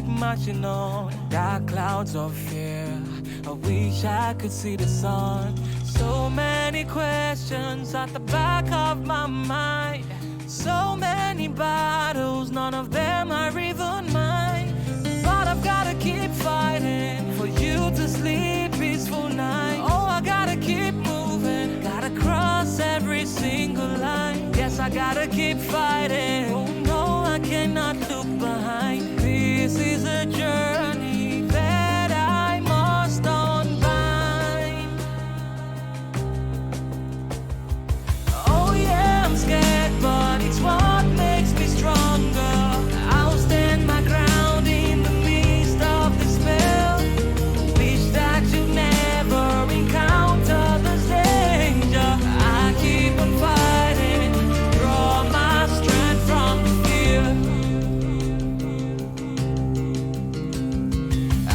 keep marching on. Dark clouds of fear, I wish I could see the sun. So many questions at the back of my mind. So many battles, none of them are even mine. But I've gotta keep fighting for you to sleep peaceful night. Oh, I gotta keep moving, gotta cross every single line. Yes, I gotta keep fighting. Oh no, I cannot look behind. This is a journey that I must unbind. Oh yeah, I'm scared, but it's what makes me stronger. I'll stand my ground in the midst of despair. Wish that you never encounter this danger. I keep on fighting, draw my strength from the fear.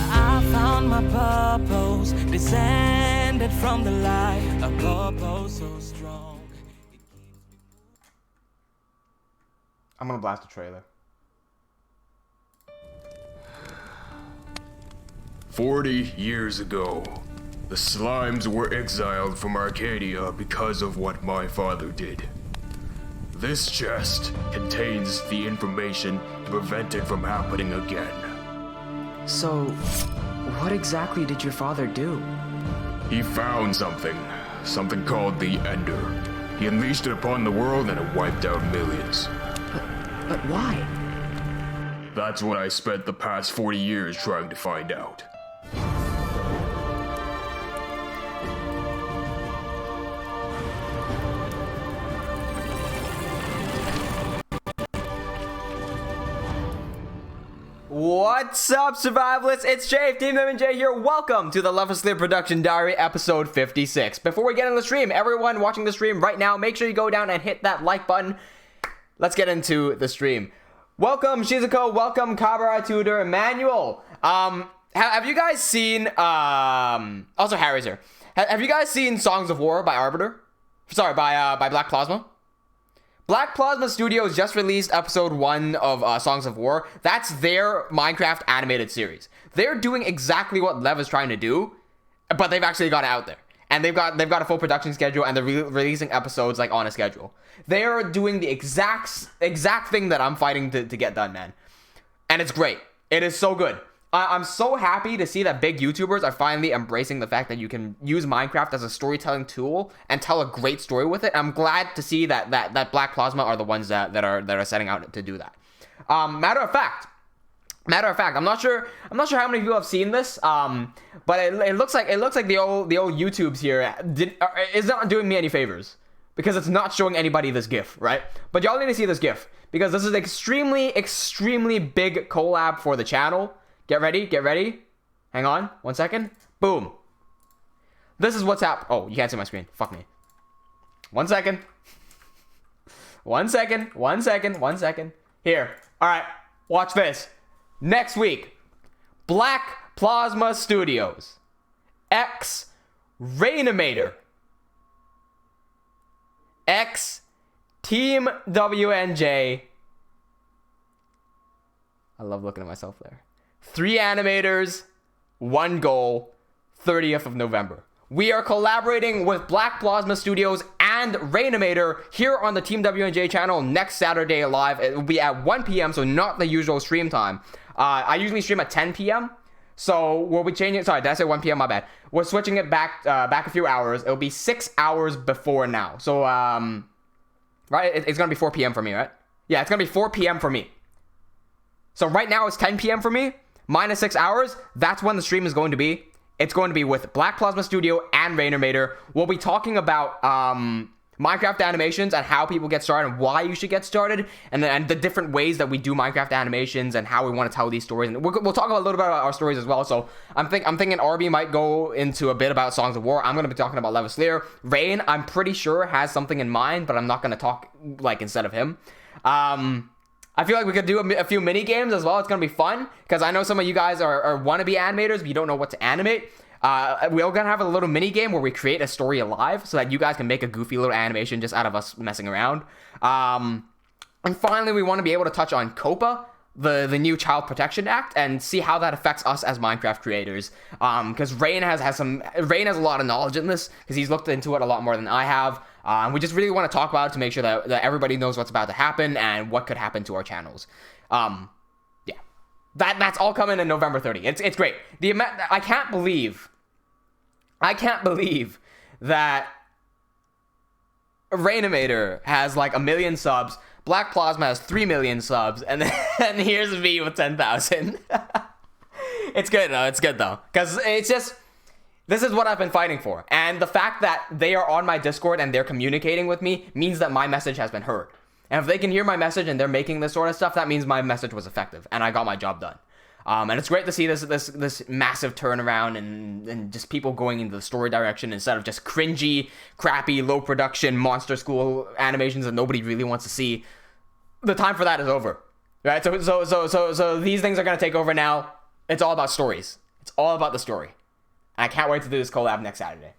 I found my purpose, descended from the light, a purpose so strong. I'm gonna blast the trailer. 40 years ago, the slimes were exiled from Arcadia because of what my father did. This chest contains the information to prevent it from happening again. So, what exactly did your father do? He found something called the Ender. He unleashed it upon the world and it wiped out millions. But why? That's what I spent the past 40 years trying to find out. What's up, survivalists? It's Jay of TeamWnJ here. Welcome to the Levaslier Production Diary, episode 56. Before we get into the stream, everyone watching the stream right now, make sure you go down and hit that like button. Let's get into the stream. Welcome, Shizuko. Welcome, Kabara Tutor, Emmanuel. Have you guys seen, also Harry's here. Have you guys seen Songs of War by Arbiter? Sorry, by Black Plasma? Black Plasma Studios just released episode 1 of Songs of War. That's their Minecraft animated series. They're doing exactly what Lev is trying to do, but they've actually got it out there. And they've got a full production schedule, and they're releasing episodes like on a schedule. They are doing the exact thing that I'm fighting to get done, man. And it's great. It is so good. I'm so happy to see that big YouTubers are finally embracing the fact that you can use Minecraft as a storytelling tool and tell a great story with it. I'm glad to see that Black Plasma are the ones that are setting out to do that. Matter of fact, I'm not sure how many people have seen this, but it looks like the old YouTubes here is not doing me any favors because it's not showing anybody this GIF, right? But y'all need to see this GIF because this is an extremely big collab for the channel. Get ready. Hang on, 1 second. Boom. This is what's happening. Oh, you can't see my screen. Fuck me. 1 second. 1 second. Here. All right, watch this. Next week, Black Plasma Studios, X Reanimator, X TeamWnJ. I love looking at myself there. 3 animators, 1 goal, 30th of November. We are collaborating with Black Plasma Studios and Reanimator here on the TeamWnJ channel next Saturday live. It will be at 1 p.m., so not the usual stream time. I usually stream at 10 p.m., so we'll be changing it. Sorry, did I say 1 p.m.? My bad. We're switching it back a few hours. It'll be 6 hours before now. So, right? It's going to be 4 p.m. for me, right? Yeah, it's going to be 4 p.m. for me. So right now it's 10 p.m. for me. Minus 6 hours, that's when the stream is going to be. It's going to be with Black Plasma Studio and Reanimator. We'll be talking about Minecraft animations and how people get started and why you should get started, and the different ways that we do Minecraft animations and how we want to tell these stories. And we'll talk a little bit about our stories as well. So I'm thinking Arby might go into a bit about Songs of War. I'm going to be talking about Levaslier. Rain, I'm pretty sure, has something in mind, but I'm not going to talk like instead of him. I feel like we could do a few mini games as well. It's going to be fun because I know some of you guys are wannabe animators, but you don't know what to animate. We're going to have a little mini game where we create a story alive so that you guys can make a goofy little animation just out of us messing around. And finally, we want to be able to touch on Copa. the new Child Protection Act and see how that affects us as Minecraft creators. Because Rain has a lot of knowledge in this because he's looked into it a lot more than I have. We just really want to talk about it to make sure that everybody knows what's about to happen and what could happen to our channels. Yeah, that's all coming in November 30th. It's great. I can't believe that Rainimator has like 1 million subs. Black Plasma has 3 million subs, and then here's me with 10,000. It's good though, because it's just, this is what I've been fighting for, and the fact that they are on my Discord and they're communicating with me means that my message has been heard. And if they can hear my message and they're making this sort of stuff, that means my message was effective and I got my job done. And it's great to see this massive turnaround and just people going into the story direction instead of just cringy, crappy, low production, monster school animations that nobody really wants to see. The time for that is over, right? So these things are gonna take over now. It's all about stories. It's all about the story. And I can't wait to do this collab next Saturday.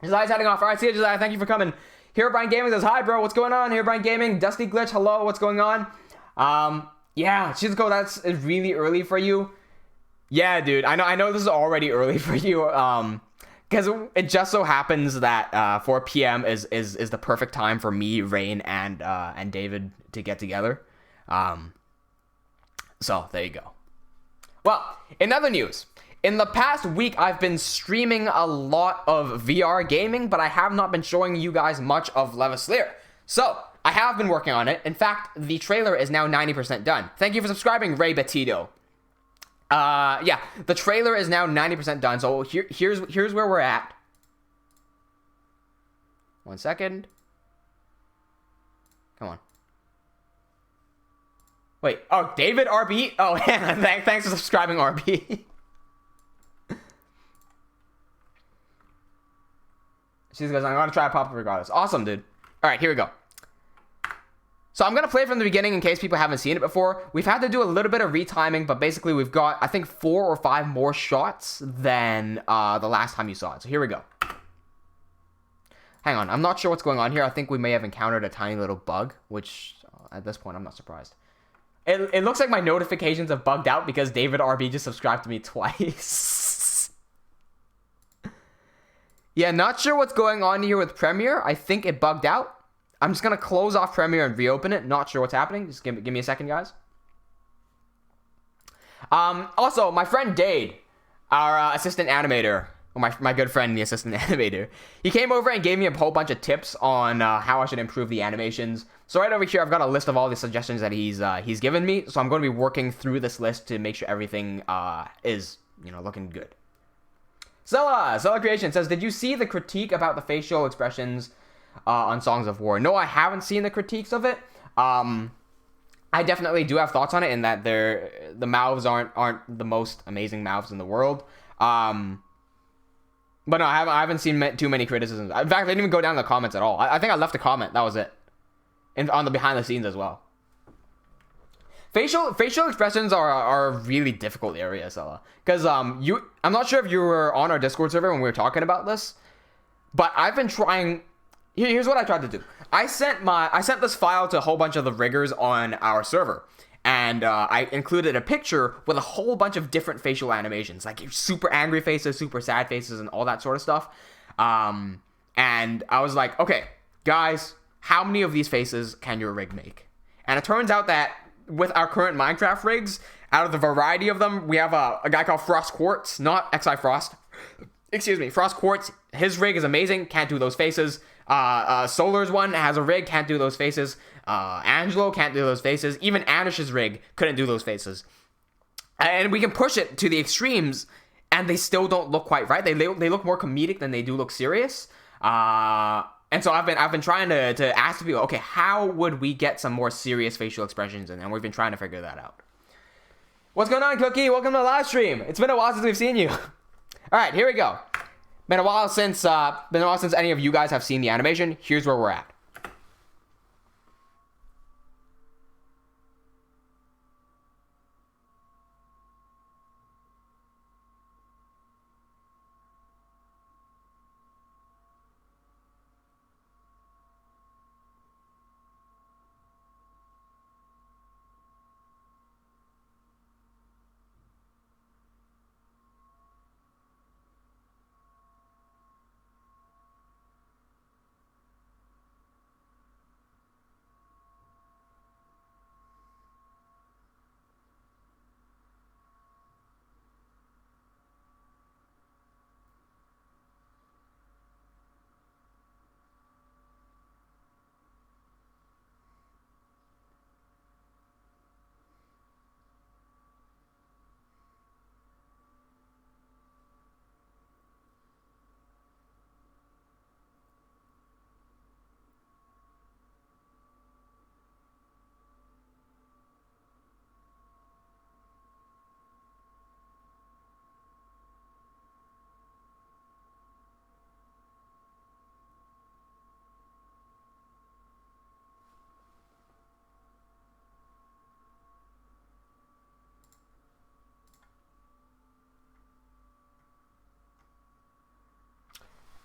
Josiah's heading off. All right, see you, Josiah. Thank you for coming. Hero Brian Gaming says, hi, bro. What's going on? Hero Brian Gaming. Dusty Glitch, hello. What's going on? Yeah, Shizuko, that's really early for you. Yeah, dude, I know this is already early for you. Because it just so happens that 4 p.m. is the perfect time for me, Rain, and David to get together. So there you go. Well, in other news, in the past week, I've been streaming a lot of VR gaming, but I have not been showing you guys much of Levaslier. So I have been working on it. In fact, the trailer is now 90% done. Thank you for subscribing, Ray Betito. Yeah, the trailer is now 90% done. So here's where we're at. 1 second. Come on. Wait. Oh, David RB. Oh, thanks for subscribing, RB. She goes, I'm gonna try to pop it regardless. Awesome, dude. All right, here we go. So I'm going to play it from the beginning in case people haven't seen it before. We've had to do a little bit of retiming, but basically we've got, I think, 4 or 5 more shots than the last time you saw it. So here we go. Hang on, I'm not sure what's going on here. I think we may have encountered a tiny little bug, which at this point I'm not surprised. It looks like my notifications have bugged out because David RB just subscribed to me twice. Yeah, not sure what's going on here with Premiere. I think it bugged out. I'm just going to close off Premiere and reopen it. Not sure what's happening. Just give me a second, guys. Also, my friend Dade, our assistant animator, or my good friend, the assistant animator, he came over and gave me a whole bunch of tips on how I should improve the animations. So right over here, I've got a list of all the suggestions that he's given me. So I'm going to be working through this list to make sure everything is, looking good. Zella Creation says, did you see the critique about the facial expressions on Songs of War? No, I haven't seen the critiques of it. I definitely do have thoughts on it in that the mouths aren't the most amazing mouths in the world. But no, I haven't seen too many criticisms. In fact, I didn't even go down in the comments at all. I think I left a comment. That was it. And on the behind the scenes as well. Facial expressions are a really difficult area, Sella. Because I'm not sure if you were on our Discord server when we were talking about this, but I've been trying. Here's what I tried to do. I sent this file to a whole bunch of the riggers on our server, and I included a picture with a whole bunch of different facial animations, like super angry faces, super sad faces, and all that sort of stuff. And I was like, okay, guys, how many of these faces can your rig make? And it turns out that with our current Minecraft rigs, out of the variety of them, we have a guy called Frost Quartz, not XI Frost. Excuse me, Frost Quartz. His rig is amazing, can't do those faces. Solar's one has a rig, can't do those faces. Angelo can't do those faces. Even Anish's rig couldn't do those faces. And we can push it to the extremes, and they still don't look quite right. They look more comedic than they do look serious. And so I've been trying to ask people, okay, how would we get some more serious facial expressions in? And we've been trying to figure that out. What's going on, Cookie? Welcome to the live stream. It's been a while since we've seen you. All right, here we go. Been a while since any of you guys have seen the animation. Here's where we're at.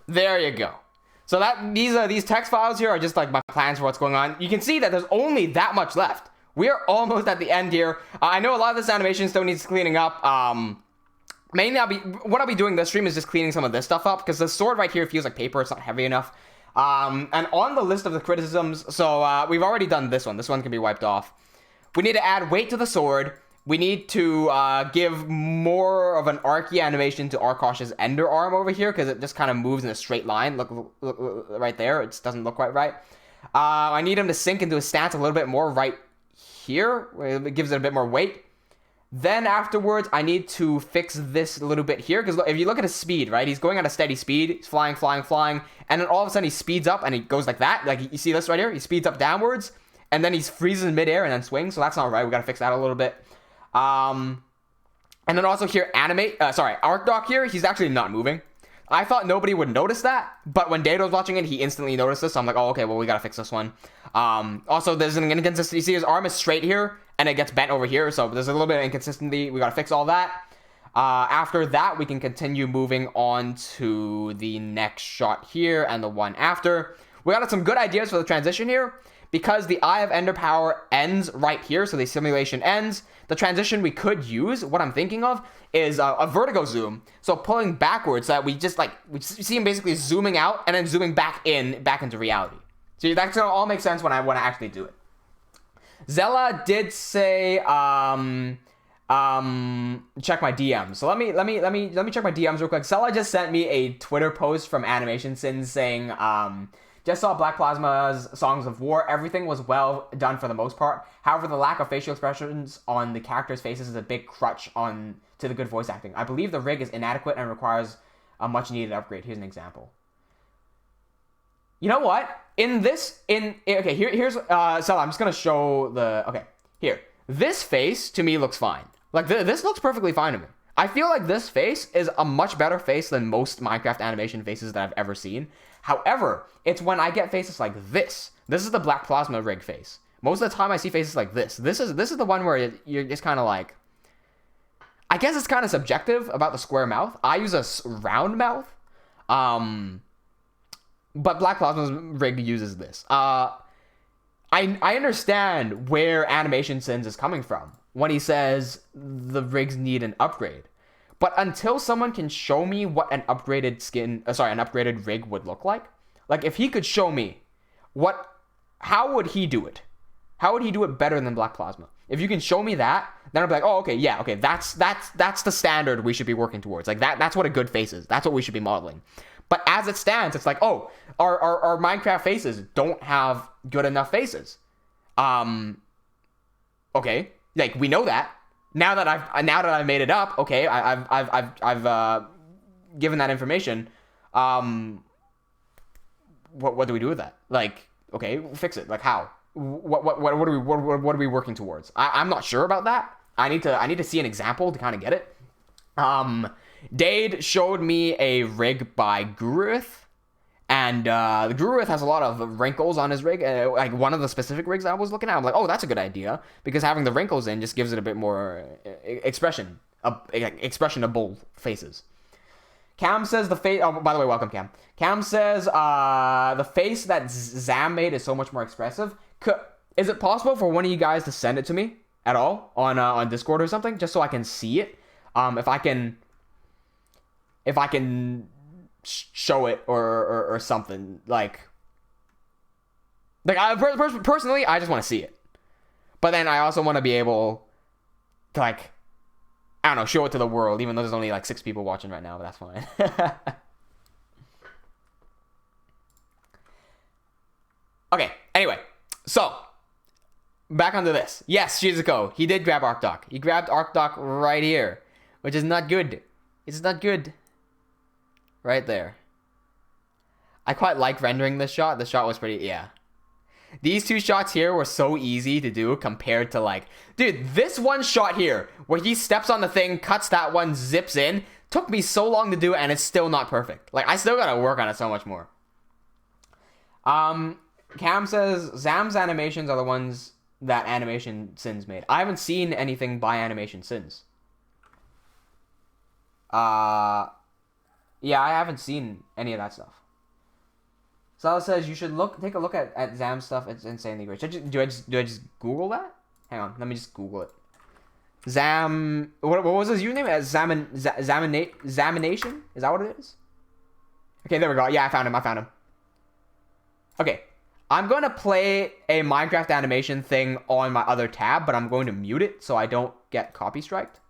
There you go. So that these text files here are just like my plans for what's going on. You can see that there's only that much left. We are almost at the end here. I know a lot of this animation still needs cleaning up. Mainly what I'll be doing this stream is just cleaning some of this stuff up, because the sword right here feels like paper. It's not heavy enough. And on the list of the criticisms, so we've already done this one. This one can be wiped off. We need to add weight to the sword. We need to give more of an archy animation to Arkosh's ender arm over here, because it just kind of moves in a straight line. Look right there. It just doesn't look quite right. I need him to sink into his stance a little bit more right here. It gives it a bit more weight. Then afterwards, I need to fix this a little bit here, because if you look at his speed, right, he's going at a steady speed. He's flying, and then all of a sudden he speeds up and he goes like that. Like, you see this right here? He speeds up downwards, and then he freezes in midair and then swings. So that's not right. We got to fix that a little bit. And then also here, Arkdoc here, he's actually not moving. I thought nobody would notice that, but when Data was watching it, he instantly noticed this. So I'm like, oh, okay, well, we gotta fix this one. Also, there's an inconsistency. You see his arm is straight here, and it gets bent over here, so there's a little bit of inconsistency. We gotta fix all that. After that, we can continue moving on to the next shot here and the one after. We got some good ideas for the transition here. Because the Eye of Ender Power ends right here, so the simulation ends, the transition we could use, what I'm thinking of, is a vertigo zoom. So pulling backwards so that we just, like, we see him basically zooming out and then zooming back into reality. So that's gonna all make sense when I actually do it. Zella did say, check my DMs. So let me check my DMs real quick. Zella just sent me a Twitter post from Animation Sins saying, just saw Black Plasma's Songs of War. Everything was well done for the most part. However, the lack of facial expressions on the characters' faces is a big crutch to the good voice acting. I believe the rig is inadequate and requires a much needed upgrade. Here's an example. You know what? Here's so I'm just gonna show here. This face to me looks fine. Like this looks perfectly fine to me. I feel like this face is a much better face than most Minecraft animation faces that I've ever seen. However, it's when I get faces like this. This is the Black Plasma rig face. Most of the time I see faces like this. This is the one where you're just kind of like, I guess it's kind of subjective about the square mouth. I use a round mouth. But Black Plasma's rig uses this. I understand where Animation Sins is coming from when he says the rigs need an upgrade. But until someone can show me what an upgraded rig would look like if he could show me how would he do it? How would he do it better than Black Plasma? If you can show me that, then I'll be like, oh, okay, that's the standard we should be working towards. Like that's what a good face is. That's what we should be modeling. But as it stands, it's like, oh, our Minecraft faces don't have good enough faces. Okay, like we know that. Now that I've made it up, okay, I've given that information. What do we do with that? Like, okay, we'll fix it. Like how? What are we working towards? I'm not sure about that. I need to see an example to kind of get it. Dade showed me a rig by Guruth, and the Guruth has a lot of wrinkles on his rig. Like one of the specific rigs I was looking at, I'm like, oh, that's a good idea, because having the wrinkles in just gives it a bit more expressionable faces. Cam says the face. Oh, by the way, welcome, Cam. Cam says the face that Zam made is so much more expressive. Is it possible for one of you guys to send it to me at all on Discord or something, just so I can see it? If I can show it or something personally, I just want to see it. But then I also want to be able to I don't know, show it to the world, even though there's only 6 people watching right now, but that's fine. Okay, anyway, so back onto this. Yes, Shizuko, he did grab Arkdoc. He grabbed Arkdoc right here, which is not good. It's not good. Right there. I quite like rendering this shot. The shot was pretty, yeah. These two shots here were so easy to do compared to dude, this one shot here where he steps on the thing, cuts that one, zips in, took me so long to do and it's still not perfect. I still gotta work on it so much more. Cam says Zam's animations are the ones that Animation Sins made. I haven't seen anything by Animation Sins. Yeah, I haven't seen any of that stuff. Sala says you should take a look at Zam's stuff. It's insanely great. Do I just Google that? Hang on, let me just Google it. Zam, what was his username? Zamination? Is that what it is? Okay, there we go. Yeah, I found him. Okay, I'm going to play a Minecraft animation thing on my other tab, but I'm going to mute it so I don't get copy striked.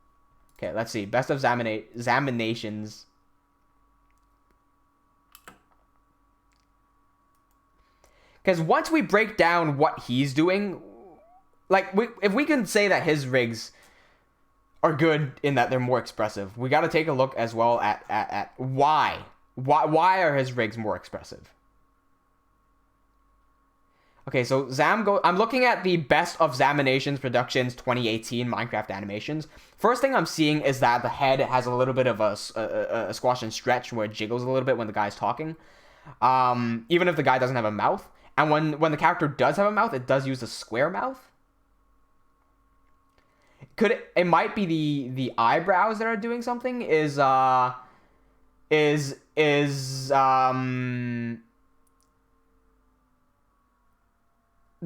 Okay, let's see. Best of Zaminations. Because once we break down what he's doing, like, if we can say that his rigs are good in that they're more expressive, we got to take a look as well at why. Why are his rigs more expressive? Okay, so I'm looking at the Best of Zaminations Productions 2018 Minecraft animations. First thing I'm seeing is that the head has a little bit of a squash and stretch where it jiggles a little bit when the guy's talking. Even if the guy doesn't have a mouth. And when the character does have a mouth, it does use a square mouth. It might be the eyebrows that are doing something.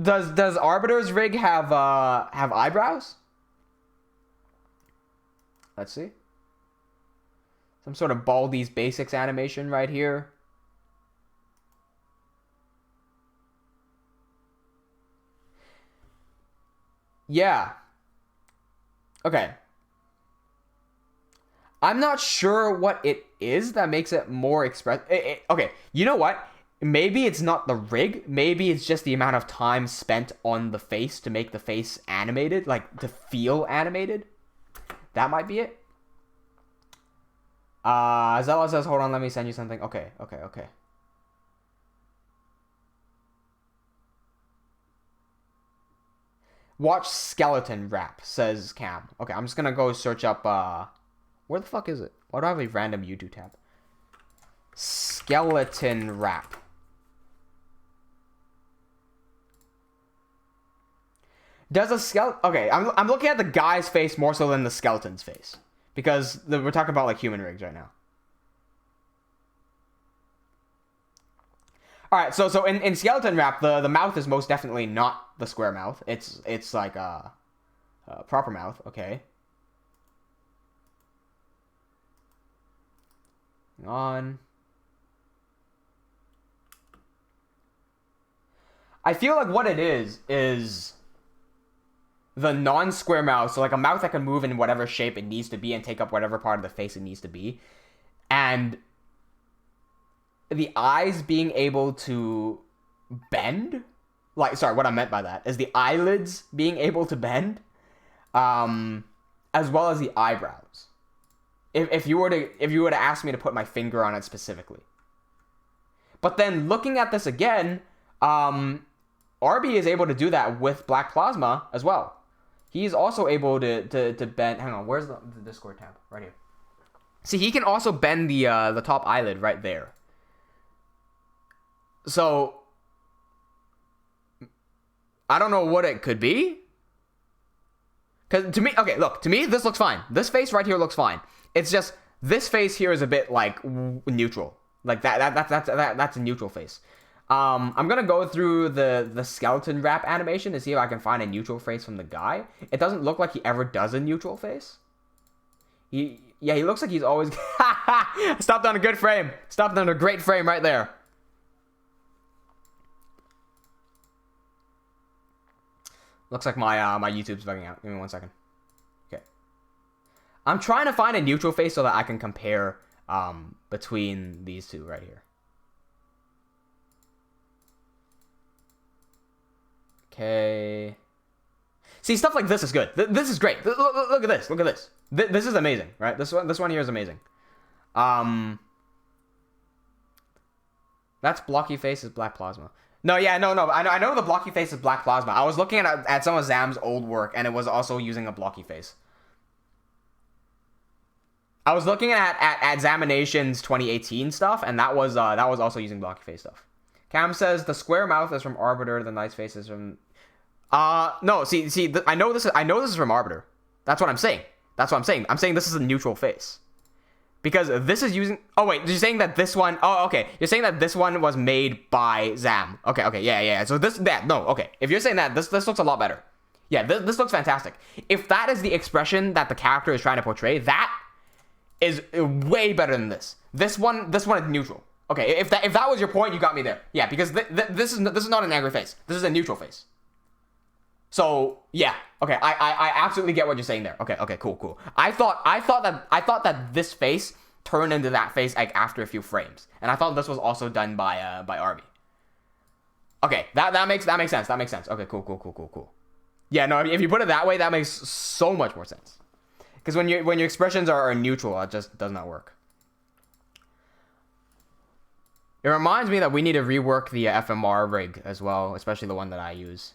Does Arbiter's rig have eyebrows? Let's see. Some sort of Baldi's Basics animation right here. Yeah. Okay. I'm not sure what it is that makes it more okay, you know what? Maybe it's not the rig. Maybe it's just the amount of time spent on the face to make the face animated, like to feel animated. That might be it. Zella says, hold on, let me send you something. Okay. Watch Skeleton Rap, says Cam. Okay, I'm just gonna go search up, where the fuck is it? Why do I have a random YouTube tab? Skeleton Rap. Does a skeleton... Okay, I'm looking at the guy's face more so than the skeleton's face. Because we're talking about, like, human rigs right now. Alright, so in Skeleton Rap, the mouth is most definitely not the square mouth. It's like a proper mouth, okay. Hang on. I feel like what it is the non-square mouth, so like a mouth that can move in whatever shape it needs to be and take up whatever part of the face it needs to be. And the eyes being able to bend, like, sorry, what I meant by that is the eyelids being able to bend, as well as the eyebrows. If you were to ask me to put my finger on it specifically. But then looking at this again, RB is able to do that with Black Plasma as well. He's also able to bend. Hang on, where's the Discord tab? Right here. See, he can also bend the top eyelid right there. So I don't know what it could be. Because to me, okay, look, to me, this looks fine. This face right here looks fine. It's just, this face here is a bit, like, neutral. Like, that's a neutral face. I'm gonna go through the Skeleton Rap animation to see if I can find a neutral face from the guy. It doesn't look like he ever does a neutral face. He looks like he's always... Stopped on a good frame. Stopped on a great frame right there. Looks like my YouTube's bugging out. Give me 1 second. Okay. I'm trying to find a neutral face so that I can compare between these two right here. Okay. See, stuff like this is good. This is great. Look at this. Look at this. This is amazing, right? This one here is amazing. That's blocky face is Black Plasma. No, yeah, no. I know the blocky face is Black Plasma. I was looking at some of Zam's old work, and it was also using a blocky face. I was looking at Zamination's 2018 stuff, and that was also using blocky face stuff. Cam says the square mouth is from Arbiter. The nice face is from. No, see. I know this is from Arbiter. That's what I'm saying. I'm saying this is a neutral face. Because this is using... Oh, wait. You're saying that this one... Oh, okay. You're saying that this one was made by Zam. Okay. Yeah. So this... No, okay. If you're saying that, this looks a lot better. Yeah, this looks fantastic. If that is the expression that the character is trying to portray, that is way better than this. This one is neutral. Okay, if that was your point, you got me there. Yeah, because this is not an angry face. This is a neutral face. So yeah, okay, I absolutely get what you're saying there. Okay, cool. I thought that this face turned into that face like after a few frames, and I thought this was also done by Arby. Okay, that makes sense. Okay, cool. Yeah, no, if you put it that way, that makes so much more sense. Because when your expressions are neutral, it just does not work. It reminds me that we need to rework the FMR rig as well, especially the one that I use.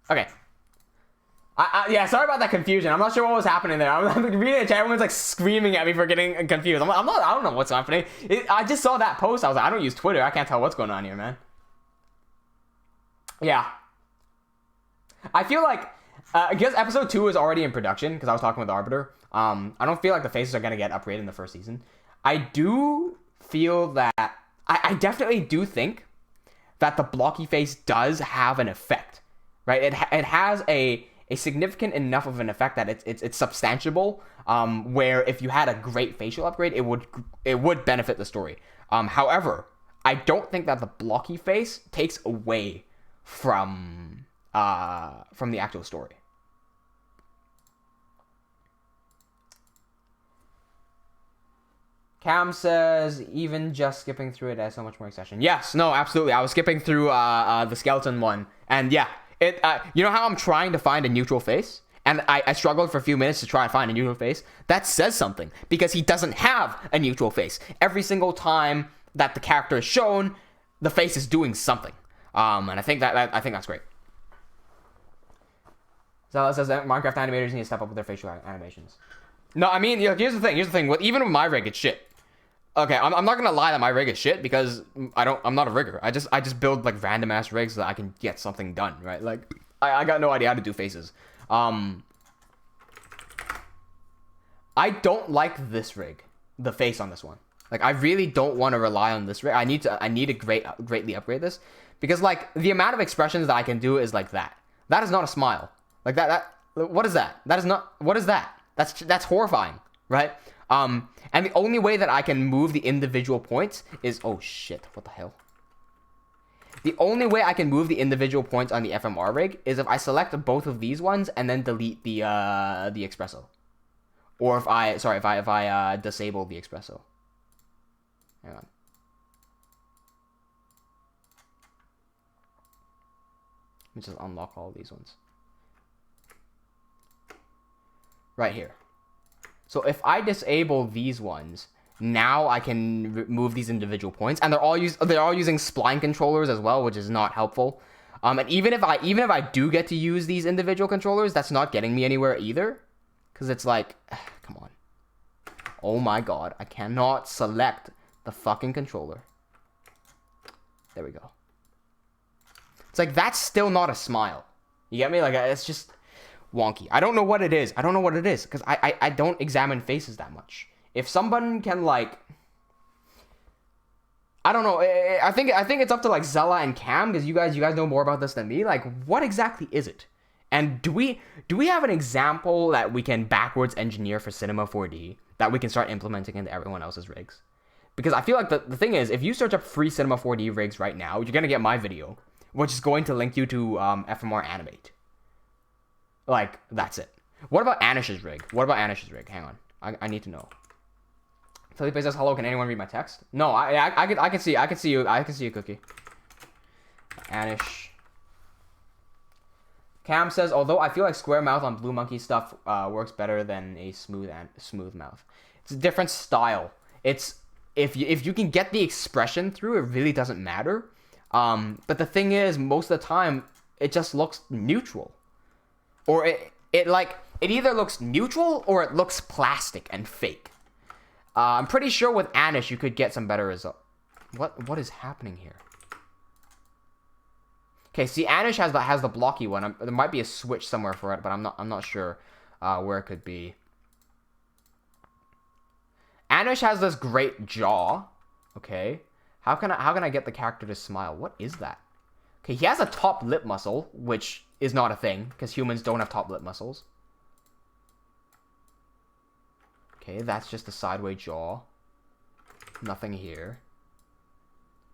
Okay. Yeah, sorry about that confusion. I'm not sure what was happening there. I'm reading the chat. Everyone's like screaming at me for getting confused. I don't know what's happening. I just saw that post. I was like, I don't use Twitter. I can't tell what's going on here, man. Yeah. I feel like, because episode 2 is already in production, because I was talking with the Arbiter, I don't feel like the faces are going to get upgraded in the first season. I do feel that, I definitely do think that the blocky face does have an effect, right? It has a significant enough of an effect that it's substantiable, where if you had a great facial upgrade, it would benefit the story. However, I don't think that the blocky face takes away from the actual story. Cam says, even just skipping through it has so much more extension. Yes, no, absolutely. I was skipping through the skeleton one, and yeah, you know how I'm trying to find a neutral face, and I struggled for a few minutes to try and find a neutral face. That says something, because he doesn't have a neutral face. Every single time that the character is shown, the face is doing something. And I think that's great. So it says that Minecraft animators need to step up with their facial animations. No, I mean, here's the thing. Even with my rig, it's shit. Okay, I'm not gonna lie that my rig is shit, because I'm not a rigger. I just build like random ass rigs so that I can get something done, right? Like I got no idea how to do faces. I don't like this rig, the face on this one. Like I really don't want to rely on this rig. I need to greatly upgrade this, because like the amount of expressions that I can do is like that. That is not a smile. Like what is that? What is that? That's horrifying, right? And the only way that I can move the individual points is, oh shit, what the hell? The only way I can move the individual points on the FMR rig is if I select both of these ones and then delete the espresso. Or if I disable the espresso. Hang on. Let me just unlock all these ones. Right here. So if I disable these ones, now I can remove these individual points, and they're all using spline controllers as well, which is not helpful. And even if I do get to use these individual controllers, that's not getting me anywhere either, because it's like, come on. Oh my god, I cannot select the fucking controller. There we go. It's like, that's still not a smile. You get me? Like, it's just wonky. I don't know what it is. Because I don't examine faces that much. If someone can, like, I don't know. I think it's up to like Zella and Cam, because you guys know more about this than me. Like, what exactly is it? And do we have an example that we can backwards engineer for Cinema 4D that we can start implementing into everyone else's rigs? Because I feel like the thing is, if you search up free Cinema 4D rigs right now, you're gonna get my video, which is going to link you to FMR Animate. Like, that's it. What about Anish's rig? Hang on, I need to know. Felipe says, hello, can anyone read my text? No, I can see you, Cookie. Anish. Cam says, although I feel like square mouth on Blue Monkey stuff works better than a smooth mouth. It's a different style. It's if you can get the expression through, it really doesn't matter. But the thing is, most of the time, it just looks neutral. Or it either looks neutral or it looks plastic and fake. I'm pretty sure with Anish you could get some better result. What is happening here? Okay, see, Anish has the blocky one. There might be a switch somewhere for it, but I'm not sure where it could be. Anish has this great jaw. Okay, how can I get the character to smile? What is that? Okay, he has a top lip muscle, which is not a thing because humans don't have top lip muscles. Okay, that's just a sideways jaw. Nothing here.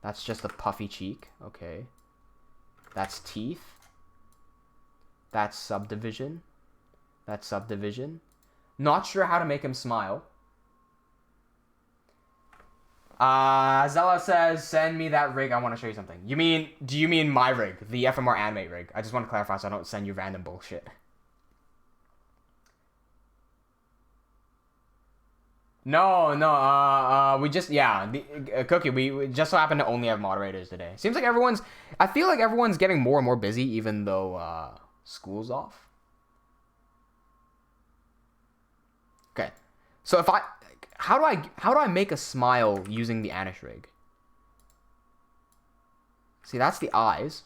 That's just a puffy cheek. Okay. That's teeth. That's subdivision. That's subdivision. Not sure how to make him smile. Zella says, send me that rig. I want to show you something. Do you mean my rig? The FMR Animate rig. I just want to clarify so I don't send you random bullshit. No, we just, yeah, Cookie, we just so happen to only have moderators today. Seems like I feel like everyone's getting more and more busy even though, school's off. Okay, so how do I make a smile using the Anish rig? See, that's the eyes.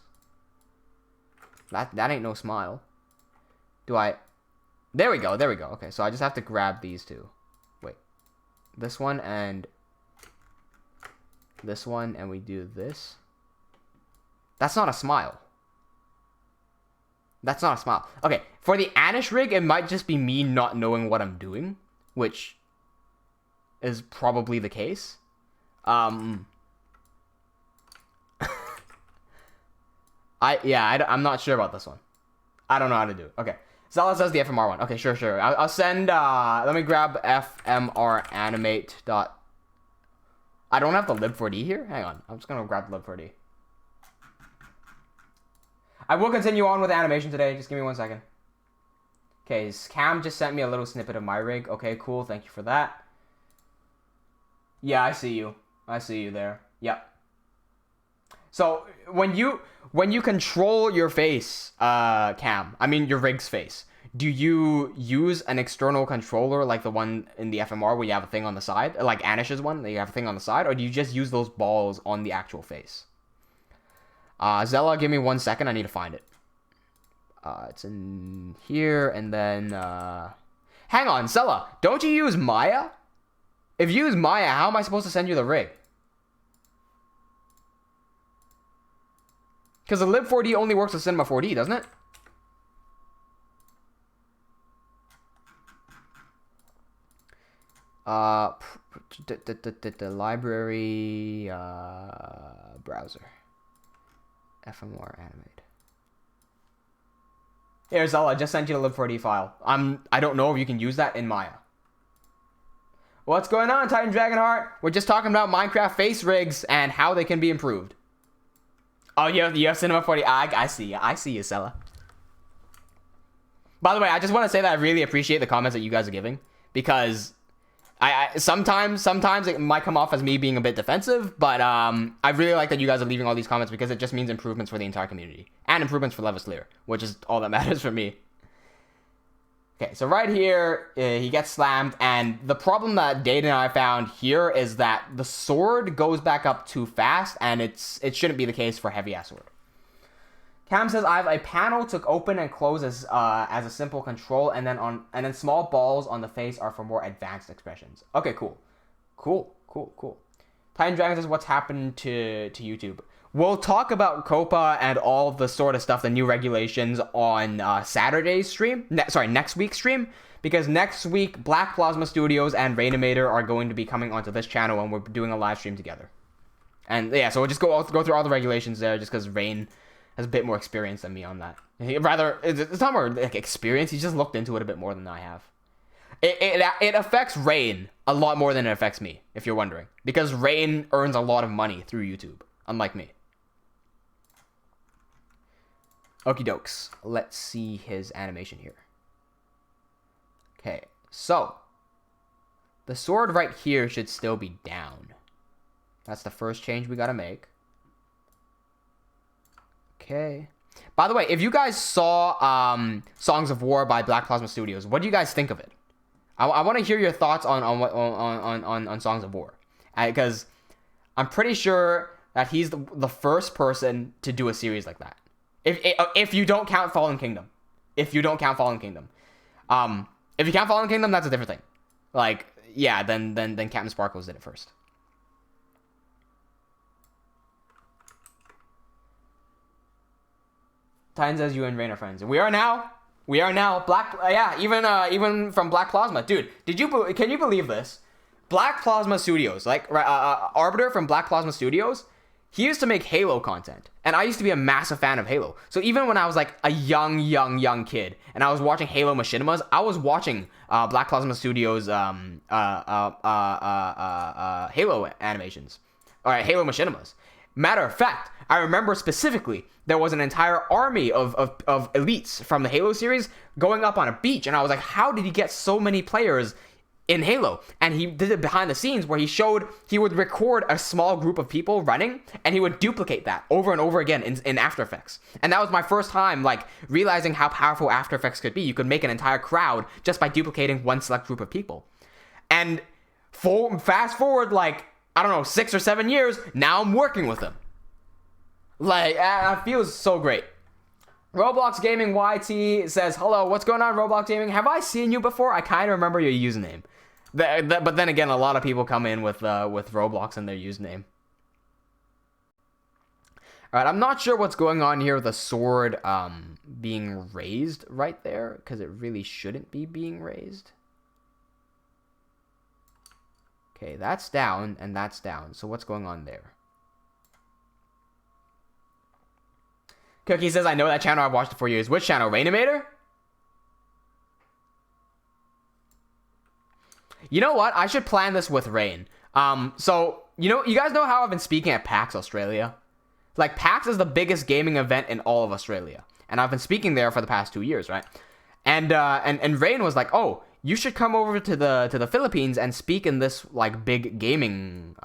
That ain't no smile. There we go, okay, so I just have to grab these two. This one and this one, and we do this. That's not a smile. That's not a smile. Okay, for the Anish rig, it might just be me not knowing what I'm doing, which is probably the case. I'm not sure about this one. I don't know how to do it. Okay. Zala says the FMR one. Okay, sure. I'll send, let me grab FMR Animate dot... I don't have the lib4d here? Hang on. I'm just gonna grab the lib4d. I will continue on with animation today. Just give me 1 second. Okay, Cam just sent me a little snippet of my rig. Okay, cool. Thank you for that. Yeah, I see you. I see you there. Yep. So, when you control your face, Cam, I mean your rig's face, do you use an external controller like the one in the FMR where you have a thing on the side, like Anish's one, that you have a thing on the side, or do you just use those balls on the actual face? Zella, give me 1 second, I need to find it. It's in here, and then, hang on, Zella, don't you use Maya? If you use Maya, how am I supposed to send you the rig? Because the lib4d only works with Cinema 4D, doesn't it? The library browser. FMR Animate. Here, Zella, I just sent you the lib4d file. I don't know if you can use that in Maya. What's going on, Titan Dragonheart? We're just talking about Minecraft face rigs and how they can be improved. Oh, you have Cinema 4D. I see you, Sella. By the way, I just want to say that I really appreciate the comments that you guys are giving, because I sometimes it might come off as me being a bit defensive, but I really like that you guys are leaving all these comments because it just means improvements for the entire community and improvements for Levaslier, which is all that matters for me. Okay, so right here, he gets slammed, and the problem that Dayton and I found here is that the sword goes back up too fast, and it shouldn't be the case for heavy-ass sword. Cam says, I have a panel to open and close as a simple control, and then small balls on the face are for more advanced expressions. Okay, cool. Titan Dragon says, what's happened to YouTube? We'll talk about COPA and all the sort of stuff, the new regulations on Saturday's stream. Next week's stream. Because next week, Black Plasma Studios and Rainimator are going to be coming onto this channel, and we're doing a live stream together. And yeah, so we'll just go through all the regulations there, just because Rain has a bit more experience than me on that. It's not more like experience, he's just looked into it a bit more than I have. It affects Rain a lot more than it affects me, if you're wondering. Because Rain earns a lot of money through YouTube, unlike me. Okie dokes. Let's see his animation here. Okay, so the sword right here should still be down. That's the first change we gotta make. Okay. By the way, if you guys saw Songs of War by Black Plasma Studios, what do you guys think of it? I want to hear your thoughts on Songs of War, because I'm pretty sure that he's the first person to do a series like that. If you don't count Fallen Kingdom. If you don't count Fallen Kingdom. If you count Fallen Kingdom, that's a different thing. Like, yeah, then Captain Sparkles did it first. Titan says you and Rain are friends. We are now. Black, even from Black Plasma. Dude, can you believe this? Black Plasma Studios, like, Arbiter from Black Plasma Studios, he used to make Halo content. And I used to be a massive fan of Halo. So even when I was like a young kid and I was watching Halo Machinimas, I was watching Black Plasma Studios Halo animations. Alright, Halo Machinimas. Matter of fact, I remember specifically there was an entire army of elites from the Halo series going up on a beach, and I was like, how did he get so many players in Halo? And he did it behind the scenes where he would record a small group of people running, and he would duplicate that over and over again in After Effects. And that was my first time like realizing how powerful After Effects could be. You could make an entire crowd just by duplicating one select group of people. And fast forward like, I don't know, 6 or 7 years, now I'm working with him. Like, it feels so great. Roblox Gaming YT says, hello, what's going on, Roblox Gaming? Have I seen you before? I kind of remember your username. But then again, a lot of people come in with Roblox in their username. Alright, I'm not sure what's going on here with the sword being raised right there, because it really shouldn't be being raised. Okay, that's down, and that's down. So what's going on there? Cookie says, I know that channel. I've watched it for years. Which channel? Rainimator? You know what? I should plan this with Rain. So, you guys know how I've been speaking at PAX Australia? Like, PAX is the biggest gaming event in all of Australia. And I've been speaking there for the past 2 years, right? And Rain was like, oh, you should come over to the Philippines and speak in this, like, big gaming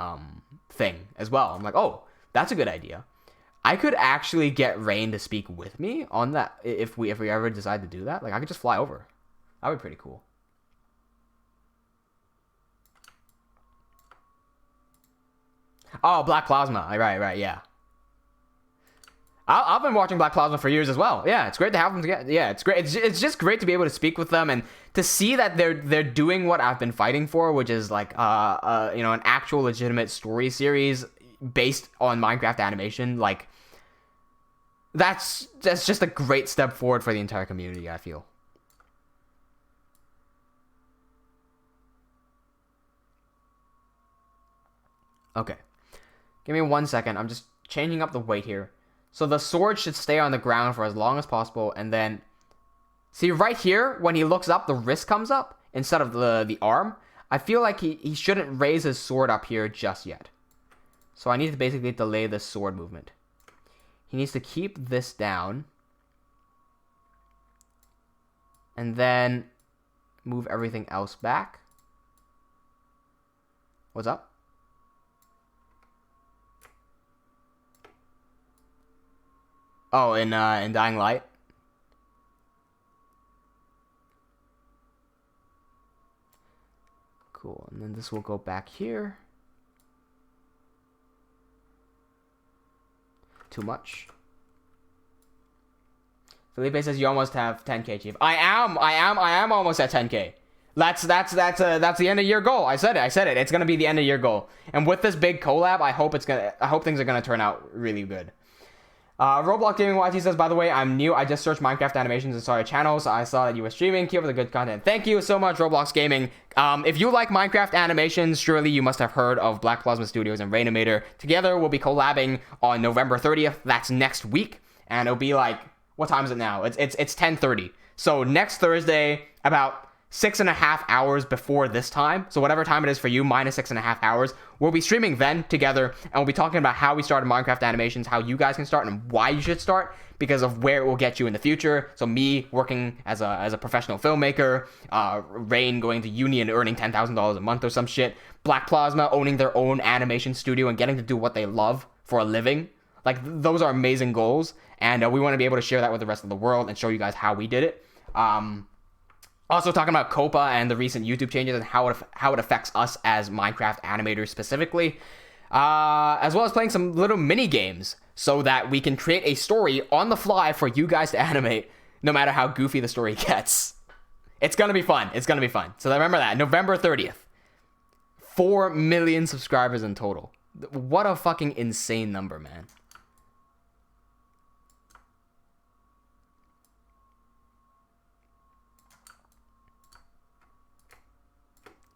thing as well. I'm like, oh, that's a good idea. I could actually get Rain to speak with me on that if we ever decide to do that. Like, I could just fly over. That would be pretty cool. Oh, Black Plasma. Right, yeah. I've been watching Black Plasma for years as well. Yeah, it's great to have them together. Yeah, it's great. It's just great to be able to speak with them and to see that they're doing what I've been fighting for, which is like an actual legitimate story series based on Minecraft animation. Like, that's just a great step forward for the entire community, I feel. Okay. Give me 1 second. I'm just changing up the weight here. So the sword should stay on the ground for as long as possible, and then see right here when he looks up, the wrist comes up instead of the arm. I feel like he shouldn't raise his sword up here just yet. So I need to basically delay this sword movement. He needs to keep this down. And then move everything else back. What's up? Oh, in Dying Light. Cool. And then this will go back here. Too much. Felipe says you almost have 10k, Chief. I am almost at 10k. That's the end of year goal. I said it. It's gonna be the end of year goal. And with this big collab, I hope things are gonna turn out really good. Roblox Gaming YT says, by the way, I'm new. I just searched Minecraft animations and saw your channel, so I saw that you were streaming. Keep up the good content. Thank you so much, Roblox Gaming. If you like Minecraft animations, surely you must have heard of Black Plasma Studios and Rainimator. Together, we'll be collabing on November 30th. That's next week. And it'll be like, what time is it now? It's 10:30. So next Thursday, about 6.5 hours before this time, so whatever time it is for you, minus 6.5 hours, we'll be streaming then together, and we'll be talking about how we started Minecraft animations, how you guys can start, and why you should start, because of where it will get you in the future. So me working as a professional filmmaker, Rain going to uni and earning $10,000 a month or some shit, Black Plasma owning their own animation studio and getting to do what they love for a living. Like, those are amazing goals, and we want to be able to share that with the rest of the world and show you guys how we did it. Also talking about COPA and the recent YouTube changes and how it affects us as Minecraft animators specifically. as well as playing some little mini games so that we can create a story on the fly for you guys to animate, no matter how goofy the story gets. It's gonna be fun. It's gonna be fun. So remember that, November 30th. 4 million subscribers in total. What a fucking insane number, man.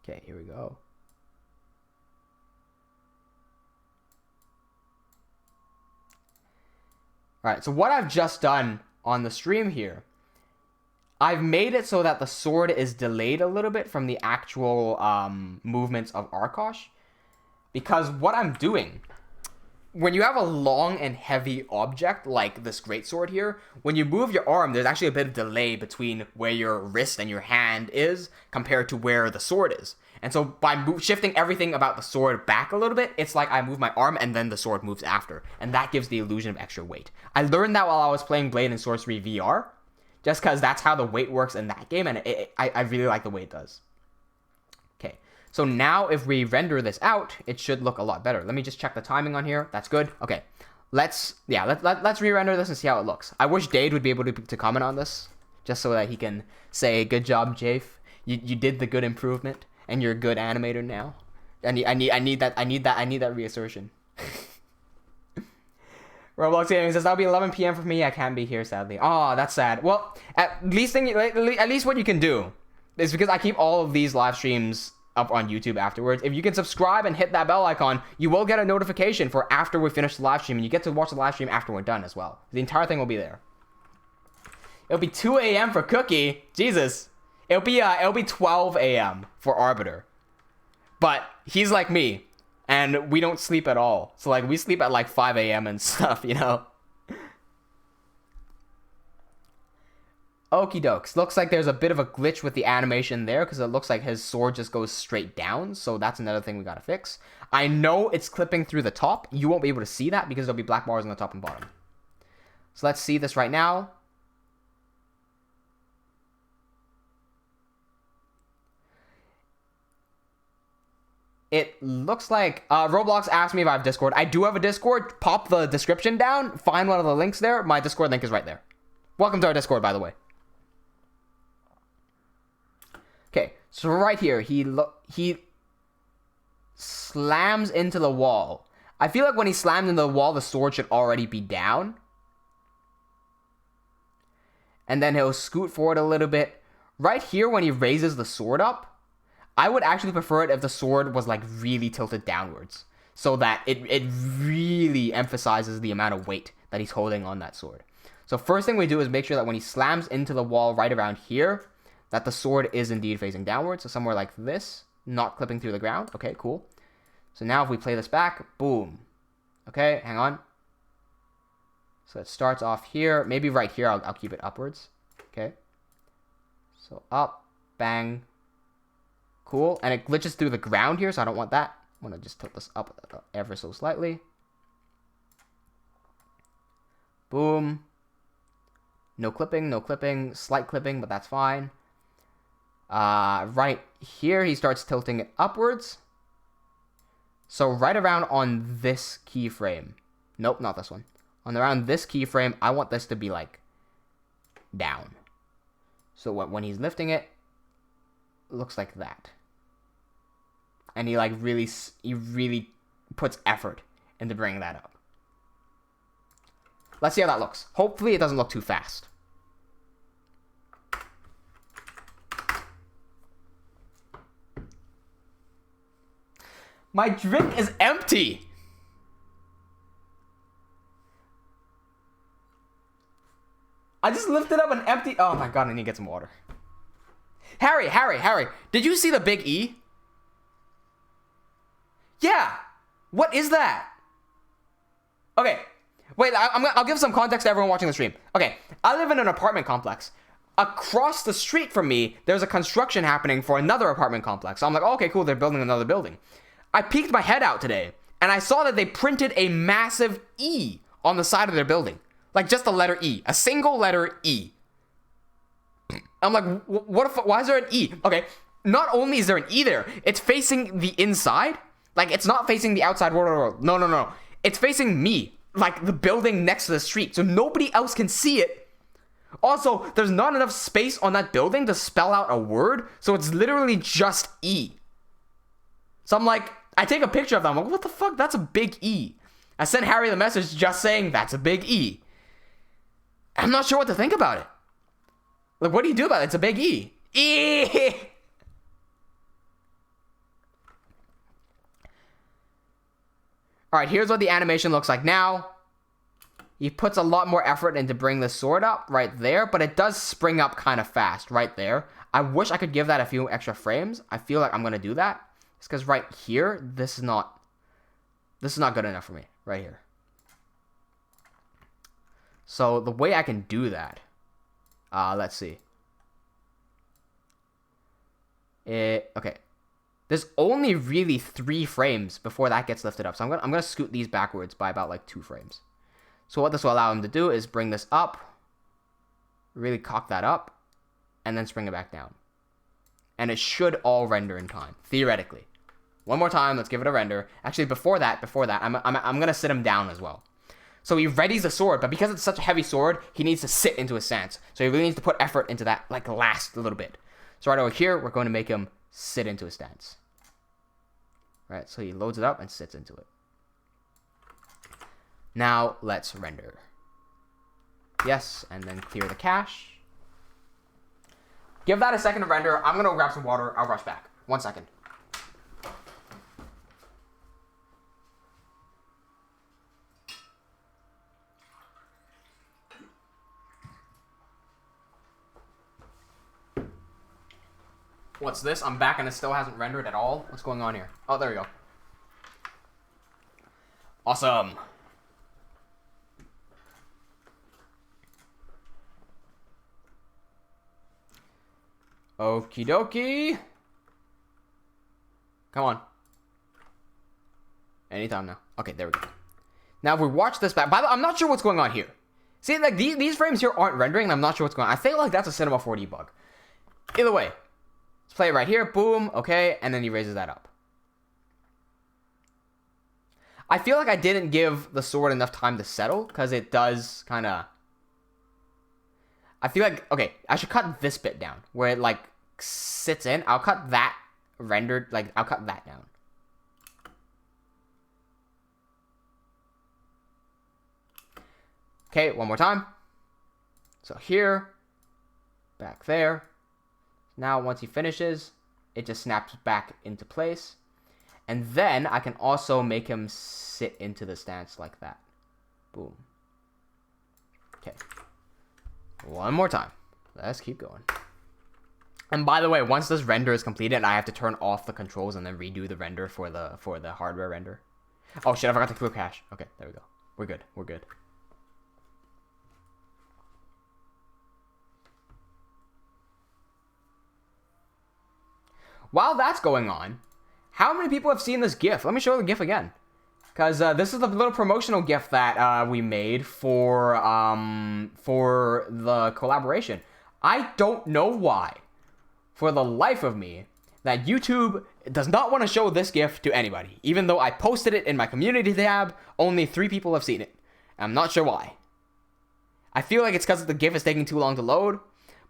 Okay, here we go. All right, so what I've just done on the stream here, I've made it so that the sword is delayed a little bit from the actual movements of Arkosh. Because what I'm doing, when you have a long and heavy object like this greatsword here, when you move your arm, there's actually a bit of delay between where your wrist and your hand is compared to where the sword is. And so by shifting everything about the sword back a little bit, it's like I move my arm and then the sword moves after. And that gives the illusion of extra weight. I learned that while I was playing Blade and Sorcery VR, just because that's how the weight works in that game, and I really like the way it does. Okay, so now if we render this out, it should look a lot better. Let me just check the timing on here. That's good. Okay, let's re-render this and see how it looks. I wish Dade would be able to comment on this, just so that he can say, good job, Jafe. You did the good improvement, and you're a good animator now. I need that reassertion. Roblox Gaming says that'll be 11 p.m. for me. I can't be here, sadly. Oh, that's sad. Well, at least what you can do is, because I keep all of these live streams up on YouTube afterwards. If you can subscribe and hit that bell icon, you will get a notification for after we finish the live stream, and you get to watch the live stream after we're done as well. The entire thing will be there. It'll be 2 a.m. for Cookie. Jesus. It'll be 12 a.m. for Arbiter. But he's like me. And we don't sleep at all. So, like, we sleep at, like, 5 a.m. and stuff, you know? Okie dokes. Looks like there's a bit of a glitch with the animation there, because it looks like his sword just goes straight down. So that's another thing we gotta fix. I know it's clipping through the top. You won't be able to see that because there'll be black bars on the top and bottom. So let's see this right now. It looks like Roblox asked me if I have Discord. I do have a Discord. Pop the description down. Find one of the links there. My Discord link is right there. Welcome to our Discord, by the way. Okay, so right here, he slams into the wall. I feel like when he slams into the wall, the sword should already be down. And then he'll scoot forward a little bit. Right here, when he raises the sword up, I would actually prefer it if the sword was, like, really tilted downwards, so that it really emphasizes the amount of weight that he's holding on that sword. So first thing we do is make sure that when he slams into the wall right around here, that the sword is indeed facing downwards, so somewhere like this, not clipping through the ground. Okay, cool. So now if we play this back, boom. Okay, hang on. So it starts off here. Maybe right here, I'll keep it upwards. Okay. So up, bang. Cool, and it glitches through the ground here, so I don't want that. I want to just tilt this up ever so slightly. Boom. No clipping, slight clipping, but that's fine. Right here, he starts tilting it upwards. So right around on this keyframe. Nope, not this one. On around this keyframe, I want this to be, like, down. So when he's lifting it, looks like that. And he really puts effort into bringing that up. Let's see how that looks. Hopefully it doesn't look too fast. My drink is empty. I just lifted up an empty... Oh my god, I need to get some water. Harry, did you see the big E? Yeah. What is that? Okay. Wait, I'll give some context to everyone watching the stream. Okay, I live in an apartment complex. Across the street from me, there's a construction happening for another apartment complex. So I'm like, oh, okay, cool, they're building another building. I peeked my head out today, and I saw that they printed a massive E on the side of their building. Like, just the letter E. A single letter E. I'm like, why is there an E? Okay, not only is there an E there, it's facing the inside. Like, it's not facing the outside world. No, no, no. It's facing me. Like, the building next to the street. So nobody else can see it. Also, there's not enough space on that building to spell out a word. So it's literally just E. So I'm like, I take a picture of that. I'm like, what the fuck? That's a big E. I sent Harry the message just saying, that's a big E. I'm not sure what to think about it. Like, what do you do about it? It's a big E. E! Alright, here's what the animation looks like now. He puts a lot more effort into bringing the sword up right there, but it does spring up kind of fast right there. I wish I could give that a few extra frames. I feel like I'm going to do that. It's because right here, this is not good enough for me. Right here. So the way I can do that, let's see. Okay. There's only really 3 frames before that gets lifted up. So I'm gonna scoot these backwards by about like 2 frames. So what this will allow him to do is bring this up, really cock that up, and then spring it back down. And it should all render in time, theoretically. One more time, let's give it a render. Actually, before that, I'm gonna sit him down as well. So he readies the sword, but because it's such a heavy sword, he needs to sit into his stance. So he really needs to put effort into that, like, last little bit. So right over here, we're going to make him sit into his stance. Right, so he loads it up and sits into it. Now, let's render. Yes, and then clear the cache. Give that a second to render. I'm going to grab some water. I'll rush back. 1 second. What's this? I'm back and it still hasn't rendered at all? What's going on here? Oh, there we go. Awesome. Okie dokie. Come on. Anytime now. Okay, there we go. Now, if we watch this back... By the way, I'm not sure what's going on here. See, like, these frames here aren't rendering, and I'm not sure what's going on. I feel like that's a Cinema 4D bug. Either way. Let's play it right here. Boom. Okay. And then he raises that up. I feel like I didn't give the sword enough time to settle, because it does kind of... I feel like... Okay, I should cut this bit down, where it, like, sits in. I'll cut that rendered... Like, I'll cut that down. Okay, one more time. So here. Back there. Now, once he finishes, it just snaps back into place. And then I can also make him sit into the stance like that. Boom. Okay. One more time. Let's keep going. And by the way, once this render is completed, I have to turn off the controls and then redo the render for the hardware render. Oh shit, I forgot to clear cache. Okay, there we go. We're good. We're good. While that's going on, how many people have seen this GIF? Let me show the GIF again. Because this is the little promotional GIF that we made for the collaboration. I don't know why, for the life of me, that YouTube does not want to show this GIF to anybody. Even though I posted it in my community tab, only 3 people have seen it. I'm not sure why. I feel like it's because the GIF is taking too long to load.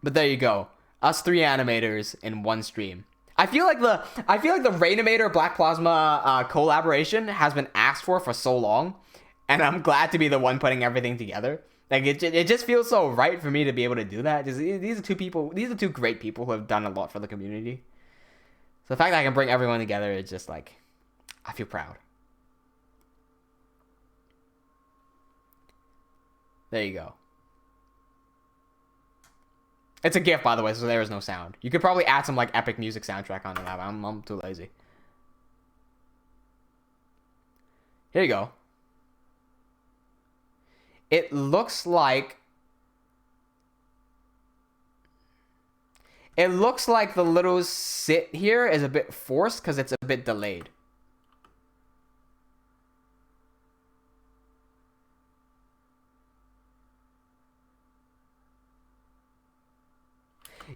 But there you go. Us 3 animators in one stream. I feel like the Rainimator Black Plasma collaboration has been asked for so long, and I'm glad to be the one putting everything together. Like it just feels so right for me to be able to do that. These are 2 people. These are 2 great people who have done a lot for the community. So the fact that I can bring everyone together is just like, I feel proud. There you go. It's a GIF, by the way, so there is no sound. You could probably add some, like, epic music soundtrack on the lab. I'm too lazy. Here you go. It looks like... It looks like the little sit here is a bit forced because it's a bit delayed.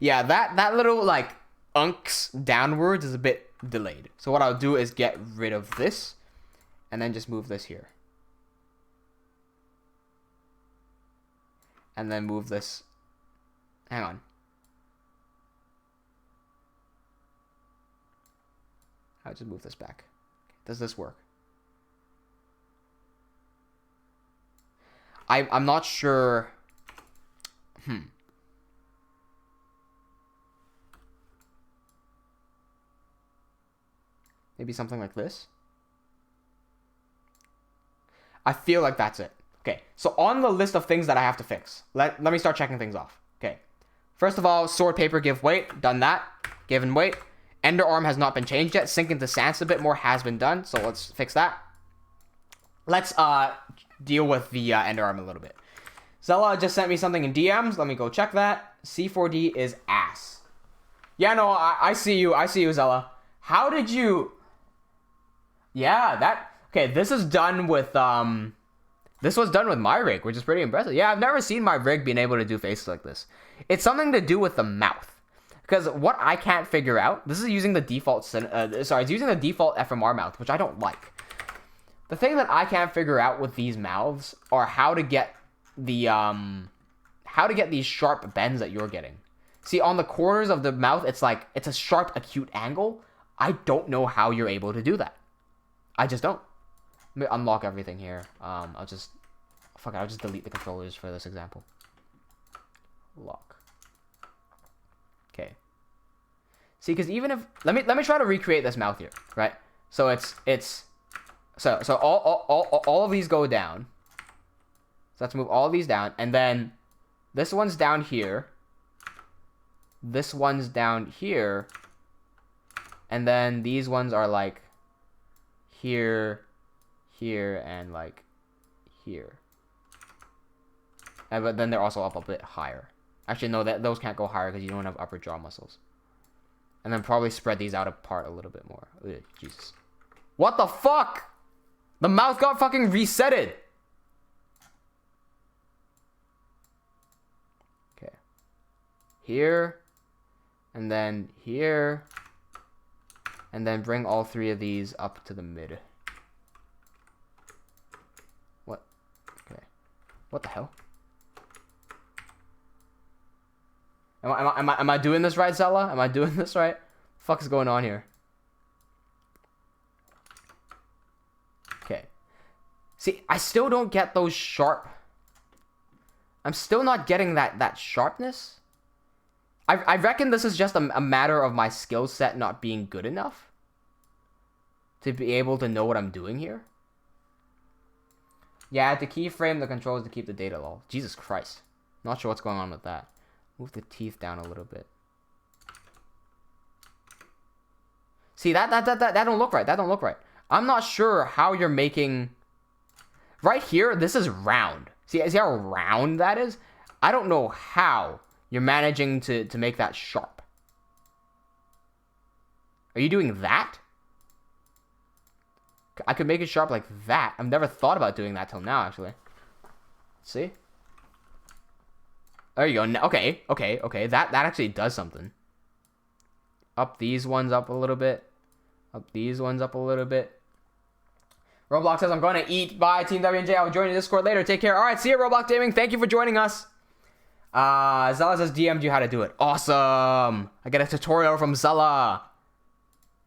Yeah, that little, like, unks downwards is a bit delayed. So what I'll do is get rid of this and then just move this here. And then move this. Hang on. I'll just move this back. Does this work? I'm not sure. Maybe something like this. I feel like that's it. Okay, so on the list of things that I have to fix, let me start checking things off. Okay, first of all, sword, paper, give weight. Done that. Given weight. Ender arm has not been changed yet. Sink into Sans a bit more has been done, so let's fix that. Let's deal with the Ender arm a little bit. Zella just sent me something in DMs. Let me go check that. C4D is ass. Yeah, no, I see you. I see you, Zella. How did you... Yeah, that... Okay, this is done with... This was done with my rig, which is pretty impressive. Yeah, I've never seen my rig being able to do faces like this. It's something to do with the mouth. Because what I can't figure out... This is using the default... it's using the default FMR mouth, which I don't like. The thing that I can't figure out with these mouths are how to get the... how to get these sharp bends that you're getting. See, on the corners of the mouth, it's like... It's a sharp, acute angle. I don't know how you're able to do that. I just don't. Let me unlock everything here. I'll just... Fuck it, I'll just delete the controllers for this example. Lock. Okay. See, because even if... Let me try to recreate this mouth here, right? So So all of these go down. So let's move all of these down. And then this one's down here. This one's down here. And then these ones are like here, here, and like here. But then they're also up a bit higher. Actually, no, those can't go higher because you don't have upper jaw muscles. And then probably spread these out apart a little bit more. Ugh, Jesus. What the fuck? The mouth got fucking resetted. Okay. Here. And then here. And then bring all three of these up to the mid. What? Okay. What the hell? Am I doing this right, Zella? Am I doing this right? What the fuck is going on here? Okay. See, I still don't get those sharp... I'm still not getting that sharpness. I reckon this is just a matter of my skill set not being good enough to be able to know what I'm doing here. Yeah, to keyframe the controls to keep the data low. Jesus Christ. Not sure what's going on with that. Move the teeth down a little bit. See, that don't look right. That don't look right. I'm not sure how you're making... Right here, this is round. See how round that is? I don't know how you're managing to make that sharp. Are you doing that? I could make it sharp like that. I've never thought about doing that till now, actually. See? There you go. Okay. That actually does something. Up these ones up a little bit. Up these ones up a little bit. Roblox says, I'm going to eat. Bye, TeamWnJ. I'll join your Discord later. Take care. All right, see you, Roblox Gaming. Thank you for joining us. Zella says DM'd you how to do it. Awesome. I get a tutorial from Zella.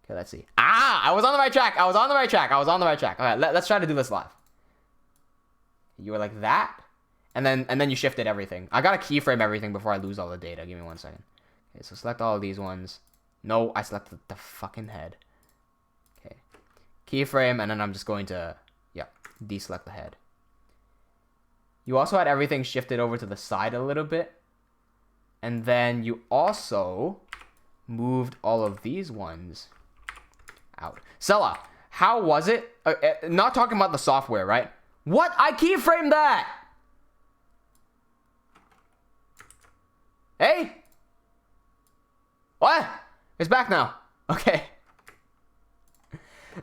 Okay, let's see. I was on the right track. Okay, let's try to do this live. You were like that. And then you shifted everything. I gotta keyframe everything before I lose all the data. Give me 1 second. Okay, so select all of these ones. No, I selected the fucking head. Okay. Keyframe, and then I'm just going to, deselect the head. You also had everything shifted over to the side a little bit. And then you also moved all of these ones out. Zella, how was it? Not talking about the software, right? What? I keyframed that! Hey? What? It's back now. Okay.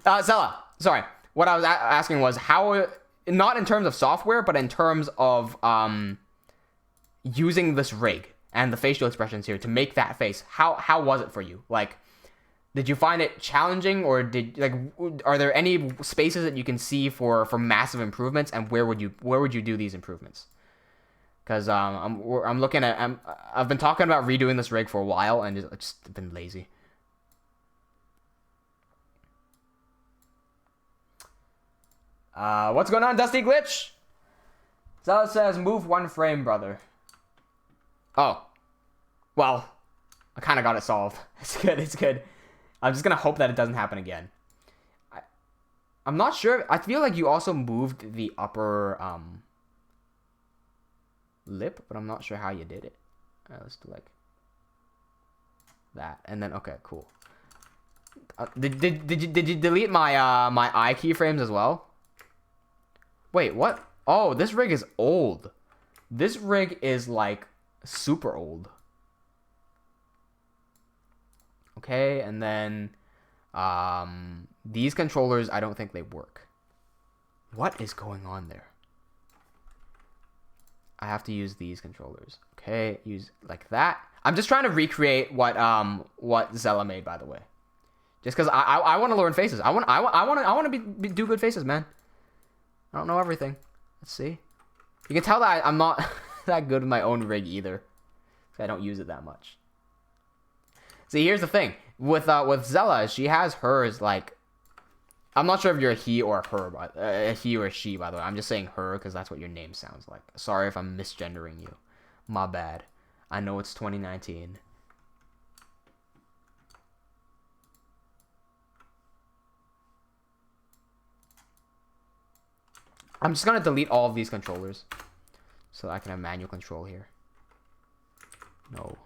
Zella, sorry. What I was asking was how, not in terms of software, but in terms of using this rig. and the facial expressions here to make that face. How was it for you? Like, did you find it challenging, or are there any spaces that you can see for massive improvements, and where would you do these improvements? Because I'm looking at I've been talking about redoing this rig for a while and just been lazy. What's going on, Dusty Glitch? So it says move 1 frame, brother. Oh, well, I kind of got it solved. It's good. It's good. I'm just gonna hope that it doesn't happen again. I'm not sure. I feel like you also moved the upper lip, but I'm not sure how you did it. Let's do like that, and then okay, cool. Did you delete my my eye keyframes as well? Wait, what? Oh, this rig is old. This rig is like super old. Okay, and then these controllers, I don't think they work. What is going on there? I have to use these controllers. Okay, use like that. I'm just trying to recreate what Zella made, by the way. Just because I want to learn faces. I want to do good faces, man. I don't know everything. Let's see. You can tell that I'm not that good with my own rig either. I don't use it that much. See, here's the thing. With Zella, she has hers like... I'm not sure if you're a he or a her, a he or a she, by the way. I'm just saying her because that's what your name sounds like. Sorry if I'm misgendering you. My bad. I know it's 2019. I'm just going to delete all of these controllers so I can have manual control here. No.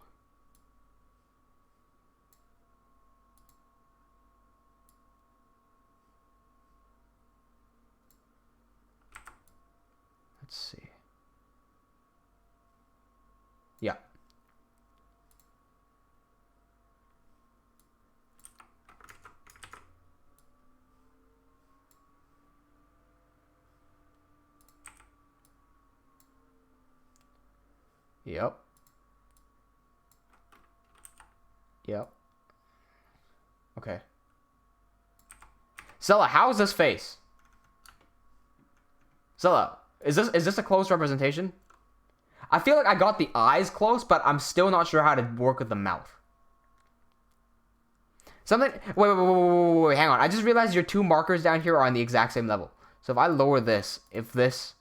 Let's see. Yeah. Yep. Yep. Okay. Zella, how is this face? Zella, is this a close representation? I feel like I got the eyes close, but I'm still not sure how to work with the mouth. Something... Wait, hang on. I just realized your 2 markers down here are on the exact same level. So if I lower this, if this...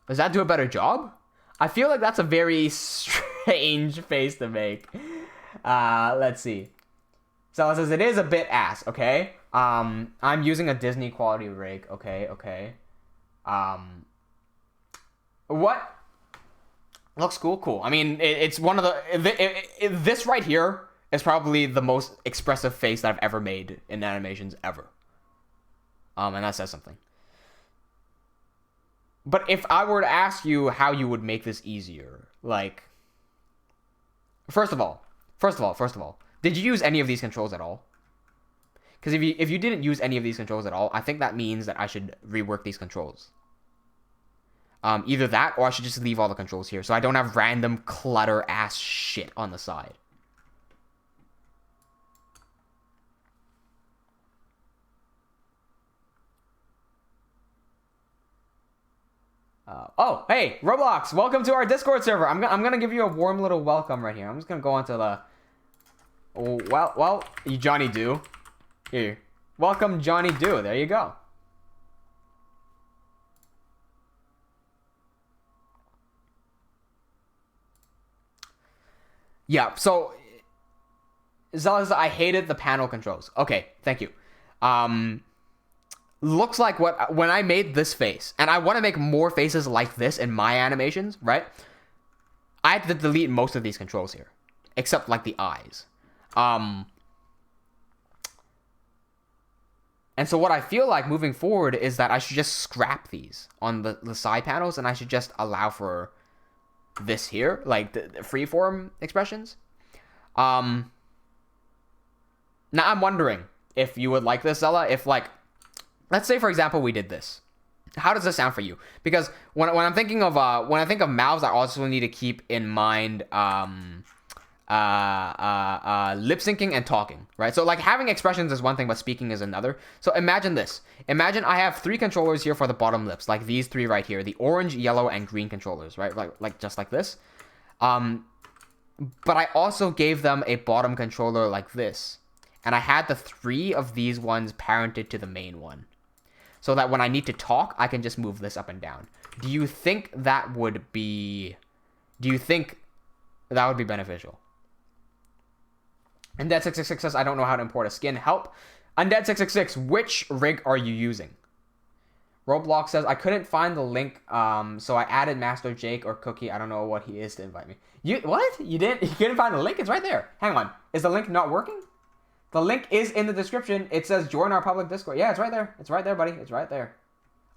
Does that do a better job? I feel like that's a very strange face to make. Let's see. So it says it is a bit ass, okay? I'm using a Disney quality rig, okay. What? Looks cool. I mean, it's one of the... this right here is probably the most expressive face that I've ever made in animations ever. And that says something. But if I were to ask you how you would make this easier, like... First of all, did you use any of these controls at all? Because if you didn't use any of these controls at all, I think that means that I should rework these controls. Either that, or I should just leave all the controls here, so I don't have random clutter-ass shit on the side. Oh, hey, Roblox, welcome to our Discord server. I'm gonna give you a warm little welcome right here. I'm just gonna go onto the... Oh, well, you Johnny Do. Here, welcome Johnny Do. There you go. Yeah, so... Zella, I hated the panel controls. Okay, thank you. Looks like when I made this face, and I want to make more faces like this in my animations, right? I had to delete most of these controls here, except like the eyes. And so what I feel like moving forward is that I should just scrap these on the side panels, and I should just allow for this here, like the freeform expressions. Now I'm wondering if you would like this, Zella, if like... Let's say, for example, we did this. How does this sound for you? Because when I'm thinking of when I think of mouths, I also need to keep in mind lip syncing and talking, right? So like having expressions is one thing, but speaking is another. So imagine this. Imagine I have 3 controllers here for the bottom lips, like these 3 right here, the orange, yellow, and green controllers, right? Like just like this. But I also gave them a bottom controller like this, and I had the 3 of these ones parented to the main one, so that when I need to talk, I can just move this up and down. Do you think that would be beneficial? Undead 666 says, I don't know how to import a skin. Help. Undead 666, which rig are you using? Roblox says, I couldn't find the link, so I added Master Jake or Cookie. I don't know what he is to invite me. What? You couldn't find the link? It's right there. Hang on. Is the link not working? The link is in the description. It says join our public Discord. Yeah, it's right there. It's right there, buddy. It's right there.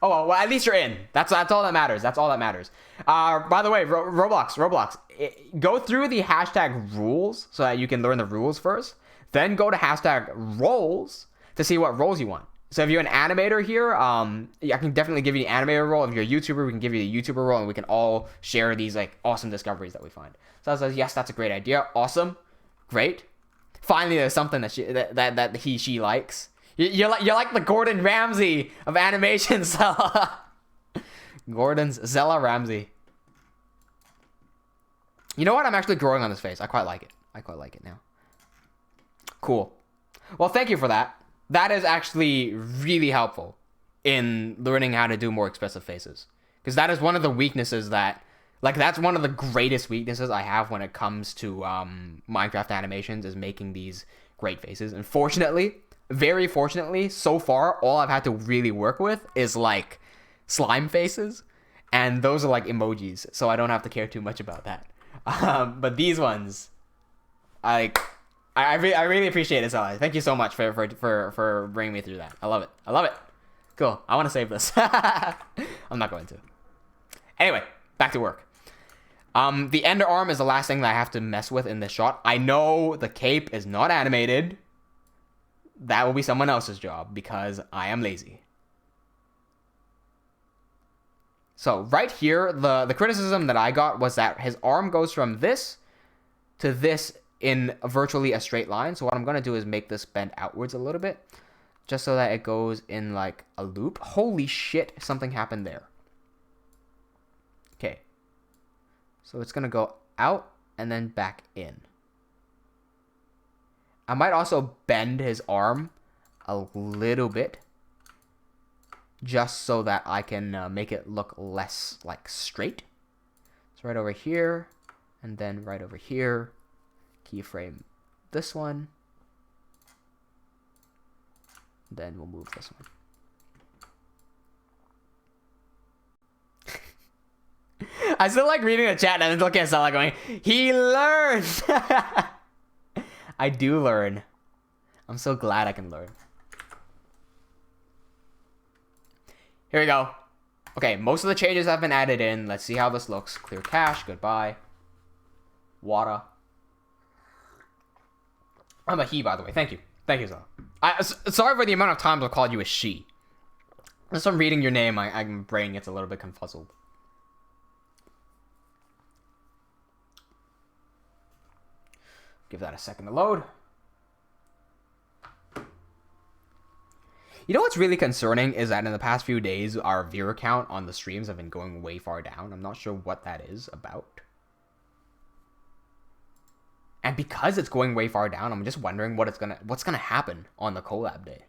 Oh, well, at least you're in. That's all that matters. That's all that matters. By the way, Roblox, go through the hashtag rules so that you can learn the rules first. Then go to hashtag roles to see what roles you want. So if you're an animator here, I can definitely give you the animator role. If you're a YouTuber, we can give you the YouTuber role, and we can all share these like awesome discoveries that we find. So I says, yes, that's a great idea. Awesome, great. Finally, there's something that she likes. You're like the Gordon Ramsay of animation, Zella. Gordon's Zella Ramsay. You know what? I'm actually growing on this face. I quite like it. I quite like it now. Cool. Well, thank you for that. That is actually really helpful in learning how to do more expressive faces. Because that is one of the weaknesses that... Like, that's one of the greatest weaknesses I have when it comes to Minecraft animations, is making these great faces. And fortunately, very fortunately, so far, all I've had to really work with is, like, slime faces. And those are, like, emojis, so I don't have to care too much about that. But these ones, I really appreciate it, Sally. Thank you so much for bringing me through that. I love it. I love it. Cool. I want to save this. I'm not going to. Anyway, back to work. The ender arm is the last thing that I have to mess with in this shot. I know the cape is not animated. That will be someone else's job because I am lazy. So right here, the criticism that I got was that his arm goes from this to this in virtually a straight line. So what I'm going to do is make this bend outwards a little bit, just so that it goes in like a loop. Holy shit, something happened there. Okay. So it's going to go out and then back in. I might also bend his arm a little bit, just so that I can make it look less like straight. So right over here, and then right over here, keyframe this one. Then we'll move this one. I still like reading the chat and then looking at Salah going, he learned! I do learn. I'm so glad I can learn. Here we go. Okay, most of the changes have been added in. Let's see how this looks. Clear cache, goodbye. Water. I'm a he, by the way. Thank you. Thank you, Salah. Sorry for the amount of times I've called you a she. Just from reading your name, my brain gets a little bit confuzzled. Give that a second to load. You know what's really concerning is that in the past few days, our viewer count on the streams have been going way far down. I'm not sure what that is about. And because it's going way far down, I'm just wondering what's gonna happen on the collab day.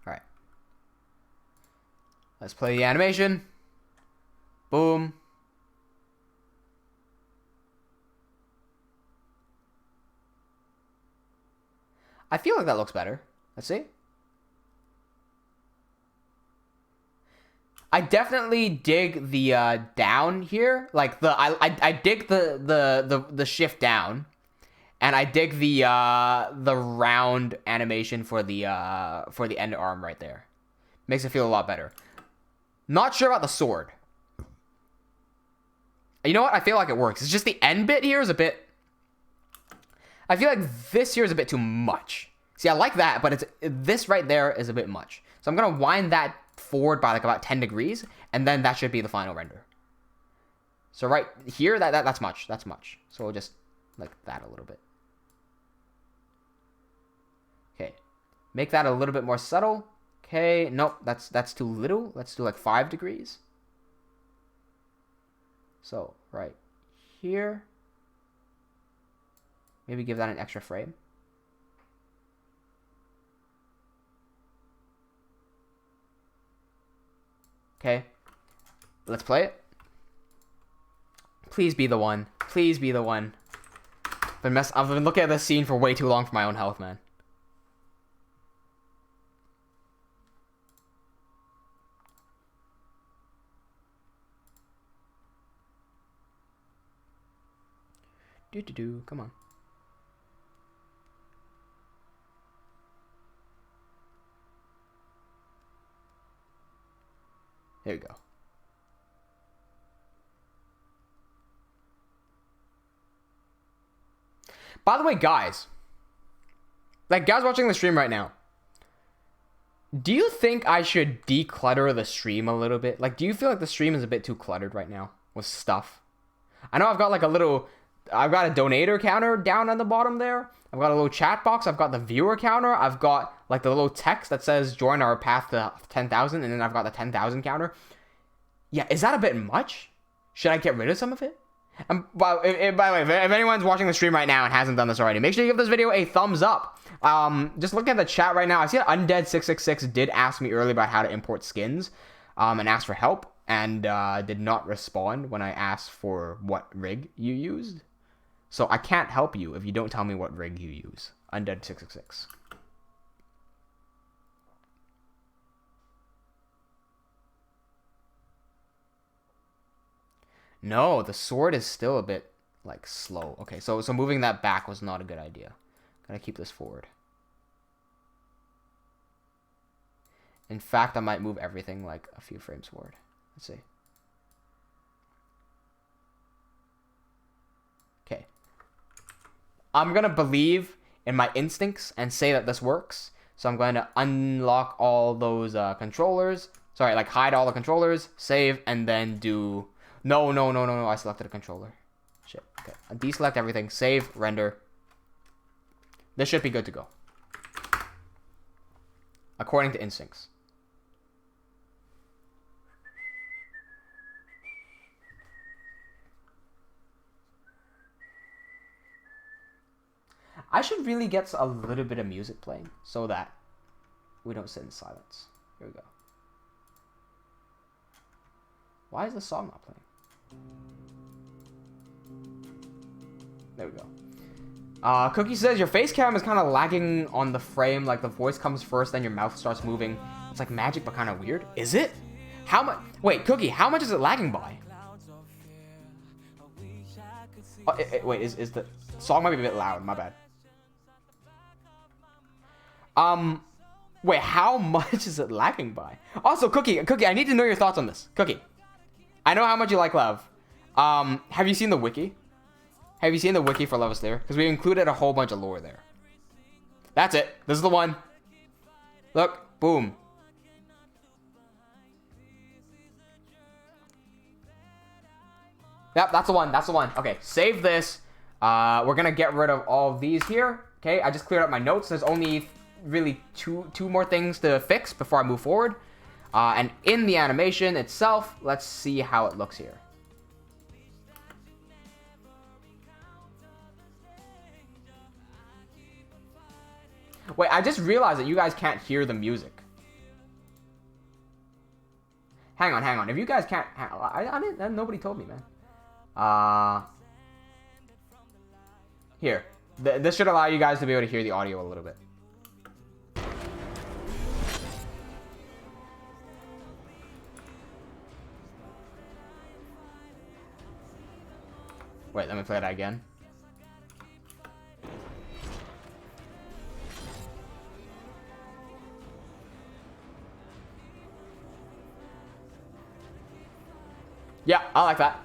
Alright. Let's play the animation. Boom. I feel like that looks better. Let's see. I definitely dig the down here. Like I dig the shift down, and I dig the round animation for the end arm right there. Makes it feel a lot better. Not sure about the sword. You know what? I feel like it works. It's just the end bit here is a bit... I feel like this here is a bit too much. See, I like that, but this right there is a bit much. So I'm gonna wind that forward by like about 10 degrees, and then that should be the final render. So right here, that's much. That's much. So we'll just like that a little bit. Okay, make that a little bit more subtle. Okay, nope, that's too little. Let's do like 5 degrees. So right here, maybe give that an extra frame. Okay, let's play it. Please be the one. Please be the one. I've been looking at this scene for way too long for my own health, man. Come on. There you go. By the way, guys, like guys watching the stream right now, do you think I should declutter the stream a little bit? Like, do you feel like the stream is a bit too cluttered right now with stuff? I know I've got like I've got a donator counter down on the bottom there. I've got a little chat box. I've got the viewer counter. I've got like the little text that says join our path to 10,000. And then I've got the 10,000 counter. Yeah, is that a bit much? Should I get rid of some of it? By the way, if anyone's watching the stream right now and hasn't done this already, make sure you give this video a thumbs up. Just look at the chat right now. I see that Undead666 did ask me earlier about how to import skins and asked for help. And did not respond when I asked for what rig you used. So I can't help you if you don't tell me what rig you use. Undead666. No, the sword is still a bit like slow. Okay, so moving that back was not a good idea. Gotta keep this forward. In fact, I might move everything like a few frames forward. Let's see. Okay. I'm going to believe in my instincts and say that this works. So I'm going to unlock all those controllers. Sorry, like hide all the controllers, save, and then do... No. I selected a controller. Shit. Okay. I deselect everything, save, render. This should be good to go. According to instincts. I should really get a little bit of music playing so that we don't sit in silence. Here we go. Why is the song not playing? There we go. Cookie says your face cam is kind of lagging on the frame. Like the voice comes first, then your mouth starts moving. It's like magic, but kind of weird. Is it? How much? Wait, Cookie, how much is it lagging by? Oh, wait, is the song might be a bit loud? My bad. Wait, how much is it lagging by? Also, Cookie, I need to know your thoughts on this. Cookie, I know how much you like Lev. Have you seen the wiki? Have you seen the wiki for Levaslier? Because we included a whole bunch of lore there. That's it. This is the one. Look, boom. Yep, that's the one. That's the one. Okay, save this. We're gonna get rid of all of these here. Okay, I just cleared up my notes. There's only really two more things to fix before I move forward. And in the animation itself, let's see how it looks here. Wait, I just realized that you guys can't hear the music. Hang on. If you guys can't... nobody told me, man. Here. This should allow you guys to be able to hear the audio a little bit. Wait, let me play that again. Yeah, I like that.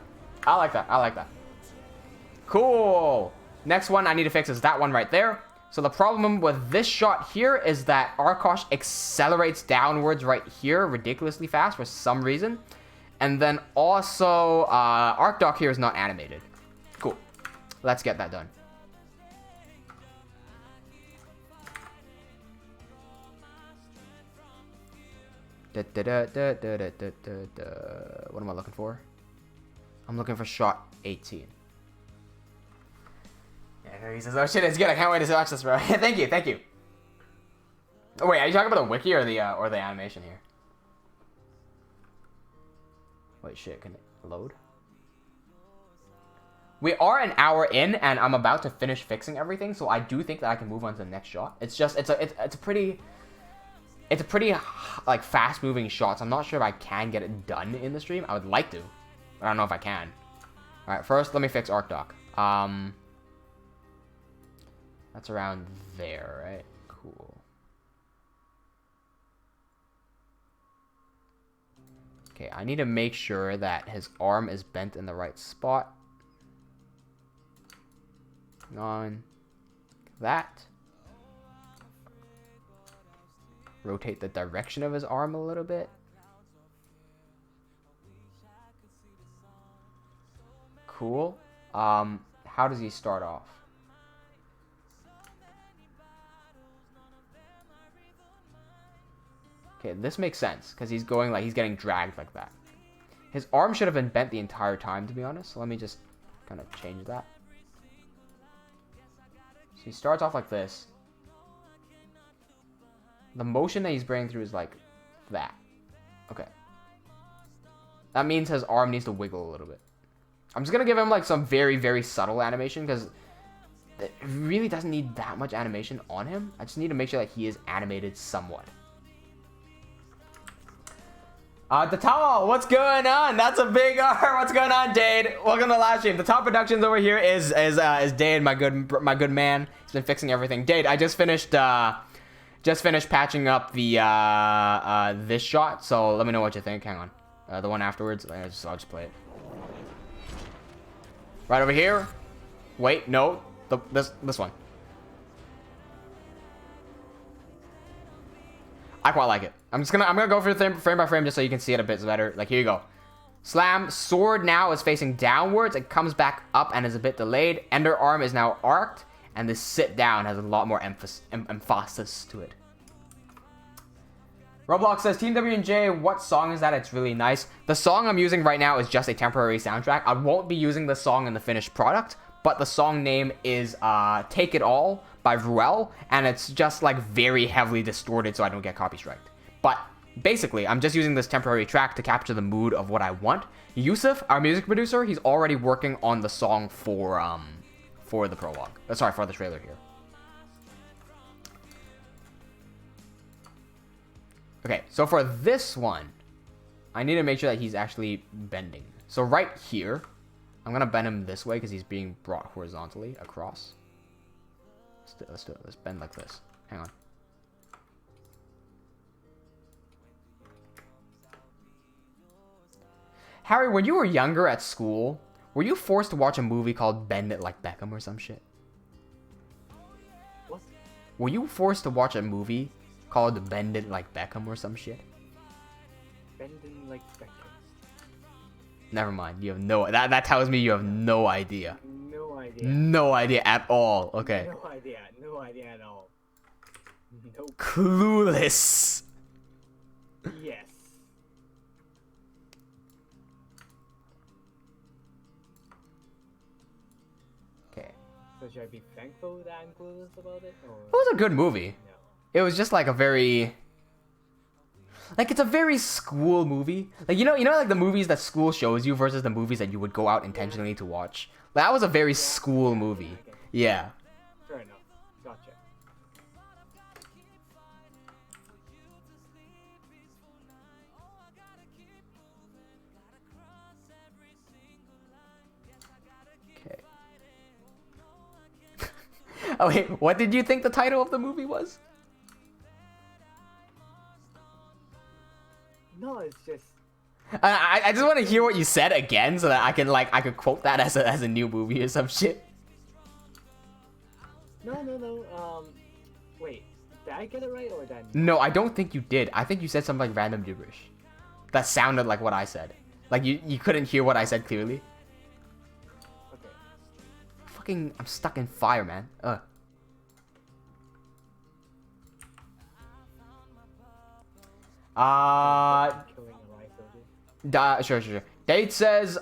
I like that. Cool. Next one I need to fix is that one right there. So the problem with this shot here is that Arkosh accelerates downwards right here ridiculously fast for some reason. And then also, Arkdoc here is not animated. Cool. Let's get that done. What am I looking for? I'm looking for shot 18. Yeah, he says, "Oh shit, it's good. I can't wait to watch this, bro." Thank you, thank you. Oh wait, are you talking about the wiki or the animation here? Wait, shit, can it load? We are an hour in, and I'm about to finish fixing everything, so I do think that I can move on to the next shot. It's just, it's a pretty like fast moving shot. So I'm not sure if I can get it done in the stream. I would like to, but I don't know if I can. All right, first let me fix Arkdoc. That's around there, right? Cool. Okay, I need to make sure that his arm is bent in the right spot. On that. Rotate the direction of his arm a little bit. Cool. How does he start off? Okay, this makes sense because he's going like he's getting dragged like that. His arm should have been bent the entire time, to be honest. So let me just kind of change that. So he starts off like this. The motion that he's bringing through is like that. Okay. That means his arm needs to wiggle a little bit. I'm just going to give him like some very, very subtle animation because it really doesn't need that much animation on him. I just need to make sure that he is animated somewhat. The Towel, what's going on? That's a big R. What's going on, Dade? Welcome to the live stream. The Top Productions over here is Dade, my good man. He's been fixing everything. Dade, I just finished patching up the this shot. So let me know what you think. Hang on, the one afterwards. I'll just play it. Right over here. Wait, no, this one. I quite like it. I'm gonna go for frame by frame just so you can see it a bit better. Like, here you go. Slam. Sword now is facing downwards. It comes back up and is a bit delayed. Ender arm is now arced. And this sit down has a lot more emphasis to it. Roblox says, TeamWnJ, what song is that? It's really nice. The song I'm using right now is just a temporary soundtrack. I won't be using the song in the finished product. But the song name is Take It All by Ruel. And it's just like very heavily distorted so I don't get copy striked. But basically, I'm just using this temporary track to capture the mood of what I want. Youssef, our music producer, he's already working on the song for the prologue. Sorry, for the trailer here. Okay, so for this one, I need to make sure that he's actually bending. So right here, I'm gonna bend him this way because he's being brought horizontally across. Let's do it. Let's bend like this. Hang on. Harry, when you were younger at school, were you forced to watch a movie called Bend It Like Beckham or some shit? What? Were you forced to watch a movie called Bend It Like Beckham or some shit? Bending like Beckham. Never mind. You have no... That tells me you have no idea. No idea. No idea at all. Okay. No idea. No idea at all. Nope. Clueless. Yes. Okay. So should I be thankful that I'm clueless about it? Or... It was a good movie. No. It was just like a very... Like, it's a very school movie. Like, you know, like the movies that school shows you versus the movies that you would go out intentionally to watch. Like, that was a very school movie. Yeah. Fair enough. Gotcha. Okay. Oh, wait. What did you think the title of the movie was? No, it's just... I just want to hear what you said again so that I could quote that as a new movie or some shit. No. Wait. Did I get it right or did I? No, I don't think you did. I think you said something like random gibberish. That sounded like what I said. Like you couldn't hear what I said clearly. Okay. Fucking, I'm stuck in fire, man. Ugh. Killing a rice soldier. Sure. Date says,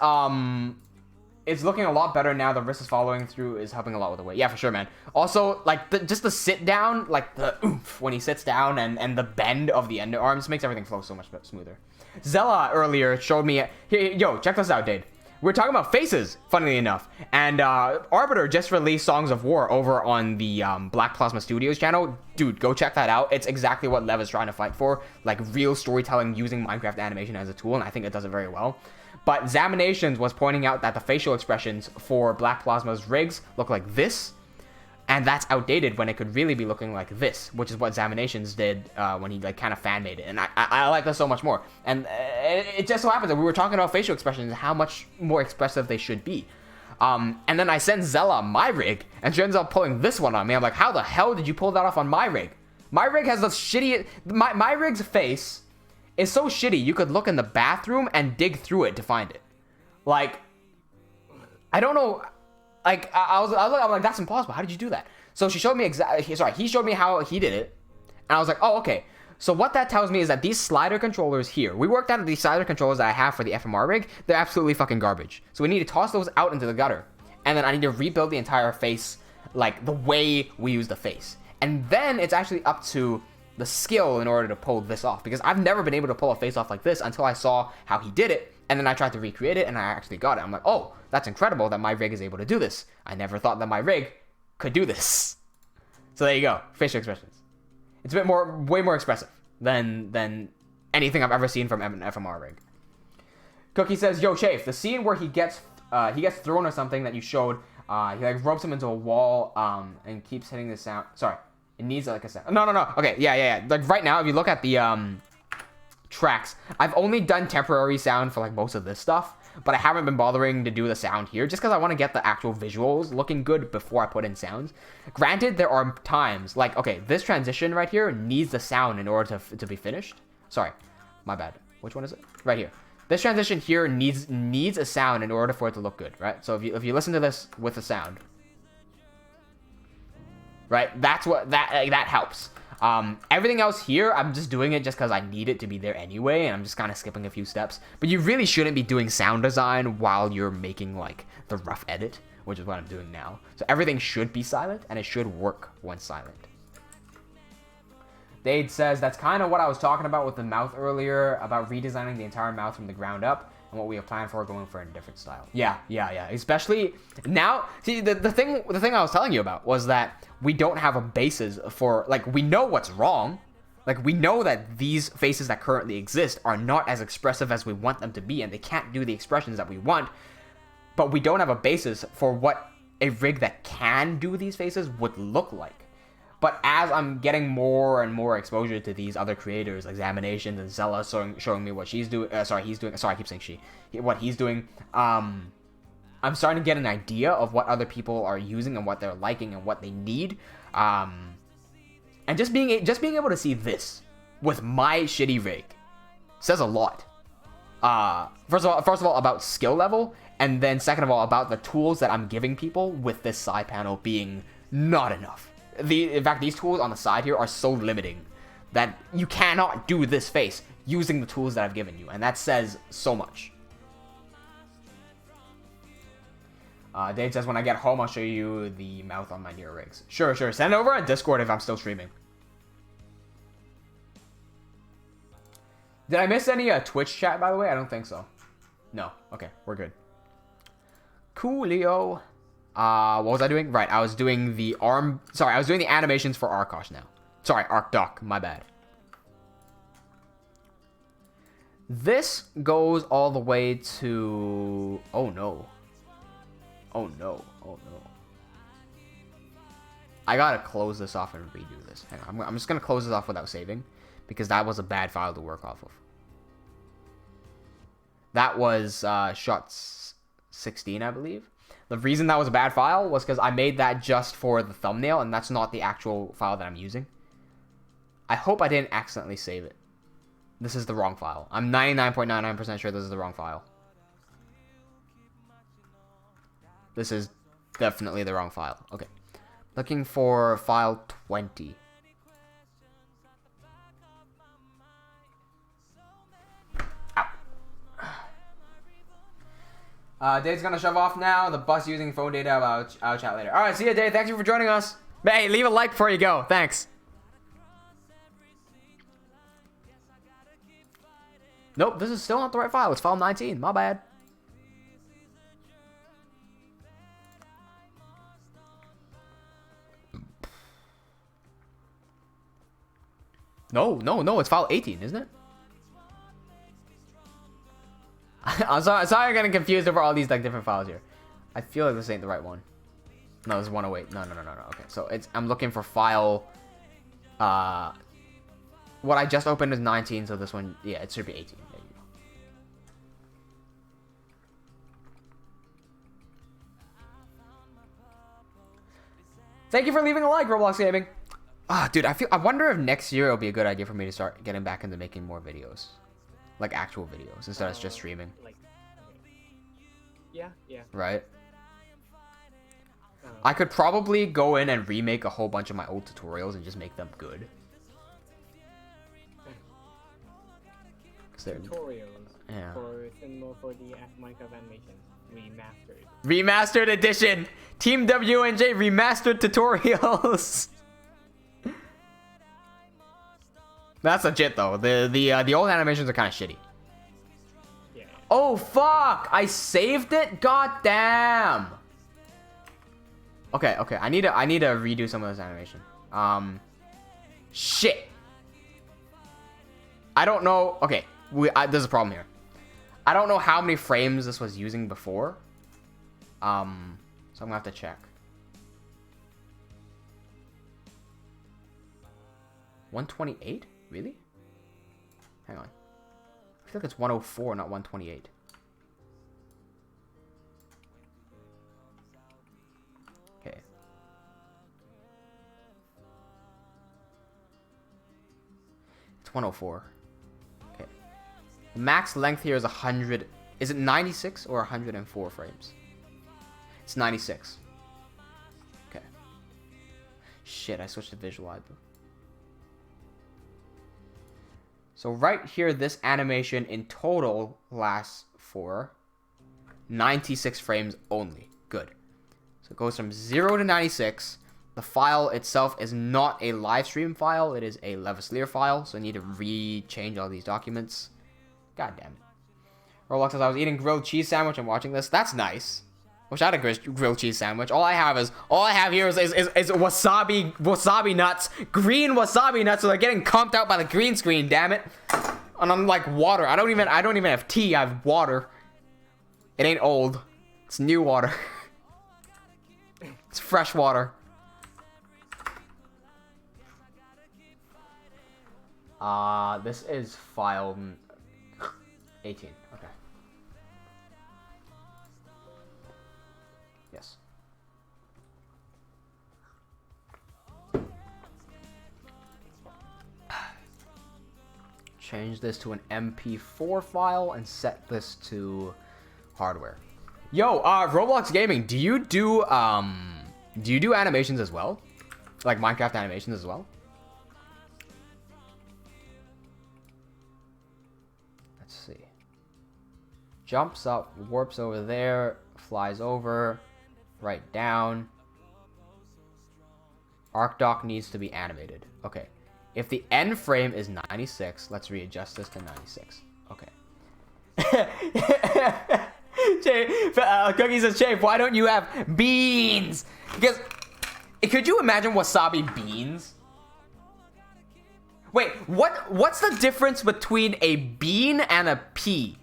it's looking a lot better now. The wrist is following through, is helping a lot with the weight. Yeah, for sure, man. Also, like, just the sit down, like, the oomph when he sits down and the bend of the underarms makes everything flow so much smoother. Zella earlier showed me, here, yo, check this out, Dade. We're talking about faces, funnily enough. And, Arbiter just released Songs of War over on the, Black Plasma Studios channel. Dude, go check that out. It's exactly what Lev is trying to fight for. Like, real storytelling using Minecraft animation as a tool, and I think it does it very well. But Zaminations was pointing out that the facial expressions for Black Plasma's rigs look like this, and that's outdated when it could really be looking like this, which is what Zaminations did when he like kind of fan made it, and I like this so much more. And it just so happens that we were talking about facial expressions and how much more expressive they should be. And then I sent Zella my rig, and she ends up pulling this one on me. I'm like, how the hell did you pull that off on my rig? My rig has the shitty. My rig's face is so shitty, you could look in the bathroom and dig through it to find it. Like, I don't know. Like, I'm like, that's impossible. How did you do that? So she showed me he showed me how he did it. And I was like, oh, okay. So what that tells me is that these slider controllers here, we worked out these slider controllers that I have for the FMR rig, they're absolutely fucking garbage. So we need to toss those out into the gutter. And then I need to rebuild the entire face, like, the way we use the face. And then it's actually up to the skill in order to pull this off, because I've never been able to pull a face off like this until I saw how he did it, and then I tried to recreate it and I actually got it. I'm like, oh, that's incredible that my rig is able to do this. I never thought that my rig could do this. So there you go, facial expressions. It's a bit way more expressive than anything I've ever seen from an FMR rig. Cookie says, yo, Chafe, the scene where he gets thrown or something that you showed, he like ropes him into a wall and keeps hitting the sound. Sorry. It needs like a sound. No. Okay, yeah. Like right now, if you look at the tracks, I've only done temporary sound for like most of this stuff, but I haven't been bothering to do the sound here just because I want to get the actual visuals looking good before I put in sounds. Granted, there are times like, okay, this transition right here needs the sound in order to be finished. Sorry, my bad. Which one is it? Right here. This transition here needs a sound in order for it to look good, right? So if you listen to this with the sound. Right, that's what that helps. Everything else here, I'm just doing it just because I need it to be there anyway, and I'm just kind of skipping a few steps. But you really shouldn't be doing sound design while you're making like the rough edit, which is what I'm doing now. So everything should be silent, and it should work when silent. Dade says that's kind of what I was talking about with the mouth earlier, about redesigning the entire mouth from the ground up. And what we have planned for going for a different style. Yeah. Especially now, see, the thing I was telling you about was that we don't have a basis for, like, we know what's wrong. Like, we know that these faces that currently exist are not as expressive as we want them to be, and they can't do the expressions that we want. But we don't have a basis for what a rig that can do these faces would look like. But as I'm getting more and more exposure to these other creators, Examinations and Zella showing me what she's doing, he's doing, sorry, I keep saying what he's doing, I'm starting to get an idea of what other people are using and what they're liking and what they need, and just being able to see this with my shitty rig says a lot. First of all, about skill level, and then second of all, about the tools that I'm giving people with this side panel being not enough. In fact, these tools on the side here are so limiting that you cannot do this face using the tools that I've given you, and that says so much. Dave says, when I get home, I'll show you the mouth on my newer rigs. Sure. Send it over on Discord if I'm still streaming. Did I miss any Twitch chat, by the way? I don't think so. No. Okay, we're good. Coolio. What was I doing? Right, I was doing the animations for Arkosh now. Sorry, Arkdoc, my bad. This goes all the way to... Oh no. I gotta close this off and redo this. Hang on, I'm just gonna close this off without saving, because that was a bad file to work off of. That was shot 16, I believe. The reason that was a bad file was because I made that just for the thumbnail, and that's not the actual file that I'm using. I hope I didn't accidentally save it. This is the wrong file. I'm 99.99% sure this is the wrong file. This is definitely the wrong file. Okay. Looking for file 20. Dave's gonna shove off now. The bus using phone data. I'll chat later. Alright, see ya, Dave. Thank you for joining us. Hey, leave a like before you go. Thanks. Nope, this is still not the right file. It's file 19. My bad. No, it's file 18, isn't it? I'm sorry I'm getting confused over all these like different files here. I feel like this ain't the right one. No, this is 108. No. Okay, so I'm looking for file. What I just opened is 19, so this one, yeah, it should be 18. There you go. Thank you for leaving a like, Roblox Gaming. Dude, I wonder if next year it'll be a good idea for me to start getting back into making more videos. Like actual videos instead of just streaming. Like, yeah. Right? I could probably go in and remake a whole bunch of my old tutorials and just make them good. Tutorials yeah. for the Minecraft animation remastered. Remastered edition! TeamWnJ remastered tutorials! That's legit though. The old animations are kind of shitty. Yeah. Oh fuck! I saved it? God damn! Okay. I need to redo some of this animation. Shit. I don't know. Okay, there's a problem here. I don't know how many frames this was using before. So I'm gonna have to check. 128? Really? Hang on. I feel like it's 104, not 128. Okay. It's 104. Okay. The max length here is 100. Is it 96 or 104 frames? It's 96. Okay. Shit, I switched to visual eye. So right here, this animation in total lasts for 96 frames only. Good. So it goes from 0 to 96. The file itself is not a live stream file. It is a Levaslier file. So I need to re-change all these documents. God damn it. Roblox says, I was eating grilled cheese sandwich and watching this. That's nice. Wish I had a grilled cheese sandwich. All I have here is wasabi nuts, green wasabi nuts. So they're getting comped out by the green screen. Damn it! And I'm like water. I don't even have tea. I have water. It ain't old. It's new water. It's fresh water. This is file 18. Okay. Yes. Change this to an MP4 file and set this to hardware. Yo, Roblox Gaming, do you do animations as well? Like Minecraft animations as well? Let's see. Jumps up, warps over there, flies over. Right down. Arkdoc needs to be animated. Okay. If the end frame is 96, let's readjust this to 96. Okay. Cookie says, Chafe, why don't you have beans? Because, could you imagine wasabi beans? Wait, what's the difference between a bean and a pea?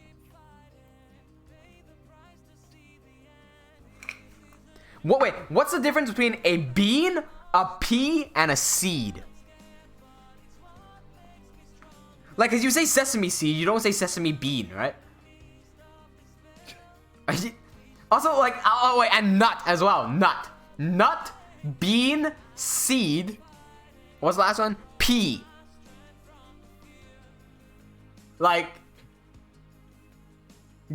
What's the difference between a bean, a pea, and a seed? Like, as you say sesame seed, you don't say sesame bean, right? Also, like, oh wait, and nut as well. Nut, bean, seed. What's the last one? Pea. Like,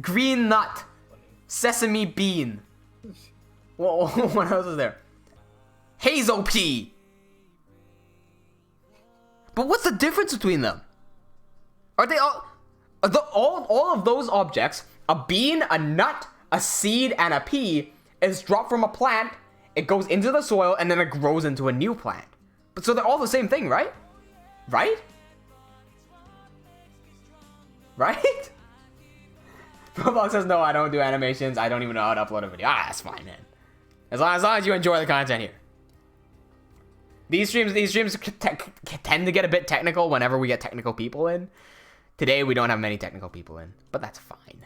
green nut, sesame bean. What else is there? Hazel pea. But what's the difference between them? Are they all of those objects, a bean, a nut, a seed, and a pea, is dropped from a plant, it goes into the soil, and then it grows into a new plant. But so they're all the same thing, right? Right? Right? Roblox says, no, I don't do animations. I don't even know how to upload a video. Ah, that's fine, man. As long as you enjoy the content here. These streams tend to get a bit technical whenever we get technical people in. Today, we don't have many technical people in, but that's fine.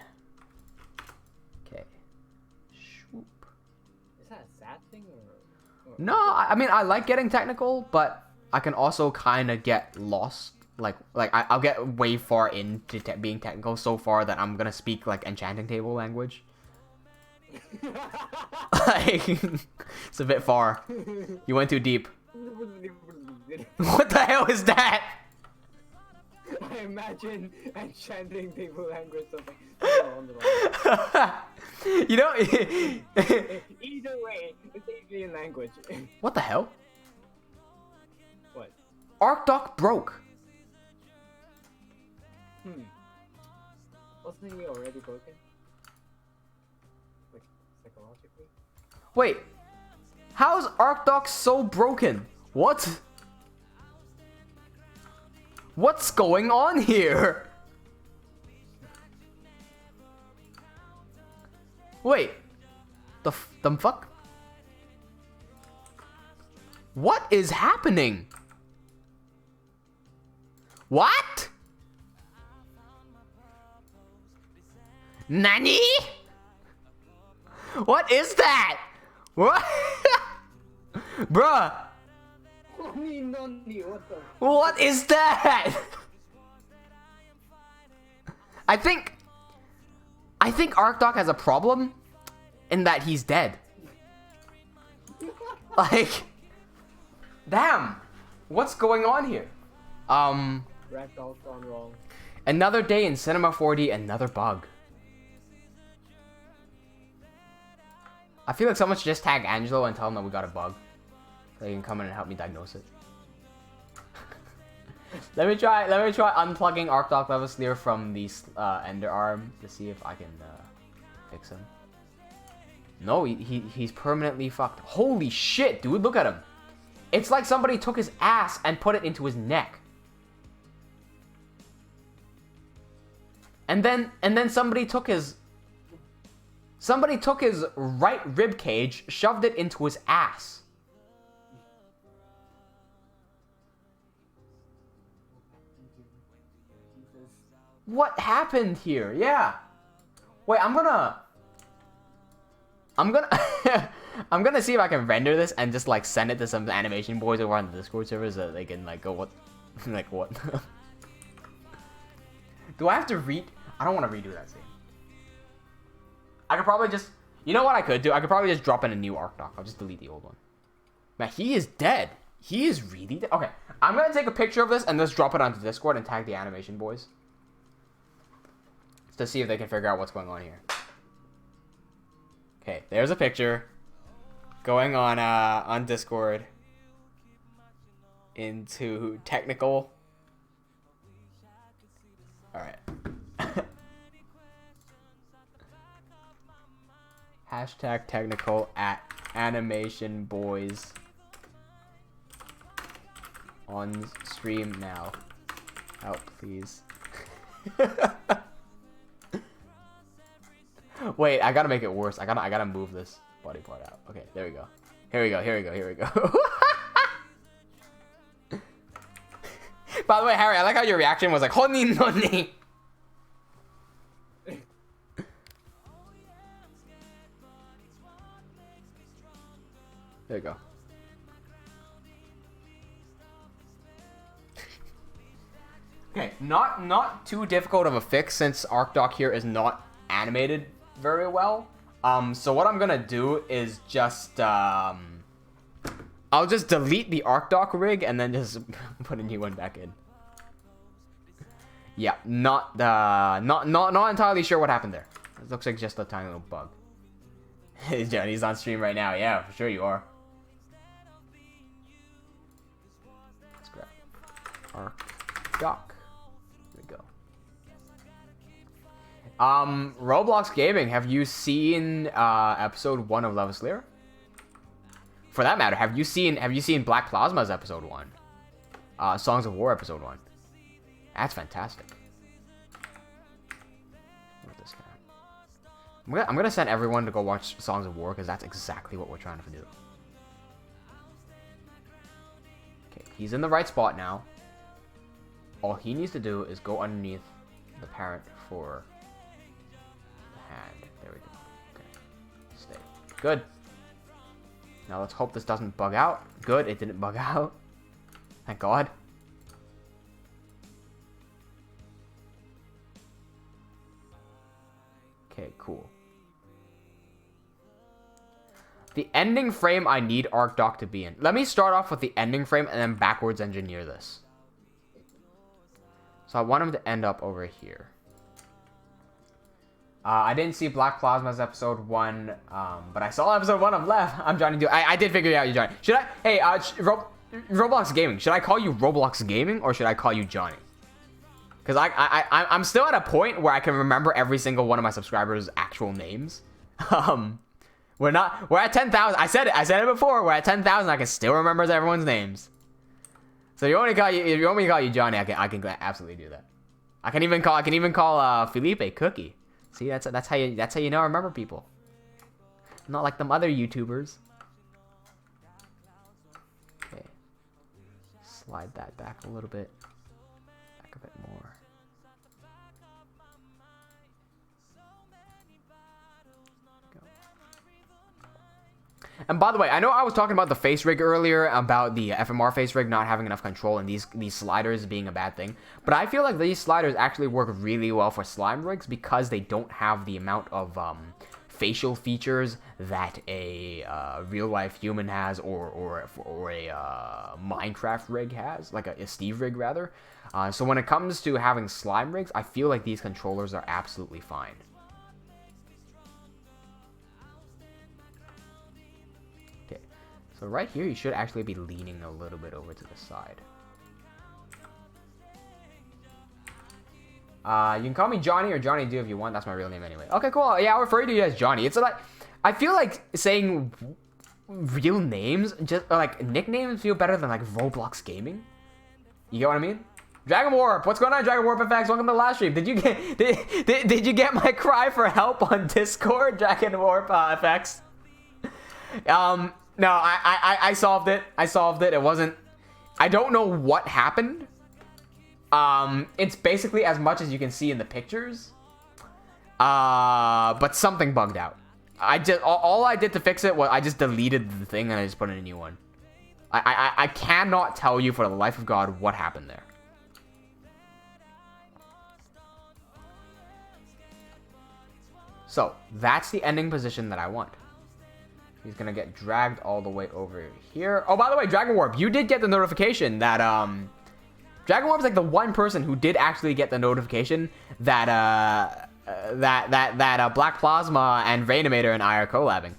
Okay. Swoop. Is that a sad thing or... No, I mean, I like getting technical, but I can also kind of get lost. Like I'll get way far into being technical so far that I'm gonna speak like enchanting table language. Like, it's a bit far. You went too deep. What the hell is that? I imagine enchanting table language something. You know. Either way, it's alien language. What the hell? What? Arkdoc broke. Wasn't he already broken? Like, psychologically? Wait. How is Arkdoc so broken? What? What's going on here? Wait. The fuck? What is happening? What? Nani? What is that? What? Bruh. What is that? I think Arkdoc has a problem in that he's dead. Like, damn. What's going on here? Ragdoll's gone wrong. Another day in Cinema 4D, another bug. I feel like someone should just tag Angelo and tell him that we got a bug. So he can come in and help me diagnose it. Let me try unplugging Arkdoc Levaslier from the Ender Arm to see if I can fix him. No, he's permanently fucked. Holy shit, dude, look at him. It's like somebody took his ass and put it into his neck. And then somebody took his right rib cage, shoved it into his ass. What happened here? Yeah. Wait, I'm gonna I'm gonna see if I can render this and just like send it to some animation boys over on the Discord server so that they can like go what like what. Do I have to I don't want to redo that scene. I could probably just, you know what I could do? I could probably just drop in a new Arkdoc. I'll just delete the old one. Man, he is dead. He is really dead. Okay, I'm gonna take a picture of this and just drop it onto Discord and tag the animation boys to see if they can figure out what's going on here. Okay, there's a picture going on Discord into technical. All right. Hashtag technical at animation boys on stream now. Help, please. Wait, I gotta make it worse. I gotta move this body part out. Okay, there we go. Here we go. By the way, Harry, I like how your reaction was like, "Honi noni." There you go. Okay, not too difficult of a fix since Arkdoc here is not animated very well. So what I'm gonna do is just I'll just delete the Arkdoc rig and then just put a new one back in. Yeah, not entirely sure what happened there. It looks like just a tiny little bug. Johnny's on stream right now. Yeah, for sure you are. Let's grab Arkdoc. There we go. Roblox Gaming, have you seen episode 1 of Levaslier? For that matter, have you seen Black Plasma's episode 1? Songs of War episode 1. That's fantastic. What this guy? I'm gonna send everyone to go watch Songs of War because that's exactly what we're trying to do. Okay, he's in the right spot now. All he needs to do is go underneath the parent for the hand. There we go. Okay, stay. Good. Now let's hope this doesn't bug out. Good, it didn't bug out. Thank God. Okay, cool. The ending frame I need Arkdoc to be in. Let me start off with the ending frame and then backwards engineer this. So I want him to end up over here. I didn't see Black Plasma's episode 1, but I saw episode 1 of Lev. I'm Johnny Do. I did figure it out, you Johnny. Should I? Hey, Roblox Gaming. Should I call you Roblox Gaming or should I call you Johnny? Because I'm still at a point where I can remember every single one of my subscribers' actual names. We're at 10,000. I said it before. We're at 10,000. I can still remember everyone's names. So if you want me to call you Johnny, I can absolutely do that. I can even call Felipe Cookie. See, that's how you know I remember people. Not like them other YouTubers. Okay. Slide that back a little bit. Back a bit more. And by the way, I know I was talking about the face rig earlier, about the FMR face rig not having enough control and these sliders being a bad thing. But I feel like these sliders actually work really well for slime rigs because they don't have the amount of facial features that a real-life human has or a Minecraft rig has, like a Steve rig rather. So when it comes to having slime rigs, I feel like these controllers are absolutely fine. So right here, you should actually be leaning a little bit over to the side. You can call me Johnny or Johnny Do if you want. That's my real name anyway. Okay, cool. Yeah, I'll refer to you as Johnny. It's like, I feel like saying real names, just like nicknames feel better than like Roblox Gaming. You get what I mean? Dragon Warp, what's going on, Dragon Warp FX? Welcome to the live stream. Did you get my cry for help on Discord, Dragon Warp FX? No, I solved it. It wasn't... I don't know what happened. It's basically as much as you can see in the pictures. But something bugged out. All I did to fix it was I just deleted the thing and I just put in a new one. I cannot tell you for the life of God what happened there. So, that's the ending position that I want. He's gonna get dragged all the way over here. Oh, by the way, Dragon Warp, you did get the notification that, Dragon Warp's like the one person who did actually get the notification that, Black Plasma and Reanimator and I are collabing.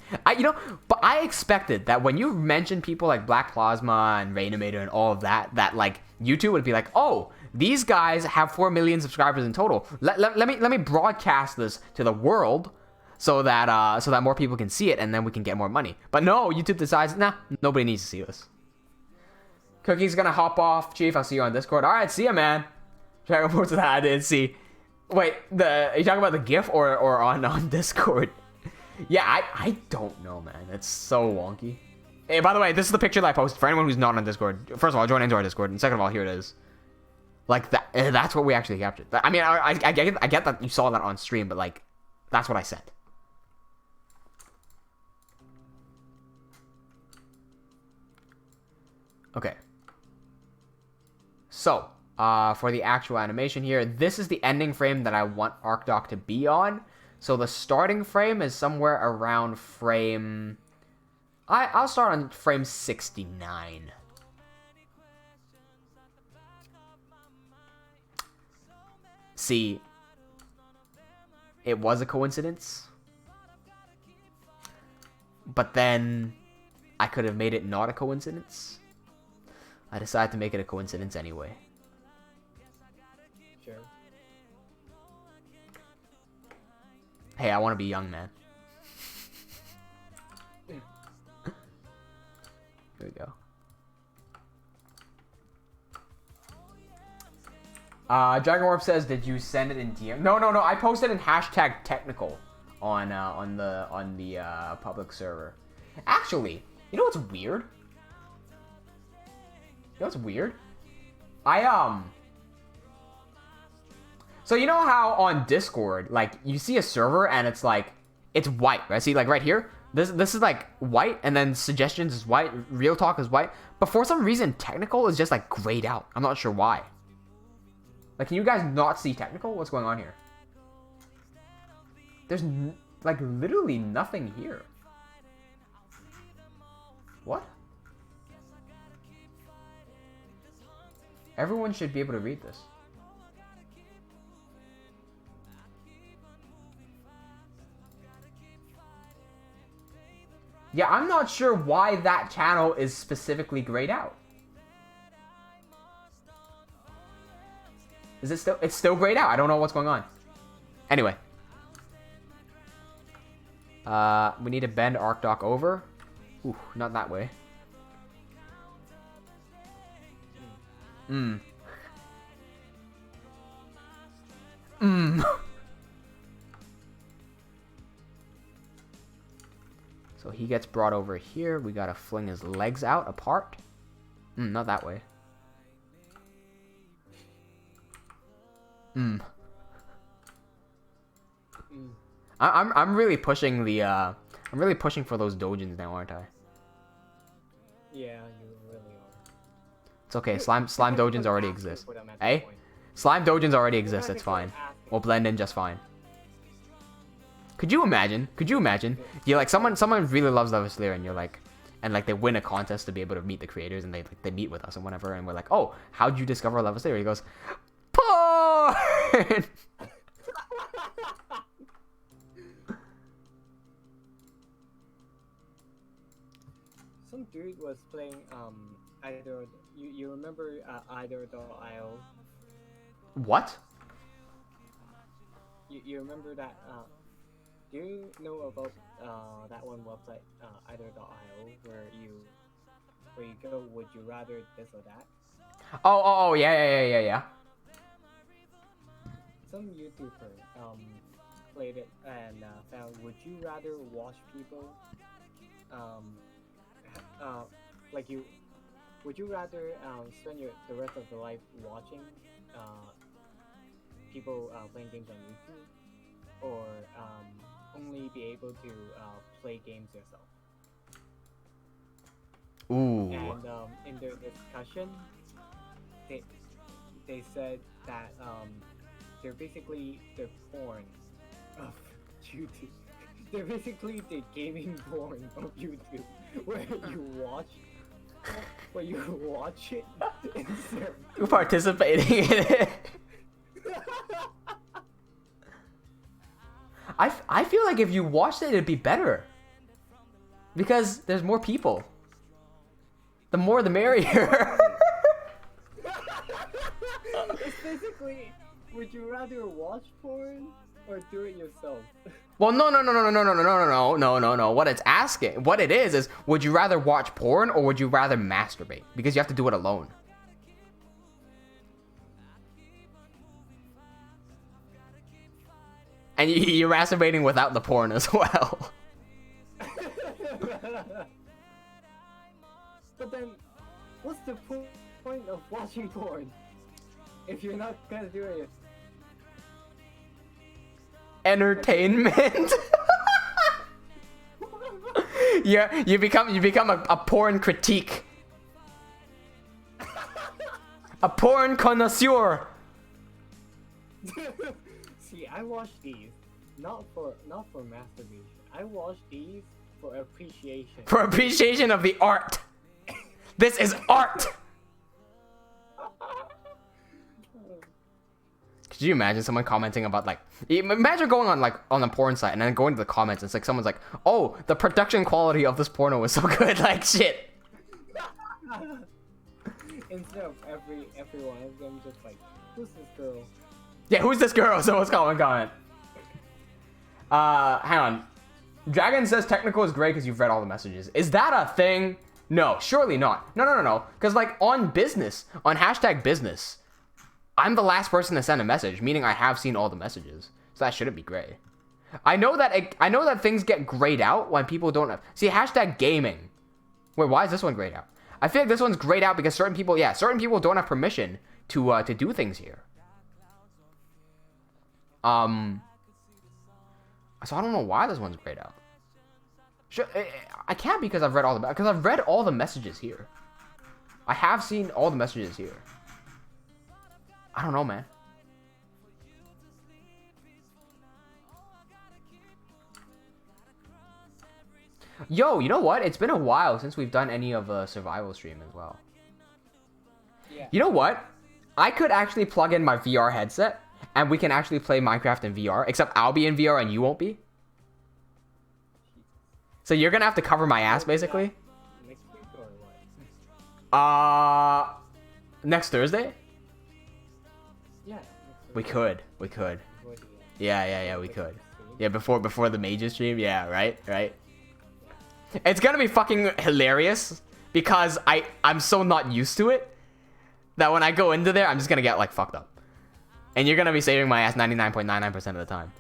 But I expected that when you mention people like Black Plasma and Reanimator and all of that, like, YouTube would be like, oh, these guys have 4 million subscribers in total. Let me broadcast this to the world. So that more people can see it, and then we can get more money. But no, YouTube decides, nah, nobody needs to see this. Cookie's gonna hop off, Chief. I'll see you on Discord. All right, see ya, man. Dragon Warp's that I didn't see. Wait, are you talking about the GIF or on Discord? Yeah, I don't know, man. It's so wonky. Hey, by the way, this is the picture that I posted for anyone who's not on Discord. First of all, join into our Discord, and second of all, here it is. Like that. That's what we actually captured. I mean, I get that you saw that on stream, but like, that's what I said. Okay. So, for the actual animation here, this is the ending frame that I want Arkdoc to be on. So the starting frame is somewhere around frame... I'll start on frame 69. See, it was a coincidence. But then I could have made it not a coincidence. I decided to make it a coincidence anyway. Sure. Hey, I want to be young, man. Here we go. Dragon Warp says, "Did you send it in DM?" No. I posted in hashtag technical on the public server. Actually, you know what's weird? You know what's weird? So you know how on Discord, like, you see a server and it's like, it's white, right? See, like right here, this is like white, and then suggestions is white, real talk is white, but for some reason technical is just like grayed out. I'm not sure why. Like, can you guys not see technical? What's going on here? There's like literally nothing here. What? Everyone should be able to read this. Yeah, I'm not sure why that channel is specifically grayed out. Is it still? It's still grayed out. I don't know what's going on. Anyway. We need to bend Arkdoc over. Ooh, not that way. So he gets brought over here. We gotta fling his legs out apart. Not that way. I'm really pushing the I'm really pushing for those dojins now, aren't I? Yeah, you really are. It's okay. Slime dojins already exist. Hey, slime dojins already exist. It's fine. We'll blend in just fine. Could you imagine? Could you imagine? You're like someone really loves Levaslier, and you're like, and like they win a contest to be able to meet the creators, and they meet with us and whatever, and we're like, oh, how'd you discover Levaslier? He goes, porn. Some dude was playing either you remember either.io? What? You remember that? Do you know about that one website, either.io, where you go, would you rather this or that? Oh, yeah. Some YouTuber played it and found, would you rather watch people would you rather spend the rest of your life watching people playing games on YouTube, or only be able to play games yourself? Ooh. And in their discussion, they said that they're basically the porn of YouTube. They're basically the gaming porn of YouTube, where you watch it instead of Participating in it. I feel like if you watched it, it'd be better. Because there's more people. The more the merrier. It's basically, would you rather watch porn or do it yourself? Well, no. What it's asking, what it is, would you rather watch porn or would you rather masturbate? Because you have to do it alone. And you're masturbating without the porn as well. But then, what's the point of watching porn if you're not gonna do it? Entertainment. Yeah, you become a porn critique. A porn connoisseur. See, I watch these, not for masturbation. I watch these for appreciation. For appreciation of the art. This is art. Could you imagine someone commenting about like, imagine going on like on a porn site and then going to the comments and it's like someone's like, oh, the production quality of this porno is so good, like shit. Instead of every one of them just like, who's this girl? Yeah, who's this girl? Someone's comment. Hang on. Dragon says technical is great because you've read all the messages. Is that a thing? No, surely not. No. Because like on business, on hashtag business, I'm the last person to send a message, meaning I have seen all the messages. So that shouldn't be gray. I know that things get grayed out when people don't have... See, hashtag gaming. Wait, why is this one grayed out? I feel like this one's grayed out because certain people don't have permission to do things here. So I don't know why this one's grayed out. I can't because I've read all the messages here. I have seen all the messages here. I don't know, man. Yo, you know what? It's been a while since we've done any of a survival stream as well. Yeah. You know what? I could actually plug in my VR headset and we can actually play Minecraft in VR, except I'll be in VR and you won't be. So you're gonna have to cover my ass, basically. Next week or what? Next Thursday? Yeah. We could. Yeah, we could. Yeah, before the major stream. Yeah, right. It's gonna be fucking hilarious because I'm so not used to it that when I go into there, I'm just gonna get like fucked up, and you're gonna be saving my ass 99.99% of the time.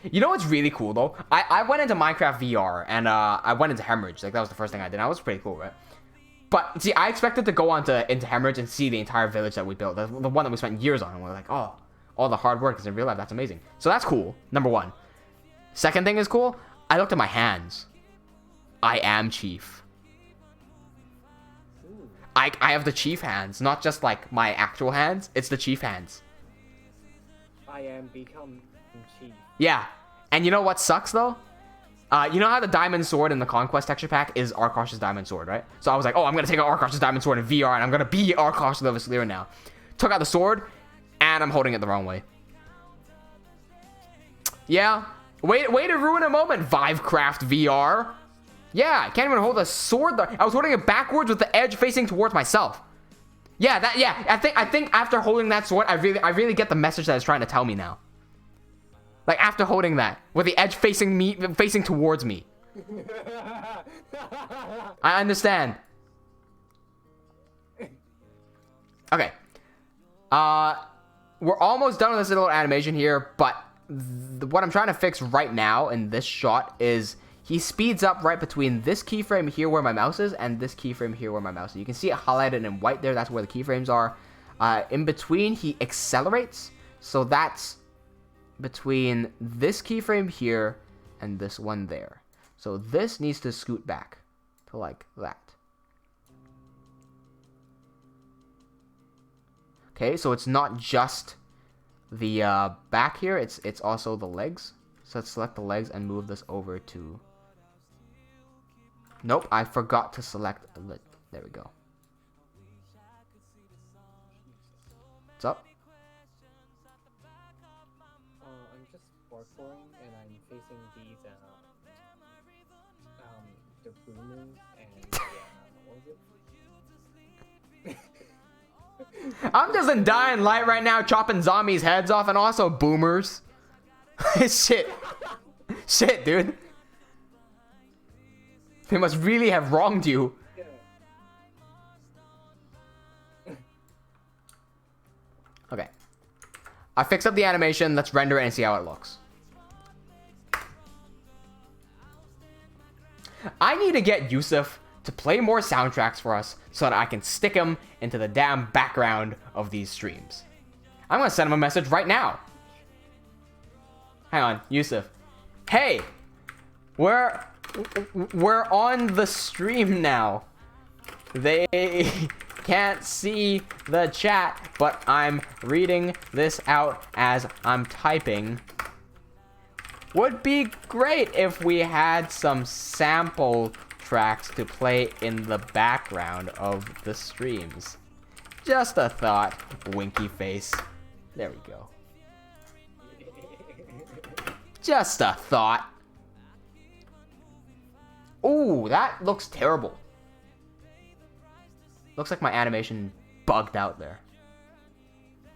You know what's really cool though? I went into Minecraft VR and I went into Hemorrhage. Like that was the first thing I did. That was pretty cool, right? But see, I expected to go into Hemorrhage and see the entire village that we built, the one that we spent years on, and we're like, oh, all the hard work is in real life. That's amazing. So that's cool. Number one. Second thing is cool. I looked at my hands. I am chief. I have the chief hands, not just like my actual hands. It's the chief hands. I am become chief. Yeah. And you know what sucks though? You know how the diamond sword in the Conquest texture pack is Arkosh's diamond sword, right? So I was like, oh, I'm going to take out Arkosh's diamond sword in VR and I'm going to be Arkosh Levaslier now. Took out the sword and I'm holding it the wrong way. Yeah. Way to ruin a moment, Vivecraft VR. Yeah, I can't even hold a sword. I was holding it backwards with the edge facing towards myself. Yeah, I think after holding that sword, I really get the message that it's trying to tell me now. Like after holding that, with the edge facing towards me. I understand. Okay. We're almost done with this little animation here, but what I'm trying to fix right now in this shot is he speeds up right between this keyframe here where my mouse is and this keyframe here where my mouse is. You can see it highlighted in white there. That's where the keyframes are. In between, he accelerates. So that's between this keyframe here and this one there. So this needs to scoot back to like that. Okay, so it's not just the back here, it's also the legs. So let's select the legs and move this over to... Nope, I forgot to select... There we go. What's up? I'm just parkouring and I'm facing these the boomers and what was it? I'm just in dying light right now, chopping zombies' heads off and also boomers. Shit, dude. They must really have wronged you. Okay. I fixed up the animation. Let's render it and see how it looks. I need to get Youssef to play more soundtracks for us so that I can stick him into the damn background of these streams. I'm gonna send him a message right now. Hang on, Youssef. Hey, we're on the stream now. They can't see the chat, but I'm reading this out as I'm typing. Would be great if we had some sample tracks to play in the background of the streams. Just a thought. Winky face. There we go. Just a thought. Ooh, that looks terrible. Looks like my animation bugged out there.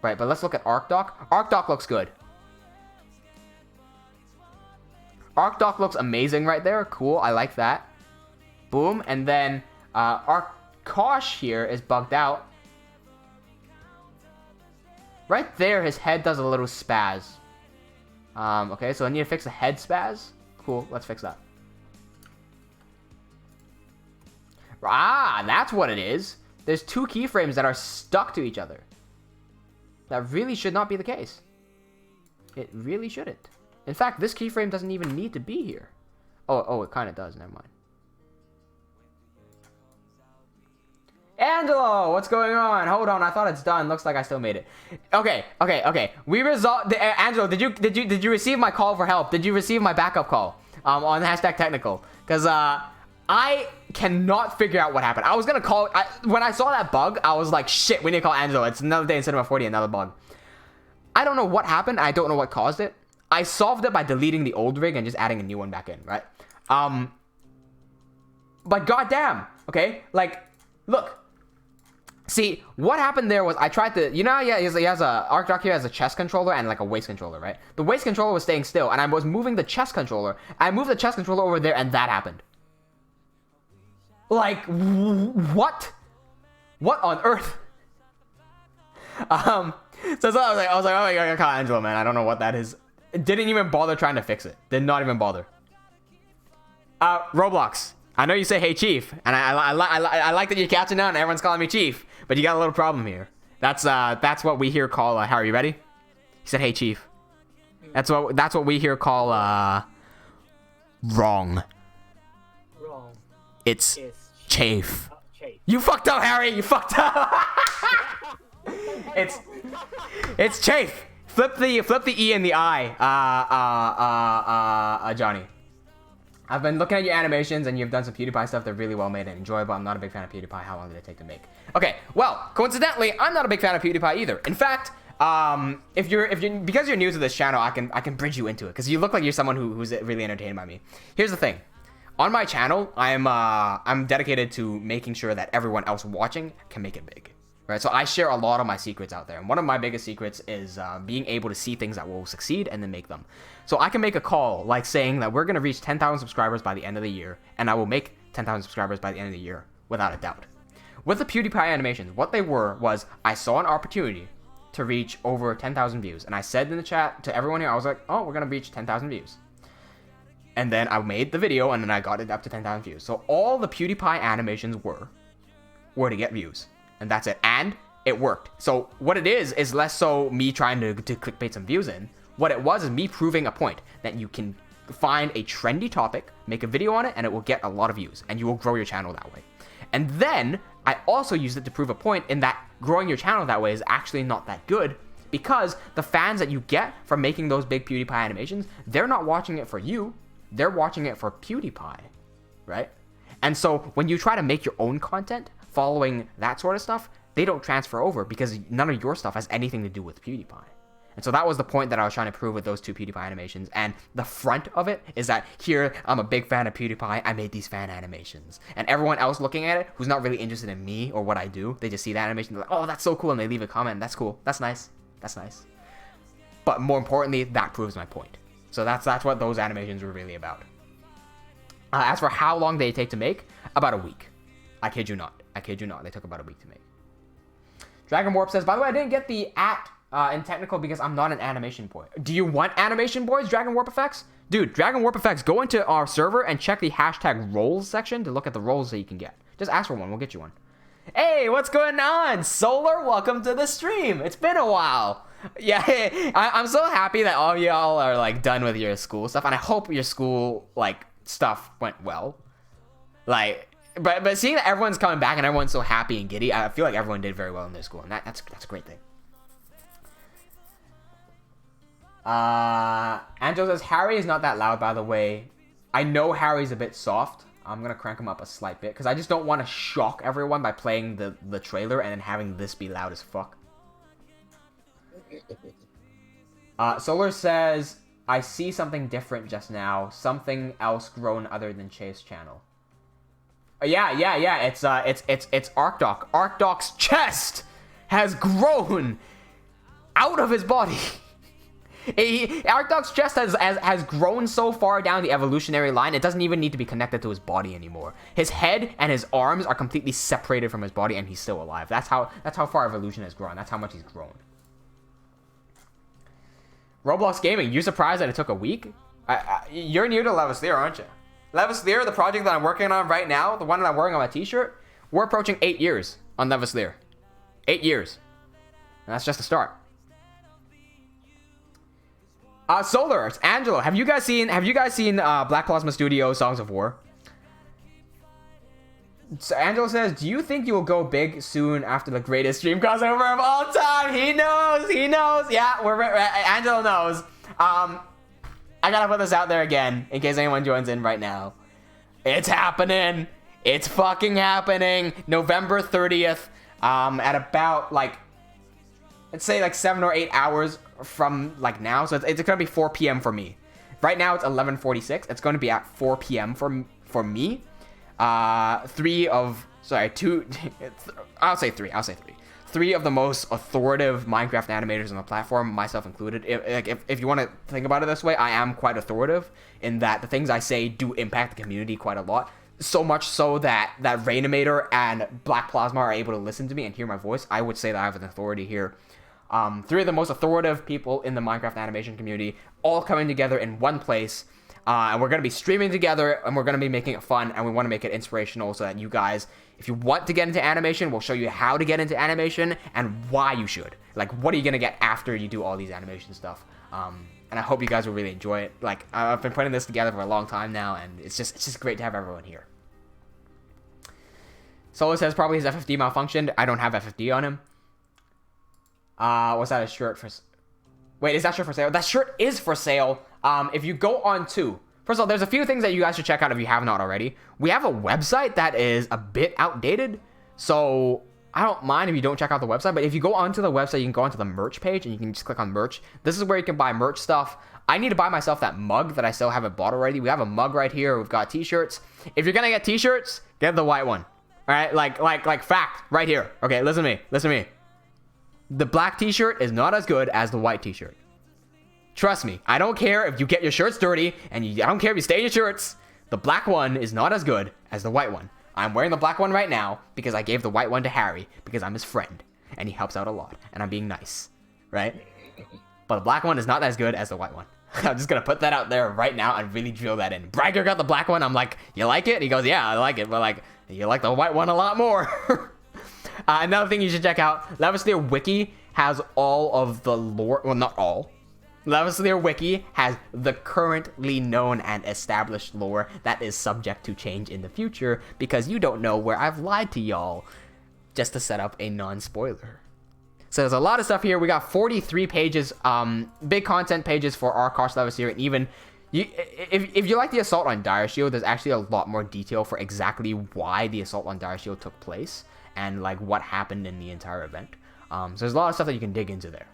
Right, but let's look at Arkdoc. Arkdoc looks good. Arkdoc looks amazing right there. Cool, I like that. Boom, and then Arkosh here is bugged out. Right there, his head does a little spaz. Okay, so I need to fix the head spaz. Cool, let's fix that. Ah, that's what it is. There's two keyframes that are stuck to each other. That really should not be the case. It really shouldn't. In fact, this keyframe doesn't even need to be here. Oh, it kind of does. Never mind. Angelo, what's going on? Hold on, I thought it's done. Looks like I still made it. Okay. We resolved. Angelo, did you receive my call for help? Did you receive my backup call? On #technical, because I cannot figure out what happened. I was gonna call. When I saw that bug, I was like, shit, we need to call Angelo. It's another day in Cinema 40, another bug. I don't know what happened. I don't know what caused it. I solved it by deleting the old rig and just adding a new one back in, right? But goddamn, okay? Like, look. See, what happened there was I tried to, he has a, Arkdoc here has a chest controller and like a waist controller, right? The waist controller was staying still and I was moving the chest controller. I moved the chest controller over there and that happened. Like, what? What on earth? So I was like, oh my god, I call Angelo, man. I don't know what that is. Didn't even bother trying to fix it. Did not even bother. Roblox. I know you say, hey, Chief. And I like that you're catching on and everyone's calling me Chief. But you got a little problem here. That's what we here call, how are you ready? He said, hey, Chief. That's what we here call, wrong. Wrong. It's chafe. Chafe. You fucked up, Harry. You fucked up. It's chafe. Flip the E in the I. Johnny. I've been looking at your animations and you've done some PewDiePie stuff. They're really well made and enjoyable. I'm not a big fan of PewDiePie. How long did it take to make? Okay, well, coincidentally, I'm not a big fan of PewDiePie either. In fact, if you're because you're new to this channel, I can bridge you into it because you look like you're someone who's really entertained by me. Here's the thing. On my channel, I'm dedicated to making sure that everyone else watching can make it big. Right, so I share a lot of my secrets out there, and one of my biggest secrets is being able to see things that will succeed and then make them. So I can make a call like saying that we're gonna reach 10,000 subscribers by the end of the year, and I will make 10,000 subscribers by the end of the year without a doubt. With the PewDiePie animations, what they was I saw an opportunity to reach over 10,000 views, and I said in the chat to everyone here, I was like, oh, we're gonna reach 10,000 views. And then I made the video, and then I got it up to 10,000 views. So all the PewDiePie animations were to get views. And that's it. And it worked. So what it is less so me trying to clickbait some views in. What it was is me proving a point that you can find a trendy topic, make a video on it, and it will get a lot of views. And you will grow your channel that way. And then I also used it to prove a point in that growing your channel that way is actually not that good. Because the fans that you get from making those big PewDiePie animations, they're not watching it for you. They're watching it for PewDiePie. Right? And so when you try to make your own content, following that sort of stuff, they don't transfer over because none of your stuff has anything to do with PewDiePie. And so that was the point that I was trying to prove with those two PewDiePie animations. And the front of it is that here, I'm a big fan of PewDiePie, I made these fan animations. And everyone else looking at it, who's not really interested in me or what I do, they just see that animation, they're like, oh, that's so cool, and they leave a comment, that's cool, that's nice, that's nice. But more importantly, that proves my point. So that's what those animations were really about. As for how long they take to make, about a week. I kid you not. They took about a week to make. Dragon Warp says, by the way, I didn't get the in technical because I'm not an animation boy. Do you want animation boys, Dragon Warp Effects? Dude, Dragon Warp Effects, go into our server and check the #roles section to look at the roles that you can get. Just ask for one. We'll get you one. Hey, what's going on? Solar, welcome to the stream. It's been a while. Yeah, I'm so happy that all y'all are like done with your school stuff, and I hope your school like stuff went well. Like, but seeing that everyone's coming back and everyone's so happy and giddy, I feel like everyone did very well in their school, and that's a great thing. Angelo says, Harry is not that loud, by the way. I know Harry's a bit soft. I'm gonna crank him up a slight bit, because I just don't want to shock everyone by playing the trailer and then having this be loud as fuck. Solar says, I see something different just now. Something else grown other than Chase channel. Yeah. It's Arkdoc. Arkdoc's chest has grown out of his body. Arkdoc's chest has grown so far down the evolutionary line, it doesn't even need to be connected to his body anymore. His head and his arms are completely separated from his body, and he's still alive. That's how far evolution has grown. That's how much he's grown. Roblox Gaming, you surprised that it took a week? You're new to Levaslier, aren't you? Levaslier, the project that I'm working on right now, the one that I'm wearing on my t-shirt, we're approaching 8 years on Levaslier. 8 years. And that's just the start. Solar, it's Angelo. Have you guys seen Black Plasma Studios Songs of War? So Angelo says, do you think you will go big soon after the greatest stream crossover of all time? He knows. Yeah, Angelo knows. I gotta put this out there again in case anyone joins in right now. It's happening. It's fucking happening. November 30th, at about let's say 7 or 8 hours from now. So it's gonna be 4 p.m. for me. Right now it's 11:46. It's gonna be at 4 p.m. for me. I'll say three. Three of the most authoritative Minecraft animators on the platform, myself included. If you want to think about it this way, I am quite authoritative in that the things I say do impact the community quite a lot. So much so that Rainimator and Black Plasma are able to listen to me and hear my voice. I would say that I have an authority here. Three of the most authoritative people in the Minecraft animation community, all coming together in one place. And we're going to be streaming together, and we're going to be making it fun, and we want to make it inspirational so that you guys, if you want to get into animation, we'll show you how to get into animation and why you should. What are you going to get after you do all these animation stuff? And I hope you guys will really enjoy it. I've been putting this together for a long time now, and it's just great to have everyone here. Solo says probably his FFD malfunctioned. I don't have FFD on him. Was that a shirt for... Wait, is that shirt for sale? That shirt is for sale. If you go on to... First of all, there's a few things that you guys should check out if you have not already. We have a website that is a bit outdated. So I don't mind if you don't check out the website. But if you go onto the website, you can go onto the merch page and you can just click on merch. This is where you can buy merch stuff. I need to buy myself that mug that I still haven't bought already. We have a mug right here. We've got t-shirts. If you're going to get t-shirts, get the white one. All right? Like fact right here. Okay, listen to me. The black t-shirt is not as good as the white t-shirt. Trust me, I don't care if you get your shirts dirty, and I don't care if you stain your shirts. The black one is not as good as the white one. I'm wearing the black one right now because I gave the white one to Harry because I'm his friend, and he helps out a lot, and I'm being nice, right? But the black one is not as good as the white one. I'm just going to put that out there right now and really drill that in. Bragger got the black one. I'm like, you like it? He goes, yeah, I like it, but you like the white one a lot more. Another thing you should check out, Levaslier Wiki has all of the lore, well, not all. Levaslier Wiki has the currently known and established lore that is subject to change in the future because you don't know where I've lied to y'all just to set up a non-spoiler. So there's a lot of stuff here. We got 43 pages, big content pages for Arkosh Levaslier, and even if you like the assault on Dire Shield, there's actually a lot more detail for exactly why the assault on Dire Shield took place and what happened in the entire event. So there's a lot of stuff that you can dig into there.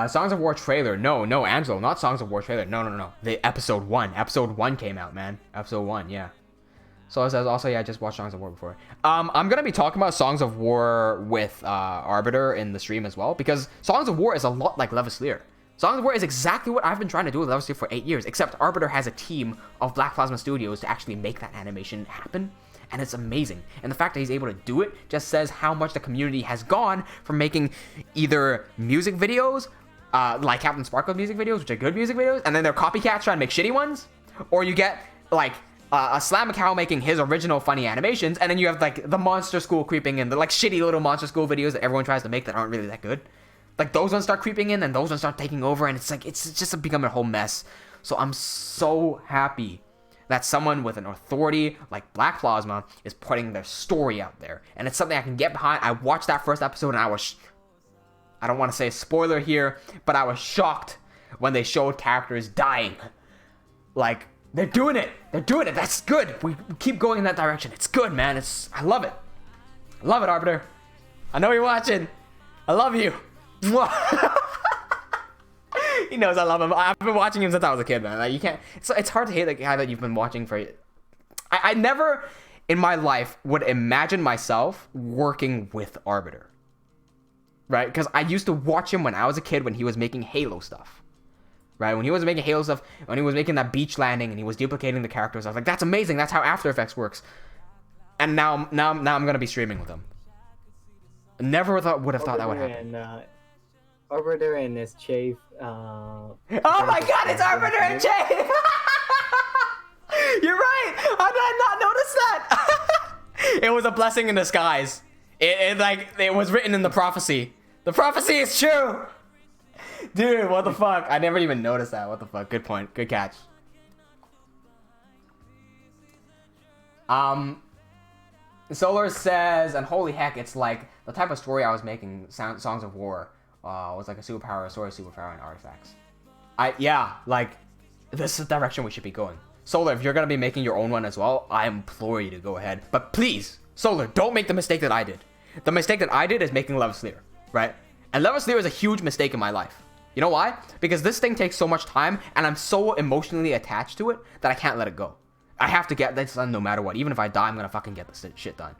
Songs of War trailer. No, Angelo, not Songs of War trailer. No. The episode 1. Episode 1 came out, man. Episode 1, yeah. So it says also, yeah, I just watched Songs of War before. I'm gonna be talking about Songs of War with Arbiter in the stream as well, because Songs of War is a lot like Levaslier. Songs of War is exactly what I've been trying to do with Levaslier for 8 years, except Arbiter has a team of Black Plasma Studios to actually make that animation happen. And it's amazing. And the fact that he's able to do it just says how much the community has gone from making either music videos, like Captain Sparkle's music videos, which are good music videos, and then they're copycats trying to make shitty ones, or you get a Slam Cow making his original funny animations, and then you have the Monster School creeping in, the shitty little Monster School videos that everyone tries to make that aren't really that good. Those ones start creeping in, and those ones start taking over, and it's just becoming a whole mess. So I'm so happy that someone with an authority like Black Plasma is putting their story out there. And it's something I can get behind. I watched that first episode and I was... I don't want to say a spoiler here, but I was shocked when they showed characters dying. Like, they're doing it. They're doing it. That's good. We keep going in that direction. It's good, man. I love it. I love it, Arbiter. I know you're watching. I love you. Mwah. He knows I love him. I've been watching him since I was a kid, man. Like, you can't... It's hard to hate the guy that you've been watching for... I never in my life would imagine myself working with Arbiter. Right? Because I used to watch him when I was a kid when he was making Halo stuff. Right? When he was making Halo stuff, when he was making that beach landing and he was duplicating the characters, I was like, that's amazing. That's how After Effects works. And now I'm going to be streaming with him. Never would have thought that would happen. Arbiter and his Chafe. Oh my god, it's Arbiter and Chafe! You're right! How did I not notice that? It was a blessing in disguise. It was written in the prophecy. The prophecy is true! Dude, what the fuck? I never even noticed that. What the fuck? Good point. Good catch. Solar says, and holy heck, it's like the type of story I was making, Songs of War, was like a superpower, a story superpower, and artifacts. Yeah, like, this is the direction we should be going. Solar, if you're gonna be making your own one as well, I implore you to go ahead. But please, Solar, don't make the mistake that I did. The mistake that I did is making Levaslier, right? And Levaslier is a huge mistake in my life. You know why? Because this thing takes so much time, and I'm so emotionally attached to it that I can't let it go. I have to get this done no matter what. Even if I die, I'm gonna fucking get this shit done.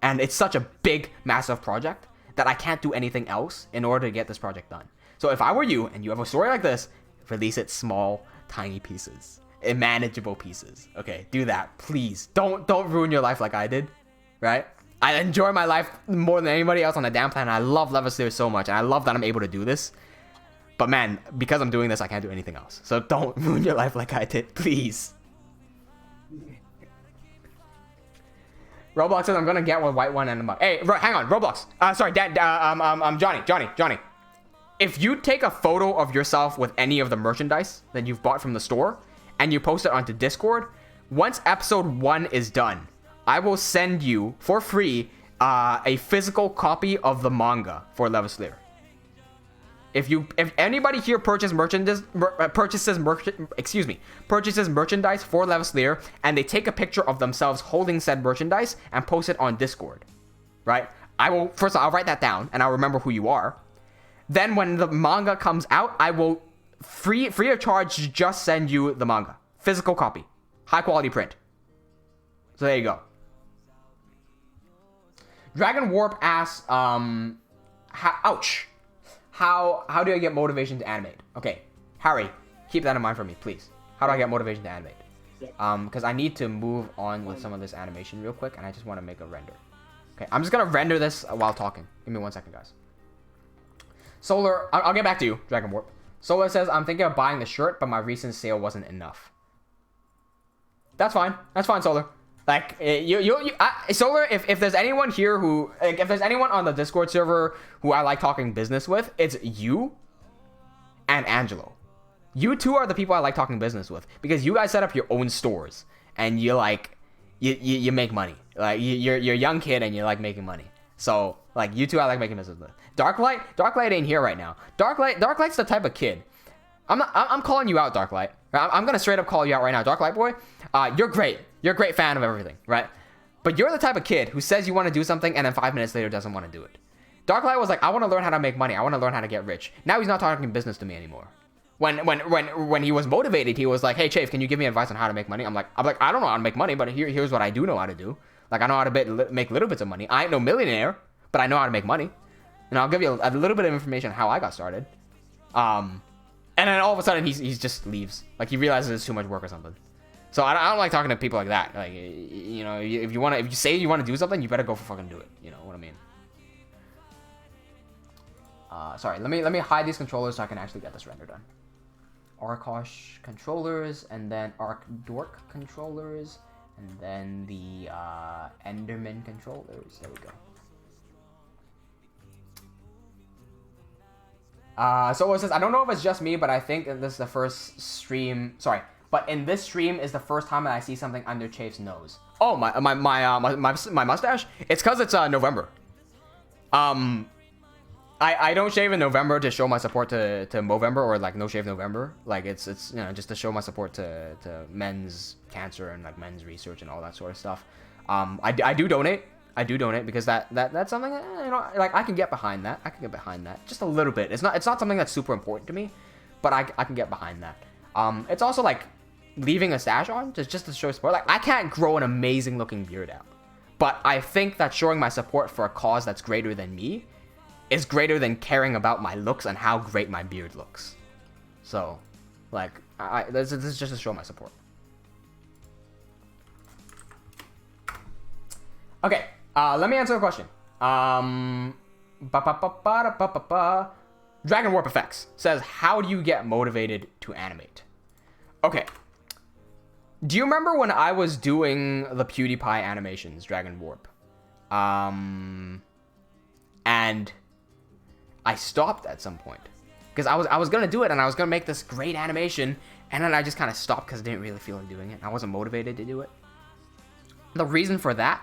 And it's such a big, massive project that I can't do anything else in order to get this project done. So if I were you, and you have a story like this, release it small, tiny pieces. In manageable pieces. Okay, do that. Please. Don't ruin your life like I did. Right? I enjoy my life more than anybody else on the damn planet. I love Levaslier so much, and I love that I'm able to do this. But man, because I'm doing this, I can't do anything else. So don't ruin your life like I did, please. Roblox says I'm gonna get one white one and a mug. Hey, hang on, Roblox. Sorry, Dad. Johnny. If you take a photo of yourself with any of the merchandise that you've bought from the store and you post it onto Discord, once episode 1 is done, I will send you for free a physical copy of the manga for Levaslier. If anybody here purchases merchandise for Levaslier and they take a picture of themselves holding said merchandise and post it on Discord, right? I'll write that down and I'll remember who you are. Then when the manga comes out, I will free of charge just send you the manga, physical copy, high quality print. So there you go. Dragon Warp asks, ouch. How do I get motivation to animate? Okay, Harry, keep that in mind for me, please. How do I get motivation to animate? Because I need to move on with some of this animation real quick, and I just want to make a render. Okay, I'm just gonna render this while talking. Give me 1 second, guys. Solar, I'll get back to you, Dragon Warp. Solar says, I'm thinking of buying the shirt, but my recent sale wasn't enough. That's fine. That's fine, Solar. Like, Solar, if there's anyone here who, if there's anyone on the Discord server who I like talking business with, it's you and Angelo. You two are the people I like talking business with because you guys set up your own stores and you make money. Like, you're a young kid and you like making money. So, like, you two I like making business with. Darklight ain't here right now. Darklight's the type of kid. I'm calling you out, Darklight. I'm gonna straight up call you out right now, Darklight boy. You're great. You're a great fan of everything, right? But you're the type of kid who says you want to do something and then 5 minutes later doesn't want to do it. Darklight was like, I want to learn how to make money. I want to learn how to get rich. Now he's not talking business to me anymore. When he was motivated, he was like, hey, Chafe, can you give me advice on how to make money? I'm like, I don't know how to make money, but here's what I do know how to do. Like, I know how to make little bits of money. I ain't no millionaire, but I know how to make money. And I'll give you a little bit of information on how I got started. And then all of a sudden, he just leaves. Like, he realizes it's too much work or something. So I don't like talking to people like that. Like, you know, if you say you want to do something, you better go for fucking do it. You know what I mean? Sorry, let me hide these controllers so I can actually get this render done. Arkosh controllers, and then Arkdoc controllers, and then the Enderman controllers. There we go. So it says, I don't know if it's just me, but I think this is the first stream. Sorry, But in this stream is the first time that I see something under Chafe's nose. Oh, my mustache? It's because it's November. I don't shave in November to show my support to Movember, or like no shave November. Like it's you know, just to show my support to men's cancer and like men's research and all that sort of stuff. I do donate. I do donate because that's something, you know, like I can get behind that. I can get behind that just a little bit. It's not something that's super important to me, but I can get behind that. It's also like leaving a stash on just to show support. Like I can't grow an amazing looking beard out, but I think that showing my support for a cause that's greater than me is greater than caring about my looks and how great my beard looks. So, like, this is just to show my support. Okay, let me answer the question. Dragon Warp Effects says, how do you get motivated to animate? Okay. Do you remember when I was doing the PewDiePie animations, Dragon Warp? And I stopped at some point because I was gonna do it and I was gonna make this great animation, and then I just kind of stopped because I didn't really feel like doing it. I wasn't motivated to do it. The reason for that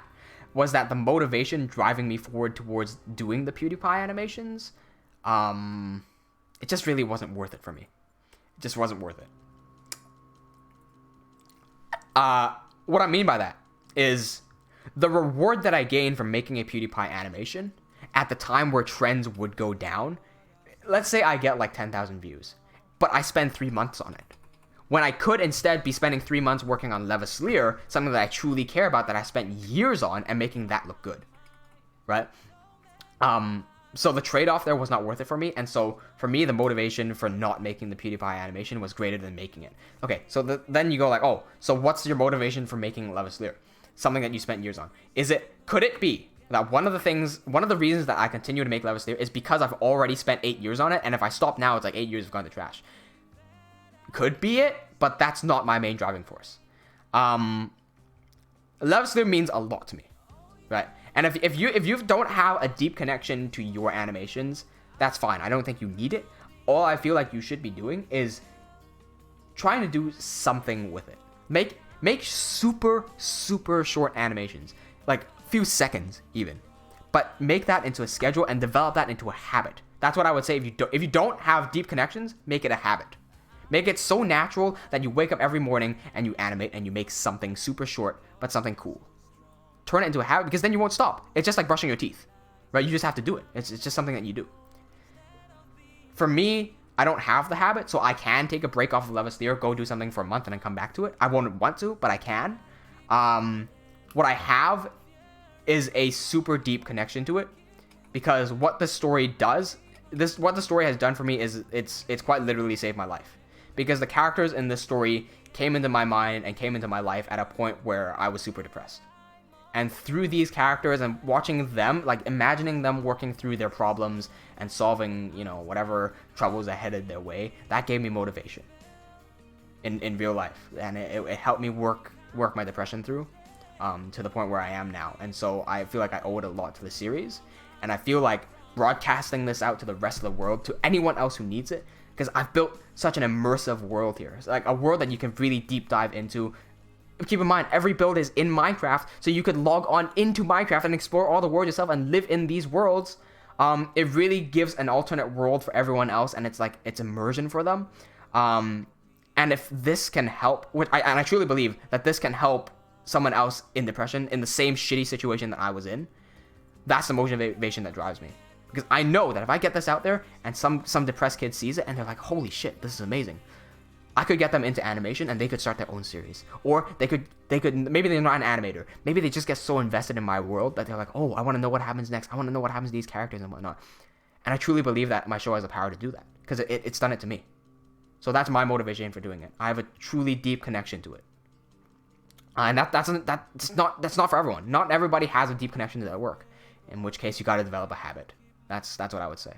was that the motivation driving me forward towards doing the PewDiePie animations, it just really wasn't worth it for me. It just wasn't worth it. What I mean by that is the reward that I gained from making a PewDiePie animation at the time where trends would go down. Let's say I get like 10,000 views, but I spend 3 months on it, when I could instead be spending 3 months working on Levaslier, something that I truly care about, that I spent years on, and making that look good, right? So the trade-off there was not worth it for me, and so for me, the motivation for not making the PewDiePie animation was greater than making it. Okay, so then you go like, oh, so what's your motivation for making Levaslier? Something that you spent years on. Could it be that one of the reasons that I continue to make Levaslier is because I've already spent 8 years on it, and if I stop now, it's like 8 years have gone to trash? Could be it, but that's not my main driving force. Levaslier means a lot to me, right? And if you don't have a deep connection to your animations, that's fine. I don't think you need it. All I feel like you should be doing is trying to do something with it. Make super short animations, like few seconds even, but make that into a schedule and develop that into a habit. That's what I would say. If you don't have deep connections, make it a habit. Make it so natural that you wake up every morning and you animate and you make something super short, but something cool. Turn it into a habit, because then you won't stop. It's just like brushing your teeth, right? You just have to do it. It's just something that you do. For me, I don't have the habit, so I can take a break off of Levaslier, go do something for a month, and then come back to it. I won't want to, but I can. What I have is a super deep connection to it, because what the story does, what the story has done for me is it's quite literally saved my life. Because the characters in this story came into my mind and came into my life at a point where I was super depressed. And through these characters and watching them, like imagining them working through their problems and solving, you know, whatever troubles that headed their way, that gave me motivation in real life. And it helped me work my depression through to the point where I am now. And so I feel like I owe it a lot to the series. And I feel like broadcasting this out to the rest of the world, to anyone else who needs it, because I've built such an immersive world here. It's like a world that you can really deep dive into. Keep in mind, every build is in Minecraft, so you could log on into Minecraft and explore all the world yourself and live in these worlds. It really gives an alternate world for everyone else, and it's like, it's immersion for them. And if this can help, and I truly believe that this can help someone else in depression, in the same shitty situation that I was in, that's the motivation that drives me. Because I know that if I get this out there and some depressed kid sees it and they're like, holy shit, this is amazing, I could get them into animation and they could start their own series. Or they could maybe they're not an animator. Maybe they just get so invested in my world that they're like, oh, I want to know what happens next. I want to know what happens to these characters and whatnot. And I truly believe that my show has the power to do that, because it's done it to me. So that's my motivation for doing it. I have a truly deep connection to it. And that's not for everyone. Not everybody has a deep connection to their work. In which case, you got to develop a habit. That's what I would say.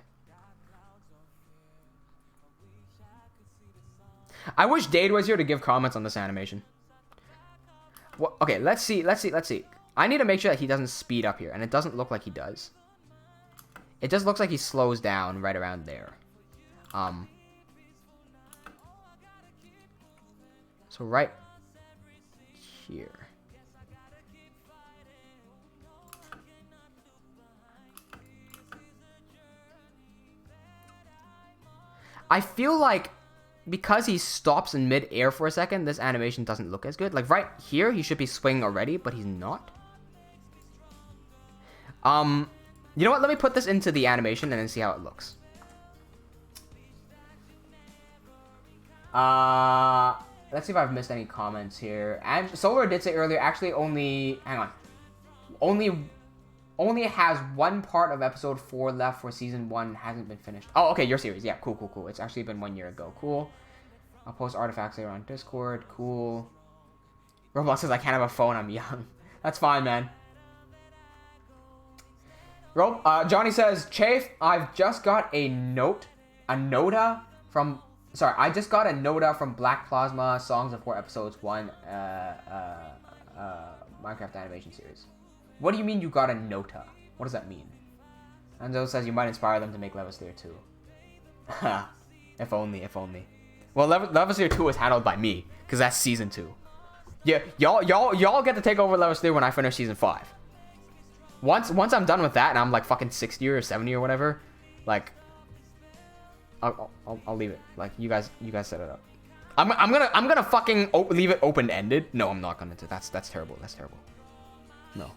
I wish Dade was here to give comments on this animation. Well, okay, let's see. I need to make sure that he doesn't speed up here, and it doesn't look like he does. It just looks like he slows down right around there. So So right here. I feel like because he stops in mid-air for a second, this animation doesn't look as good. Like right here, he should be swinging already, but he's not. You know what? Let me put this into the animation and then see how it looks. Let's see if I've missed any comments here. And Solar did say earlier, actually hang on. Only has one part of episode 4 left for season 1, hasn't been finished. Oh, okay, your series. Yeah, cool. It's actually been 1 year ago. Cool. I'll post artifacts later on Discord. Cool. Roblox says I can't have a phone, I'm young. That's fine, man. Johnny says, Chafe, I've just got a nota from Black Plasma Songs of 4 Episodes 1 Minecraft animation series. What do you mean you got a nota? What does that mean? Enzo says you might inspire them to make Levaslier 2. If only. Well, Levaslier 2 is handled by me, because that's season 2. Yeah, y'all get to take over Levaslier when I finish season 5. Once I'm done with that and I'm like fucking 60 or 70 or whatever, like I'll leave it. Like you guys set it up. I'm gonna fucking leave it open ended. No, I'm not gonna do. That's terrible. That's terrible. No.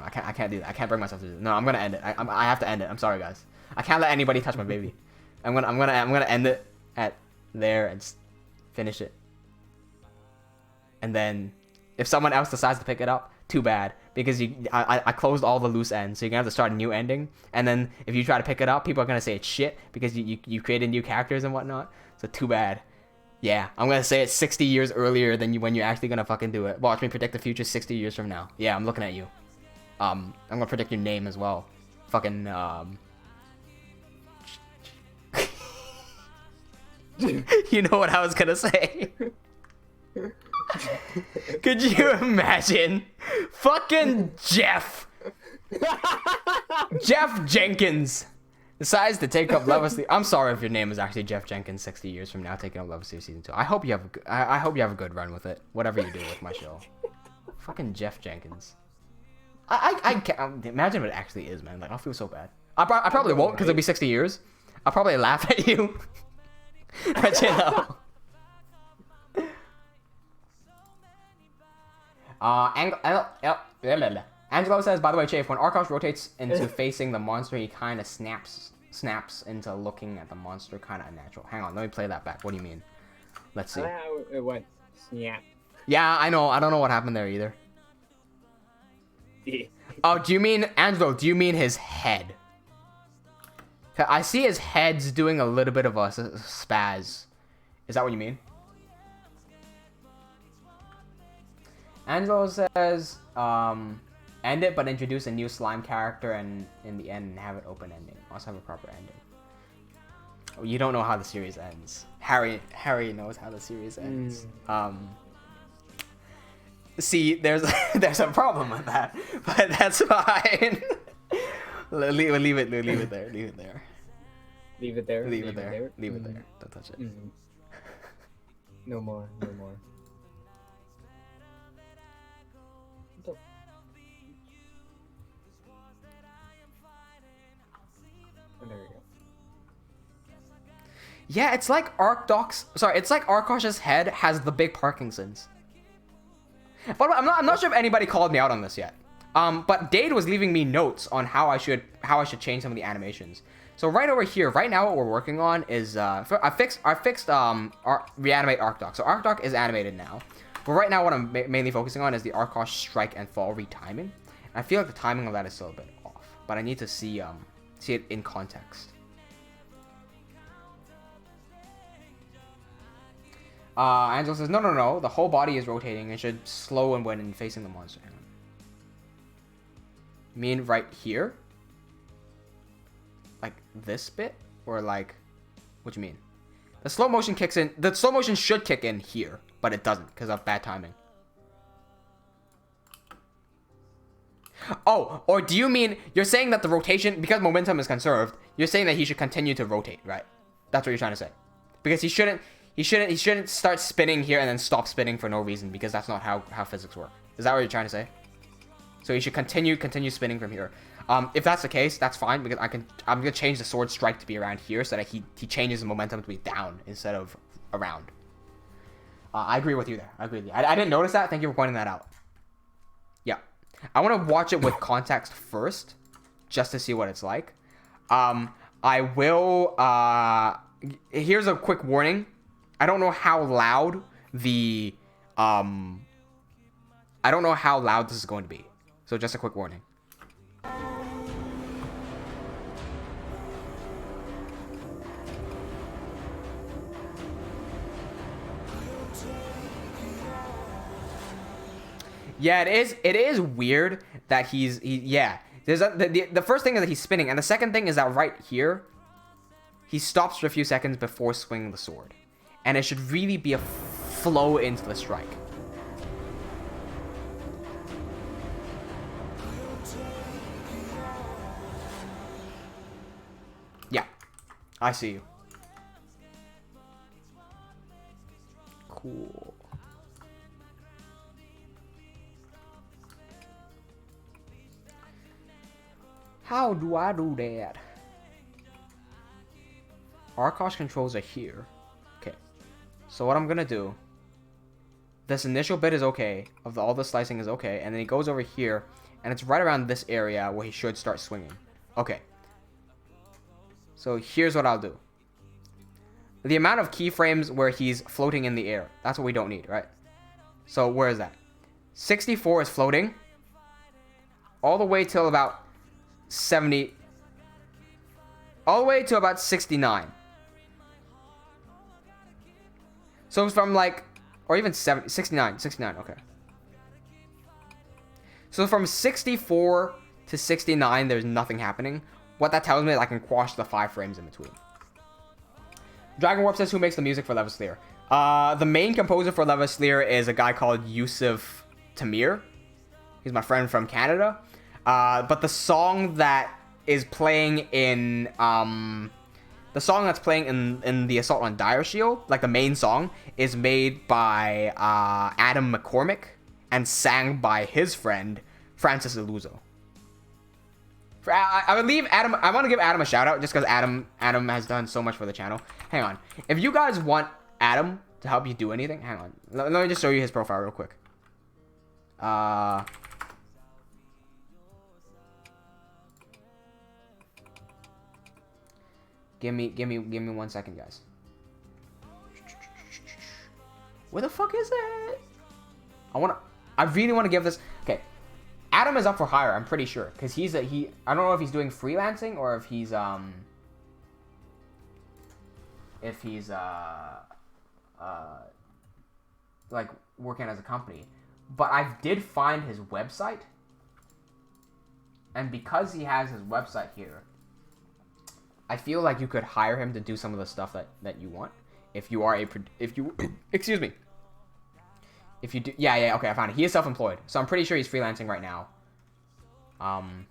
I can't do that. I can't bring myself to do that. No, I'm gonna end it. I have to end it. I'm sorry, guys. I can't let anybody touch my baby. I'm gonna end it at there and finish it. And then if someone else decides to pick it up, too bad, because I closed all the loose ends, so you're gonna have to start a new ending. And then if you try to pick it up, people are gonna say it's shit because you created new characters and whatnot. So too bad. Yeah, I'm gonna say it 60 years earlier than when you're actually gonna fucking do it. Watch me predict the future 60 years from now. Yeah, I'm looking at you. I'm gonna predict your name as well. Fucking you know what I was gonna say. Could you imagine? Fucking Jeff Jenkins decides to take up Levaslier. I'm sorry if your name is actually Jeff Jenkins 60 years from now taking up Levaslier season 2. I hope you have a good run with it. Whatever you do with my show. Fucking Jeff Jenkins. I can't imagine what it actually is, man. Like, I'll feel so bad. I probably won't, because it'll be 60 years. I'll probably laugh at you. But you know. Angelo says, by the way, Chafe, when Arkosh rotates into facing the monster, he kind of snaps into looking at the monster, kind of unnatural. Hang on, let me play that back. What do you mean? Let's see. It went snap. Yeah, I know. I don't know what happened there either. Oh, do you mean, Angelo, do you mean his head? I see his head's doing a little bit of a spaz. Is that what you mean? Angelo says, end it, but introduce a new slime character and in the end have it open ending. Also have a proper ending. Oh, you don't know how the series ends. Harry knows how the series ends. See, there's a problem with that, but that's fine. leave it there. Leave it there. Leave it there. Leave it there. Don't touch it. No more. There we go. Yeah, it's like Arkosh's head has the big Parkinson's. But I'm not sure if anybody called me out on this yet. But Dade was leaving me notes on how I should change some of the animations. So right over here, right now what we're working on is I fixed reanimate Arkdoc. So Arkdoc is animated now. But right now what I'm mainly focusing on is the Arkosh strike and fall retiming. I feel like the timing of that is still a bit off, but I need to see it in context. Angelo says, no, the whole body is rotating and should slow and when facing the monster. You mean right here? Like this bit? Or like, what do you mean? The slow motion kicks in, the slow motion should kick in here, but it doesn't because of bad timing. Oh, or do you mean, you're saying that the rotation, because momentum is conserved, you're saying that he should continue to rotate, right? That's what you're trying to say. Because he shouldn't He shouldn't start spinning here and then stop spinning for no reason, because that's not how physics work. Is that what you're trying to say? So he should continue spinning from here. If that's the case, that's fine, because I'm gonna change the sword strike to be around here so that he changes the momentum to be down instead of around. I agree with you there. I agree with you. I didn't notice that. Thank you for pointing that out. Yeah. I want to watch it with context first, just to see what it's like. I will... here's a quick warning. I don't know how loud the... I don't know how loud this is going to be. So just a quick warning. Yeah, it is weird that yeah. There's the first thing is that he's spinning, and the second thing is that right here, he stops for a few seconds before swinging the sword. And it should really be a flow into the strike. Yeah, I see you. Cool. How do I do that? Arkosh controls are here. Okay. So what I'm gonna do... This initial bit is okay. All the slicing is okay. And then he goes over here. And it's right around this area where he should start swinging. Okay. So here's what I'll do. The amount of keyframes where he's floating in the air. That's what we don't need, right? So where is that? 64 is floating. All the way till about... 70 all the way to about 69. So from like, or even 69, okay. So from 64 to 69 there's nothing happening. What that tells me is I can quash the 5 frames in between. Dragon Warp says, who makes the music for Levaslier? The main composer for Levaslier is a guy called Youssef. He's my friend from Canada. But the song that is playing in the Assault on Dire Shield, like the main song, is made by Adam McCormick and sang by his friend Francis Illuso. I would leave Adam. I want to give Adam a shout out just because Adam has done so much for the channel. Hang on, if you guys want Adam to help you do anything, hang on. Let me just show you his profile real quick. Give me 1 second, guys. Where the fuck is it? I really want to give this. Okay, Adam is up for hire. I'm pretty sure because I don't know if he's doing freelancing or if he's like working as a company. But I did find his website, and because he has his website here, I feel like you could hire him to do some of the stuff that you want. If you excuse me. If you do, yeah, okay, I found it. He is self-employed, so I'm pretty sure he's freelancing right now. I'm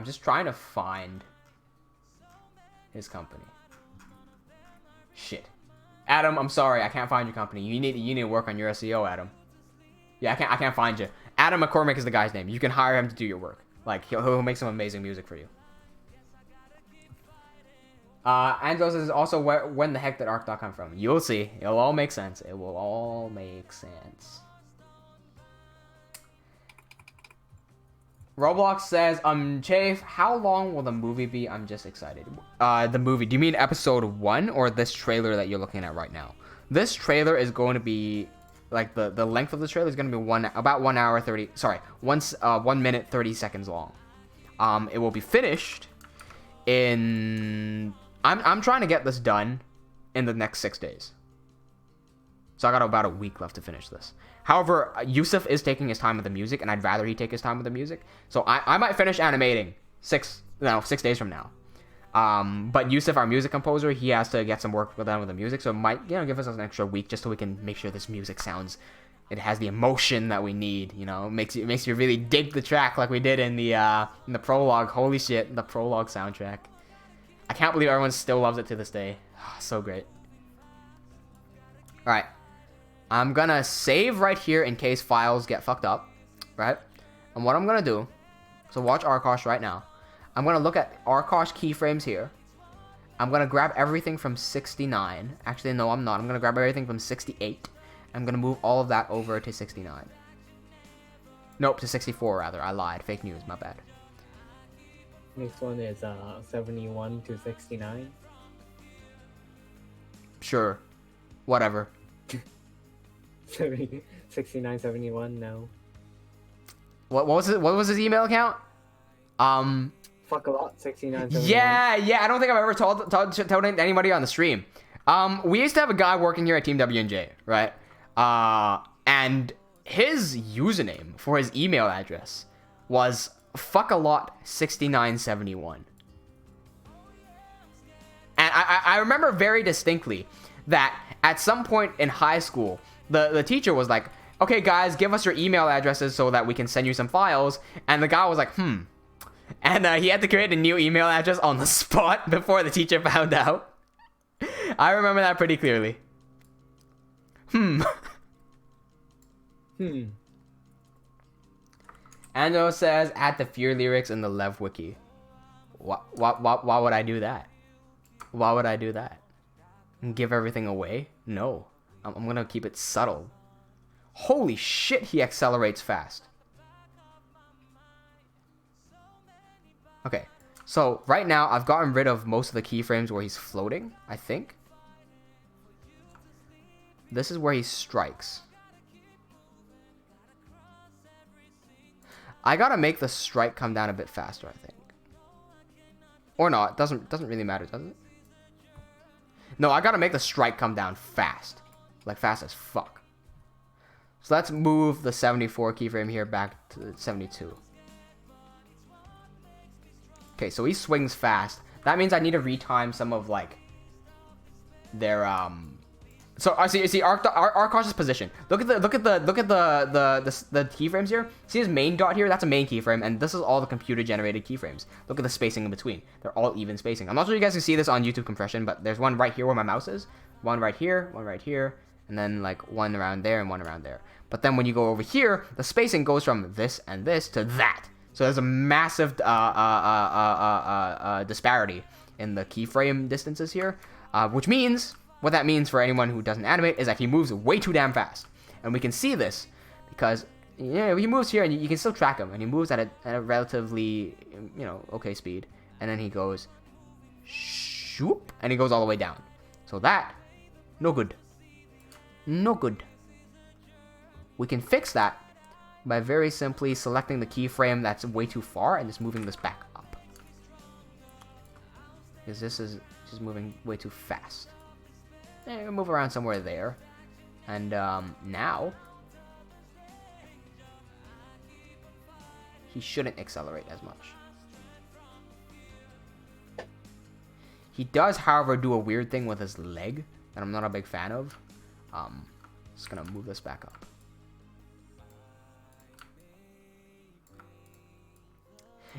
just trying to find his company. Shit, Adam, I'm sorry, I can't find your company. You need to work on your SEO, Adam. Yeah, I can't find you. Adam McCormick is the guy's name. You can hire him to do your work. Like he'll make some amazing music for you. Angelo says also, when the heck did Arkdoc come from? You'll see. It'll all make sense. It will all make sense. Roblox says, Chafe, how long will the movie be? I'm just excited. The movie. Do you mean episode 1 or this trailer that you're looking at right now? This trailer is going to be, like, the length of the trailer is going to be about 1 hour 30, sorry, 1 minute 30 seconds long. It will be finished in... I'm trying to get this done in the next 6 days. So I got about a week left to finish this. However, Youssef is taking his time with the music, and I'd rather he take his time with the music. So I might finish animating 6 days from now. But Youssef, our music composer, he has to get some work done with the music, so it might, give us an extra week just so we can make sure this music sounds, it has the emotion that we need. It makes you really dig the track like we did in the prologue. Holy shit, the prologue soundtrack. I can't believe everyone still loves it to this day. So great. Alright. I'm gonna save right here in case files get fucked up. Right? And what I'm gonna do, so watch Arkosh right now. I'm gonna look at Arkosh keyframes here. I'm gonna grab everything from 69. Actually, no, I'm not. I'm gonna grab everything from 68. I'm gonna move all of that over to 69. Nope, to 64 rather. I lied. Fake news, my bad. Next one is 71 to 69. Sure. Whatever. 69, 71, no. What was his email account? Fuck a lot, 69, 71. Yeah, I don't think I've ever told anybody on the stream. We used to have a guy working here at TeamWnJ, right? And his username for his email address was fuckalot6971. And I remember very distinctly that at some point in high school, the teacher was like, okay, guys, give us your email addresses so that we can send you some files. And the guy was like, And he had to create a new email address on the spot before the teacher found out. I remember that pretty clearly. Ando says, add the fear lyrics in the Lev wiki. Why would I do that? Why would I do that? And give everything away? No. I'm gonna keep it subtle. Holy shit, he accelerates fast. Okay, so right now I've gotten rid of most of the keyframes where he's floating, I think. This is where he strikes. I gotta make the strike come down a bit faster, I think. Or not, doesn't really matter, does it? No, I gotta make the strike come down fast. Like fast as fuck. So let's move the 74 keyframe here back to 72. Okay, so he swings fast. That means I need to retime some of like their So I see Arkosh's position. Look at the keyframes here. See his main dot here? That's a main keyframe, and this is all the computer generated keyframes. Look at the spacing in between. They're all even spacing. I'm not sure you guys can see this on YouTube compression, but there's one right here where my mouse is, one right here, and then like one around there and one around there. But then when you go over here, the spacing goes from this and this to that. So there's a massive disparity in the keyframe distances here, which means, what that means for anyone who doesn't animate is that he moves way too damn fast. And we can see this because, he moves here and you can still track him, and he moves at a relatively, okay speed. And then he goes, shoop, and he goes all the way down. So that, no good. No good. We can fix that by very simply selecting the keyframe that's way too far and just moving this back up. Because this is just moving way too fast. Move around somewhere there. And now he shouldn't accelerate as much. He does, however, do a weird thing with his leg that I'm not a big fan of. Just gonna move this back up.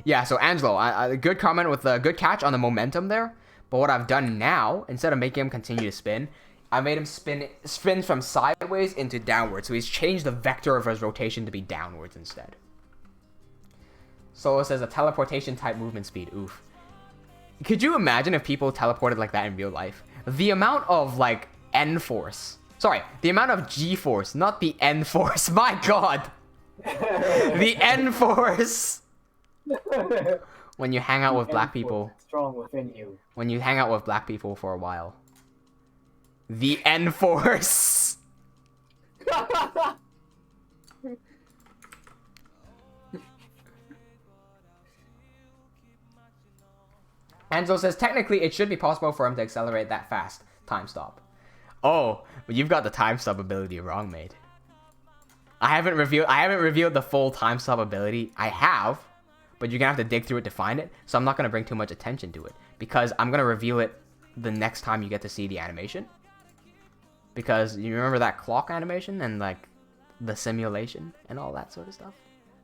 Yeah, so Angelo, a good comment with a good catch on the momentum there. But what I've done now, instead of making him continue to spin, I made him spin from sideways into downwards. So he's changed the vector of his rotation to be downwards instead. So it says a teleportation type movement speed. Oof. Could you imagine if people teleported like that in real life? The amount of like N-force. Sorry, the amount of G-force, not the N-force. My god. The N-force. When you hang out with black people. Strong within you. When you hang out with black people for a while. The N-force. Enzo says, technically, it should be possible for him to accelerate that fast. Time stop. Oh, but you've got the time stop ability wrong, mate. I haven't revealed the full time stop ability. I have, but you're gonna have to dig through it to find it. So I'm not gonna bring too much attention to it because I'm gonna reveal it the next time you get to see the animation. Because you remember that clock animation and like the simulation and all that sort of stuff.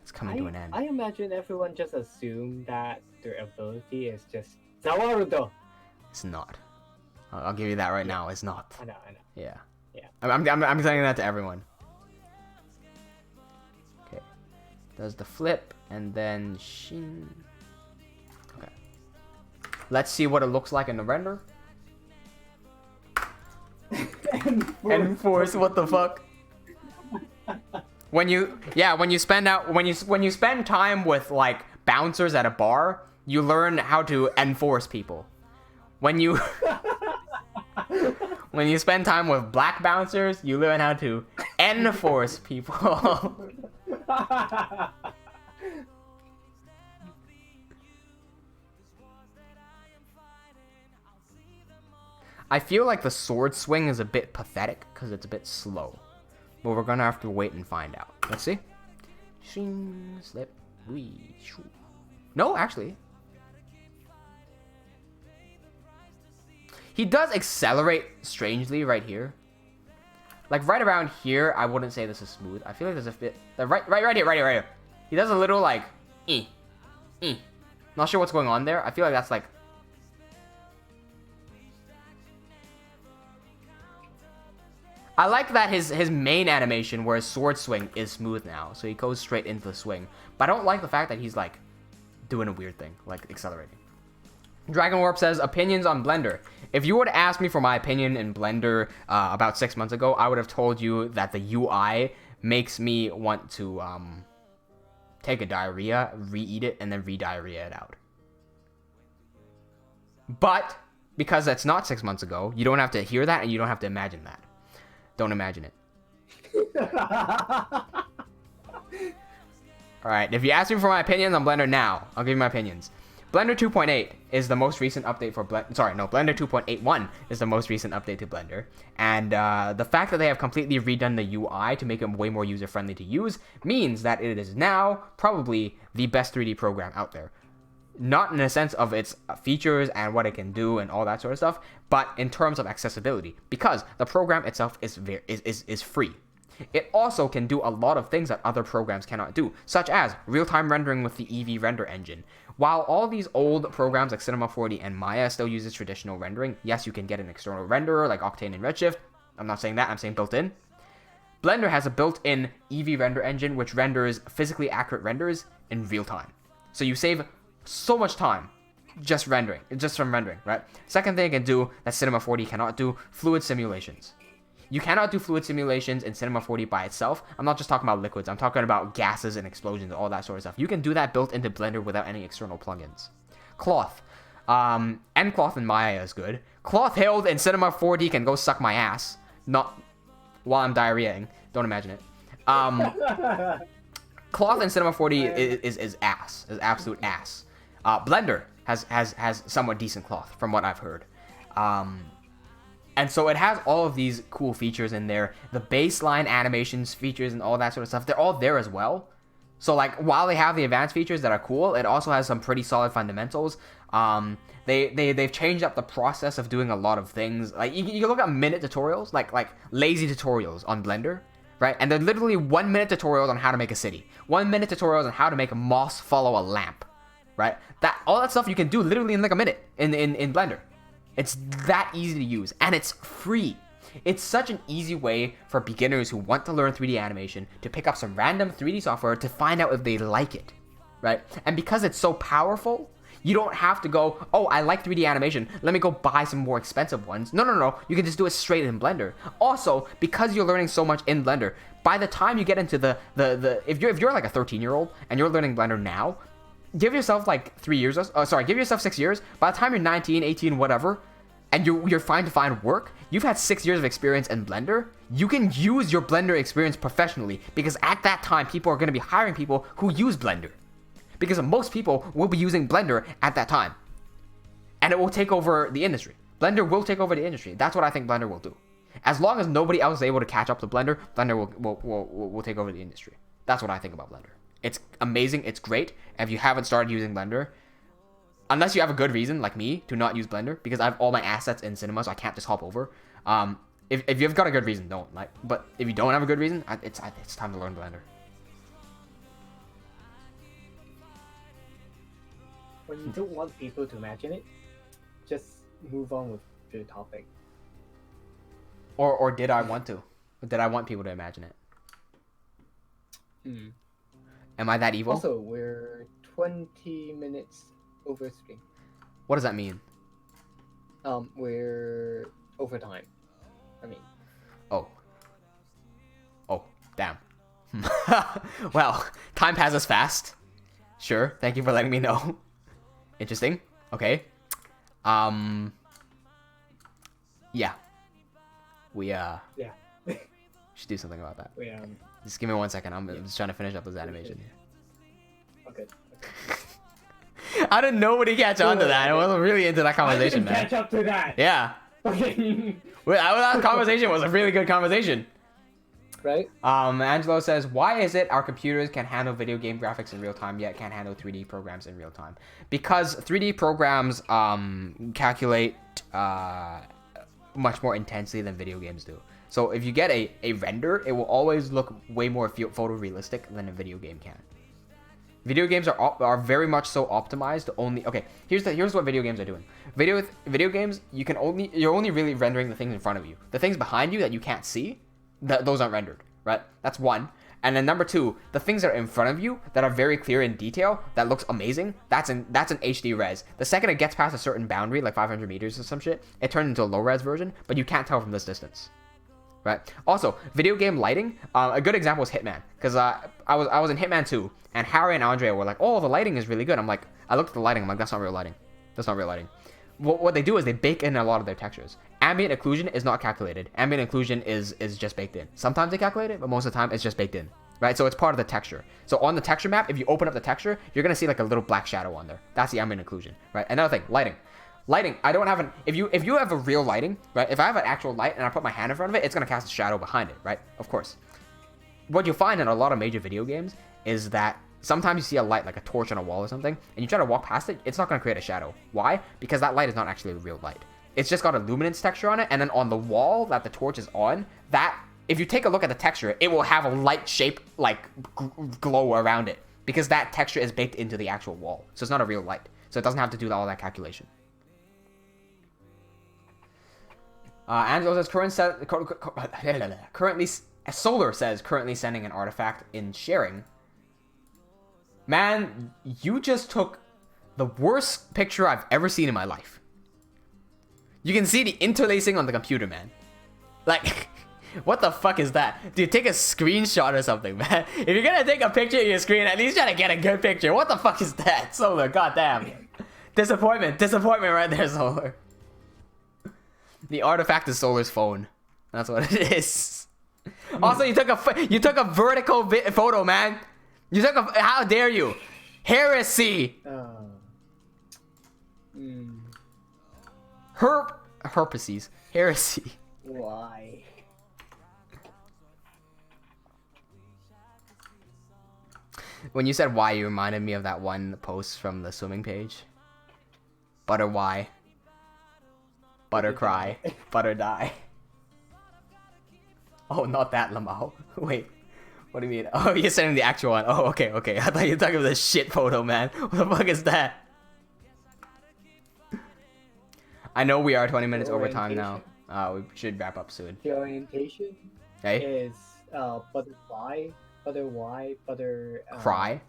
It's coming to an end. I imagine everyone just assumed that their ability is just Zawarudo. It's not. I'll give you that right now. It's not. I know. Yeah. Yeah. I'm saying that to everyone. Okay. Does the flip and then shin. Okay. Let's see what it looks like in the render. Enforce, what the fuck? When you spend time with like bouncers at a bar, you learn how to enforce people. When you spend time with black bouncers, you learn how to enforce people. I feel like the sword swing is a bit pathetic because it's a bit slow. But we're gonna have to wait and find out. Let's see. Shing, slip, wee, shoo. No, actually. He does accelerate strangely right here. Like right around here, I wouldn't say this is smooth. I feel like there's a bit right here. He does a little like Not sure what's going on there. I feel like that's like I like that his main animation where his sword swing is smooth now, so he goes straight into the swing. But I don't like the fact that he's like doing a weird thing, like accelerating. Dragon Warp says, opinions on Blender. If you were to ask me for my opinion in Blender about 6 months ago, I would have told you that the UI makes me want to take a diarrhea, re-eat it, and then re-diarrhea it out. But because that's not 6 months ago, you don't have to hear that and you don't have to imagine that. Don't imagine it. Alright, if you ask me for my opinions on Blender now, I'll give you my opinions. Blender 2.8 is the most recent update for Blender. Sorry, no, Blender 2.81 is the most recent update to Blender. And the fact that they have completely redone the UI to make it way more user-friendly to use means that it is now probably the best 3D program out there. Not in the sense of its features and what it can do and all that sort of stuff, but in terms of accessibility, because the program itself is free. It also can do a lot of things that other programs cannot do, such as real-time rendering with the Eevee render engine. While all these old programs like Cinema 4D and Maya still uses traditional rendering, yes, you can get an external renderer like Octane and Redshift. I'm not saying that, I'm saying built-in. Blender has a built-in Eevee render engine which renders physically accurate renders in real time. So you save so much time just from rendering, right? Second thing it can do that Cinema 4D cannot do, fluid simulations. You cannot do fluid simulations in Cinema 4D by itself. I'm not just talking about liquids, I'm talking about gases and explosions and all that sort of stuff. You can do that built into Blender without any external plugins. Cloth. Cloth in Maya is good. Cloth held in Cinema 4D can go suck my ass. Not while I'm diarrheaing. Don't imagine it. Cloth in Cinema 4D is ass. Is absolute ass. Blender has somewhat decent cloth from what I've heard. And so it has all of these cool features in there. The baseline animations features and all that sort of stuff, they're all there as well. So like while they have the advanced features that are cool, it also has some pretty solid fundamentals. They've changed up the process of doing a lot of things. Like you can look at minute tutorials, like lazy tutorials on Blender, right? And they're literally 1 minute tutorials on how to make a city. 1 minute tutorials on how to make a moss follow a lamp, right? All that stuff you can do literally in like a minute in Blender. It's that easy to use, and it's free. It's such an easy way for beginners who want to learn 3D animation to pick up some random 3D software to find out if they like it, right? And because it's so powerful, you don't have to go, oh, I like 3D animation, let me go buy some more expensive ones. No. You can just do it straight in Blender. Also, because you're learning so much in Blender, by the time you get into if you're like a 13-year-old and you're learning Blender now, give yourself like 3 years, give yourself 6 years. By the time you're 19, 18, whatever, and you're fine to find work, you've had 6 years of experience in Blender, you can use your Blender experience professionally, because at that time, people are going to be hiring people who use Blender. Because most people will be using Blender at that time. And it will take over the industry. Blender will take over the industry. That's what I think Blender will do. As long as nobody else is able to catch up to Blender, Blender will take over the industry. That's what I think about Blender. It's amazing, it's great. If you haven't started using Blender, unless you have a good reason, like me, to not use Blender, because I have all my assets in Cinema, so I can't just hop over. If you've got a good reason, don't. But if you don't have a good reason, it's time to learn Blender. When you don't want people to imagine it, just move on with the topic. Or did I want to? Did I want people to imagine it? Am I that evil? Also, we're 20 minutes over stream. What does that mean? We're over time. I mean, Oh, damn. Well, time passes fast. Sure, thank you for letting me know. Interesting. Okay. Yeah. We yeah. should do something about that. We Just give me 1 second. I'm just trying to finish up this animation. okay. How did nobody catch on to that? I wasn't really into that I conversation, didn't man. catch up to that. Yeah. Okay. That conversation was a really good conversation. Right? Angelo says, why is it our computers can handle video game graphics in real time yet can't handle 3D programs in real time? Because 3D programs calculate much more intensely than video games do. So if you get a render, it will always look way more photorealistic than a video game can. Video games are very much so optimized to only... Okay, here's what video games are doing. Video games, you're only really rendering the things in front of you. The things behind you that you can't see, those aren't rendered, right? That's one. And then number two, the things that are in front of you that are very clear in detail, that looks amazing, that's an HD res. The second it gets past a certain boundary, like 500 meters or some shit, it turns into a low res version, but you can't tell from this distance. Right. Also, video game lighting. A good example is Hitman, because I was in Hitman 2, and Harry and Andre were like, "Oh, the lighting is really good." I'm like, I looked at the lighting. I'm like, "That's not real lighting. That's not real lighting." What they do is they bake in a lot of their textures. Ambient occlusion is not calculated. Ambient occlusion is just baked in. Sometimes they calculate it, but most of the time it's just baked in. Right. So it's part of the texture. So on the texture map, if you open up the texture, you're gonna see like a little black shadow on there. That's the ambient occlusion. Right. Another thing, lighting. Lighting, I don't have an... If you have a real lighting, right? If I have an actual light and I put my hand in front of it, it's going to cast a shadow behind it, right? Of course. What you'll find in a lot of major video games is that sometimes you see a light, like a torch on a wall or something, and you try to walk past it, it's not going to create a shadow. Why? Because that light is not actually a real light. It's just got a luminance texture on it, and then on the wall that the torch is on, that... If you take a look at the texture, it will have a light shape, like, glow around it. Because that texture is baked into the actual wall. So it's not a real light. So it doesn't have to do all that calculation. Angelo says currently Solar says currently sending an artifact in sharing. Man, you just took the worst picture I've ever seen in my life. You can see the interlacing on the computer, man. Like, what the fuck is that? Dude, take a screenshot or something, man. If you're gonna take a picture of your screen, at least try to get a good picture. What the fuck is that? Solar, goddamn. Disappointment right there, Solar. The artifact is Solar's phone. That's what it is. Also, you took a vertical photo, man. You took a... How dare you? Heresy. Herpes. Heresy. Why? When you said why, you reminded me of that one post from the swimming page. Butter why. Butter cry. Butter die. Oh, not that, Lamau. Wait. What do you mean? Oh, you're sending the actual one. Oh, okay. I thought you were talking about the shit photo, man. What the fuck is that? I know we are 20 minutes over time now. We should wrap up soon. The orientation is butterfly, butter why, butter cry,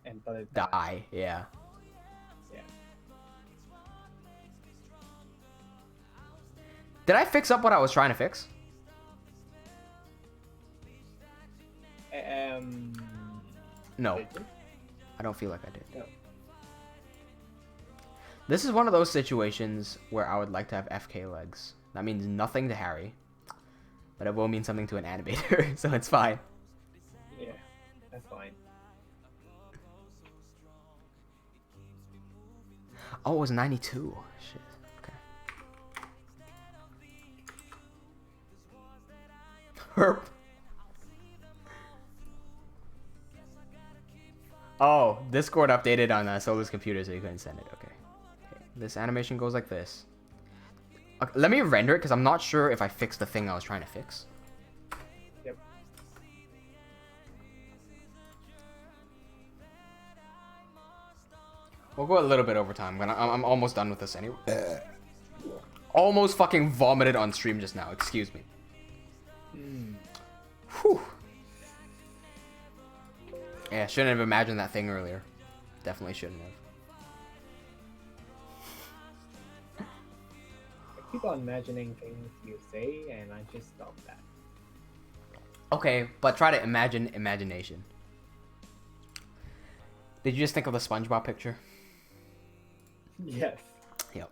and butter die. Yeah. Did I fix up what I was trying to fix? No. I don't feel like I did. No. This is one of those situations where I would like to have FK legs. That means nothing to Harry, but it will mean something to an animator, so it's fine. Yeah, that's fine. Oh, it was 92. Shit. Okay. Herp. Oh, Discord updated on Solar's computer, so you couldn't send it. Okay. This animation goes like this. Okay, let me render it, because I'm not sure if I fixed the thing I was trying to fix. Yep. We'll go a little bit over time. I'm almost done with this anyway. Almost fucking vomited on stream just now. Excuse me. Whew. Yeah, shouldn't have imagined that thing earlier. Definitely shouldn't have. I keep on imagining things you say, and I just stop that. Okay, but try to imagine imagination. Did you just think of the SpongeBob picture? Yes. Yep.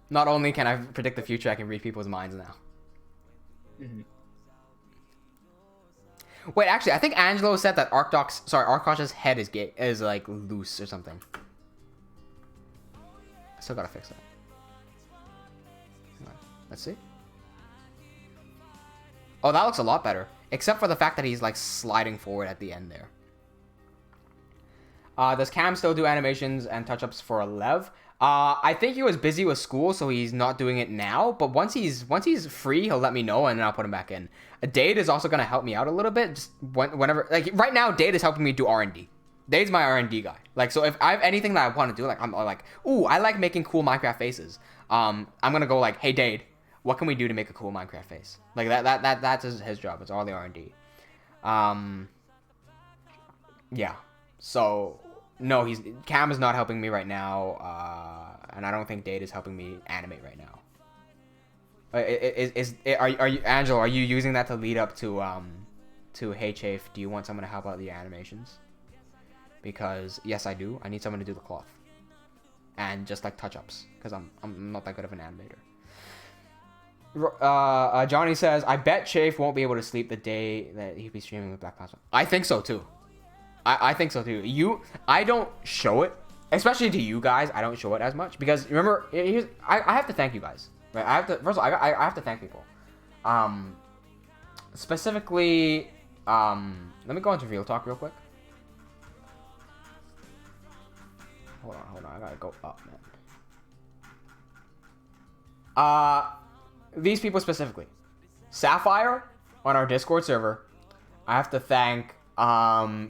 Not only can I predict the future, I can read people's minds now. Mm-hmm. Wait, actually, I think Angelo said that Arkosh's head is like loose or something. I still gotta fix that. Hang on. Let's see. Oh, that looks a lot better. Except for the fact that he's like sliding forward at the end there. Does Cam still do animations and touch-ups for Lev? I think he was busy with school, so he's not doing it now. But once he's free, he'll let me know, and then I'll put him back in. Dade is also gonna help me out a little bit. Just whenever, like right now, Dade is helping me do R&D. Dade's my R&D guy. Like, so if I have anything that I want to do, like I'm like, ooh, I like making cool Minecraft faces. I'm gonna go like, hey Dade, what can we do to make a cool Minecraft face? Like that's his job. It's all the R&D. Yeah. So. No, Cam is not helping me right now, and I don't think Dade is helping me animate right now. Are you Angelo? Are you using that to lead up to hey Chafe? Do you want someone to help out with your animations? Because yes, I do. I need someone to do the cloth, and just like touch-ups, because I'm not that good of an animator. Johnny says, I bet Chafe won't be able to sleep the day that he'll be streaming with Black Plasma. I think so too. I think so too. I don't show it, especially to you guys. I don't show it as much because remember, I have to thank you guys. Right? First of all, I have to thank people. Specifically, let me go into Real Talk real quick. Hold on. I gotta go up, man. These people specifically, Sapphire on our Discord server. I have to thank.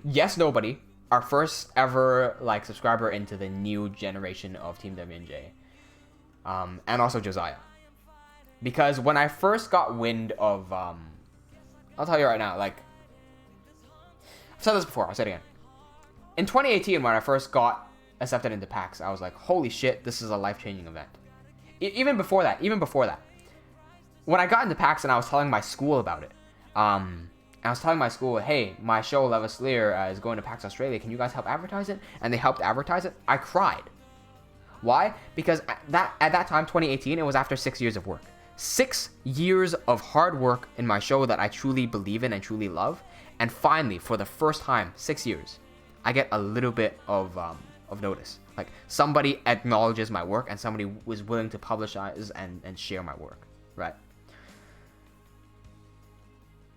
Yes, Nobody, our first ever like subscriber into the new generation of TeamWnJ, and also Josiah, because when I first got wind of, I'll tell you right now, like I've said this before, I'll say it again. In 2018, when I first got accepted into PAX, I was like, holy shit, this is a life-changing event. Even before that, when I got into PAX and I was telling my school about it, I was telling my school, hey, my show Levaslier is going to PAX Australia. Can you guys help advertise it? And they helped advertise it. I cried. Why? Because at that time, 2018, it was after 6 years of work. 6 years of hard work in my show that I truly believe in and truly love. And finally, for the first time, 6 years, I get a little bit of notice. Like somebody acknowledges my work and somebody was willing to publicize and share my work, right?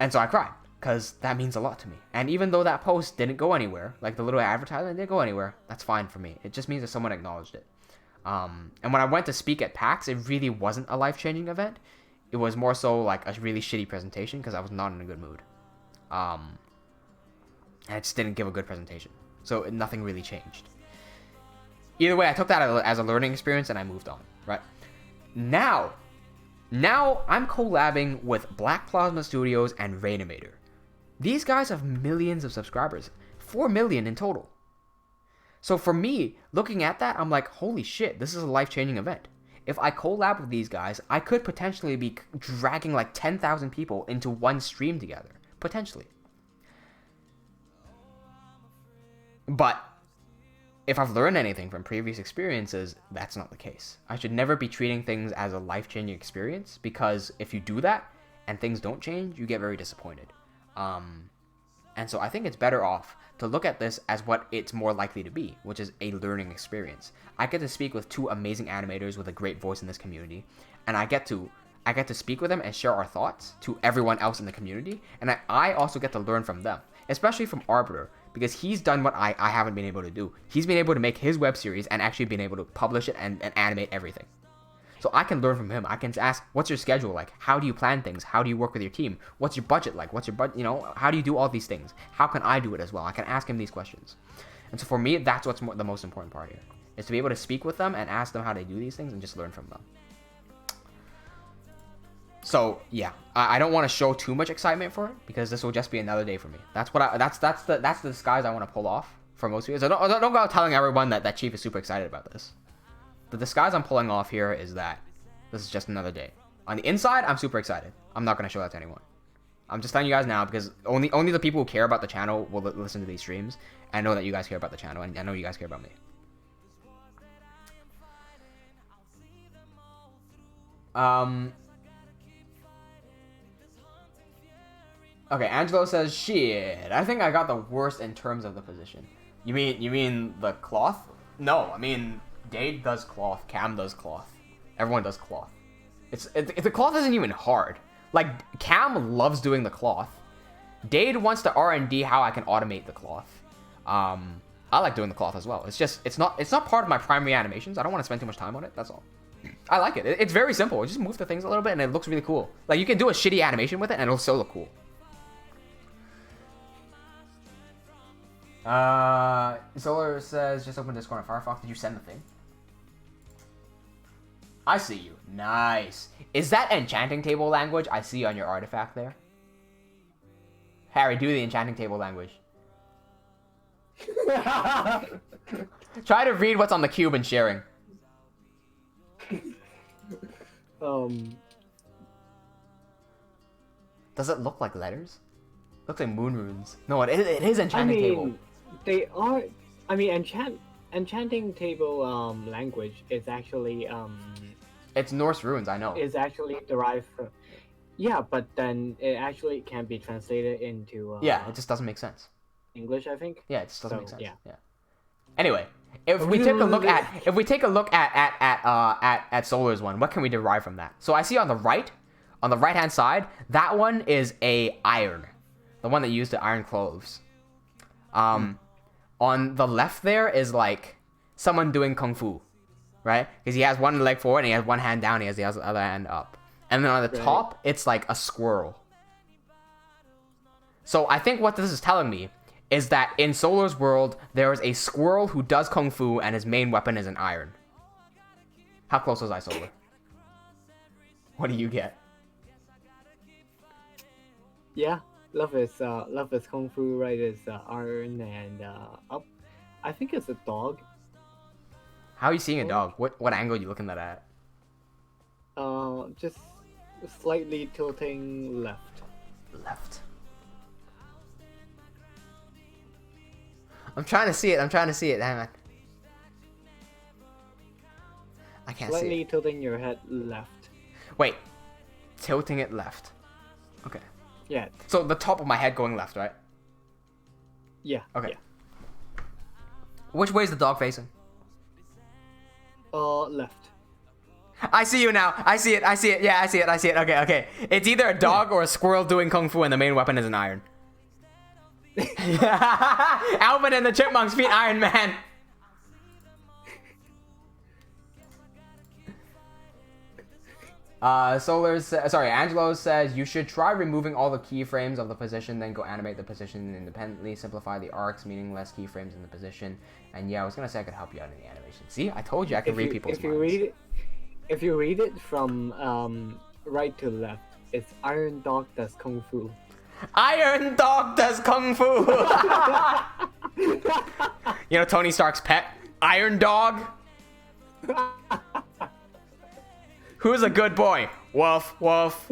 And so I cried. Because that means a lot to me. And even though that post didn't go anywhere, like the little advertisement didn't go anywhere, that's fine for me. It just means that someone acknowledged it. And when I went to speak at PAX, it really wasn't a life-changing event. It was more so like a really shitty presentation because I was not in a good mood. And I just didn't give a good presentation. So nothing really changed. Either way, I took that as a learning experience and I moved on, right? Now I'm collabing with Black Plasma Studios and Rainimator. These guys have millions of subscribers, 4 million in total. So for me, looking at that, I'm like, holy shit, this is a life-changing event. If I collab with these guys, I could potentially be dragging like 10,000 people into one stream together. Potentially. But if I've learned anything from previous experiences, that's not the case. I should never be treating things as a life-changing experience, because if you do that and things don't change, you get very disappointed. And so I think it's better off to look at this as what it's more likely to be, which is a learning experience. I get to speak with 2 amazing animators with a great voice in this community, and I get to speak with them and share our thoughts to everyone else in the community, and I also get to learn from them, especially from Arbiter, because he's done what I haven't been able to do. He's been able to make his web series and actually been able to publish it and animate everything. So I can learn from him. I can ask, what's your schedule like? How do you plan things? How do you work with your team? What's your budget like? What's your budget? You know, how do you do all these things? How can I do it as well? I can ask him these questions. And so for me, that's what's the most important part here, is to be able to speak with them and ask them how they do these things and just learn from them. So yeah, I don't want to show too much excitement for it because this will just be another day for me. That's what that's the disguise I want to pull off for most of you. So don't go out telling everyone that Chief is super excited about this. The disguise I'm pulling off here is that this is just another day. On the inside, I'm super excited. I'm not gonna show that to anyone. I'm just telling you guys now because only the people who care about the channel will listen to these streams. I know that you guys care about the channel, and I know you guys care about me. Okay, Angelo says, shit, I think I got the worst in terms of the position. You mean the cloth? No, I mean, Dade does cloth, Cam does cloth. Everyone does cloth. The cloth isn't even hard. Like, Cam loves doing the cloth. Dade wants to R&D how I can automate the cloth. I like doing the cloth as well. It's not part of my primary animations. I don't want to spend too much time on it, that's all. I like it. It's very simple. You just move the things a little bit and it looks really cool. Like, you can do a shitty animation with it and it'll still look cool. Solar says, just open Discord on Firefox. Did you send the thing? I see you. Nice. Is that enchanting table language I see on your artifact there? Harry, do the enchanting table language. Try to read what's on the cube and sharing. Does it look like letters? Looks like moon runes. No, it is enchanting table. They are. I mean, enchanting table language is actually It's Norse runes, I know. Is actually derived from. Yeah, but then it actually can be translated into. Yeah, it just doesn't make sense. English, I think. Yeah, it just doesn't make sense. Yeah. Anyway, if we take a look at Solar's one, what can we derive from that? So I see on the right hand side, that one is a iron, the one that used to iron clothes. On the left there is like someone doing kung fu, right? Because he has one leg forward and he has one hand down, he has the other hand up. And then on the top, it's like a squirrel. So I think what this is telling me is that in Solar's world, there is a squirrel who does kung fu and his main weapon is an iron. How close was I, Solar? What do you get? Yeah, love is kung fu, right? Is iron and up. I think it's a dog. How are you seeing a dog? What angle are you looking at? Just slightly tilting left. Left. I'm trying to see it. Hang on. I can't see Slightly it. tilting your head left. Wait. Tilting it left. Okay. Yeah. So the top of my head going left, right? Yeah. Okay. Yeah. Which way is the dog facing? Left. I see you now. I see it. Yeah, I see it. Okay. It's either a dog or a squirrel doing kung fu and the main weapon is an iron. Alvin and the Chipmunks beat Iron Man. Angelo says you should try removing all the keyframes of the position, then go animate the position independently. Simplify the arcs, meaning less keyframes in the position. And yeah, I was gonna say I could help you out in the animation. See, I told you I could read people's minds. If you read it from right to left, it's Iron Dog does kung fu. Iron Dog does kung fu. You know Tony Stark's pet, Iron Dog. Who's a good boy? Wolf, wolf.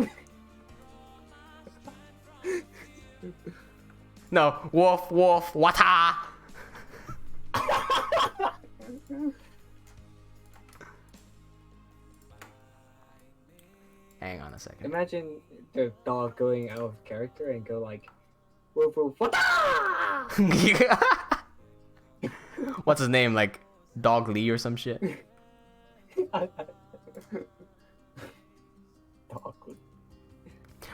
No, wolf, wolf, wata. Hang on a second. Imagine the dog going out of character and go like, woof woof, wata! What's his name? Like Dog Lee or some shit?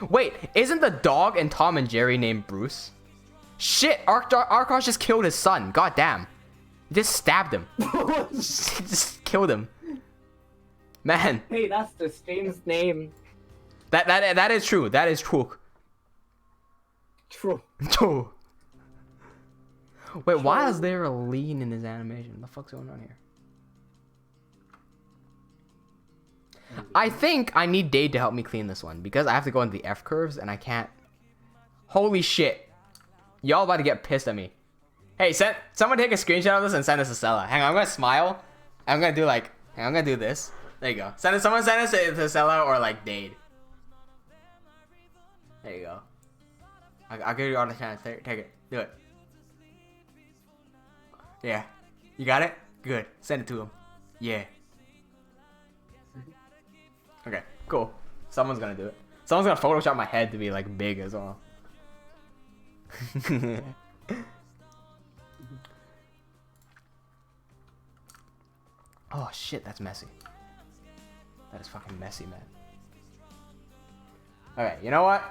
Wait, isn't the dog in Tom and Jerry named Bruce? Shit, Arkosh just killed his son. God damn. He just stabbed him. Just killed him. Man. Hey, that's the stream's name. That is true. That is true. True. True. Wait, why is there a lean in his animation? What the fuck's going on here? I think I need Dade to help me clean this one because I have to go into the F curves and I can't. Holy shit. Y'all about to get pissed at me. Hey, someone take a screenshot of this and send us to Sella. Hang on, I'm gonna smile. I'm gonna do like, I'm gonna do this. There you go. Someone send us to Sella or like Dade. There you go. I'll give you all the chance. Take it. Do it. Yeah. You got it? Good. Send it to him. Yeah. Okay, cool. Someone's gonna do it. Someone's gonna Photoshop my head to be like big as well. Oh shit, that's messy. That is fucking messy, man. Okay, you know what?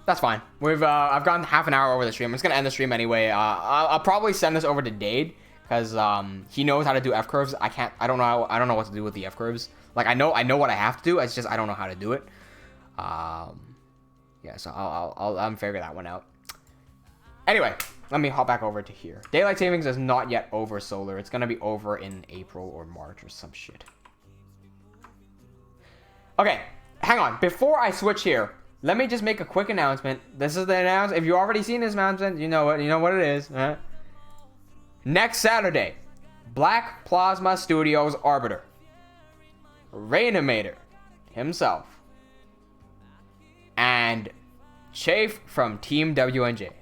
That's fine. I've gone half an hour over the stream. I'm just gonna end the stream anyway. I'll probably send this over to Dade because he knows how to do F curves. I don't know what to do with the F curves. Like I know what I have to do. It's just I don't know how to do it. Yeah, so I'll figure that one out. Anyway, let me hop back over to here. Daylight savings is not yet over, Solar. It's gonna be over in April or March or some shit. Okay, hang on. Before I switch here, let me just make a quick announcement. This is the announcement. If you've already seen this announcement, you know what it is. Next Saturday, Black Plasma Studios Arbiter, Reanimator himself, and Chafe from TeamWnJ.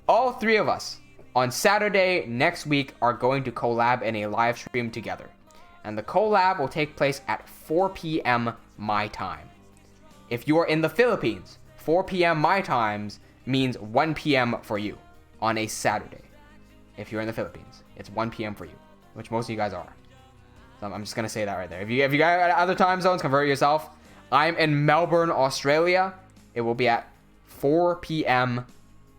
All three of us on Saturday next week are going to collab in a live stream together. And the collab will take place at 4 p.m. my time. If you are in the Philippines, 4 p.m. my times means 1 p.m. for you on a Saturday. If you're in the Philippines, it's 1 p.m. for you, which most of you guys are. So I'm just gonna say that right there. If you got other time zones, convert yourself. I'm in Melbourne, Australia. It will be at 4 p.m.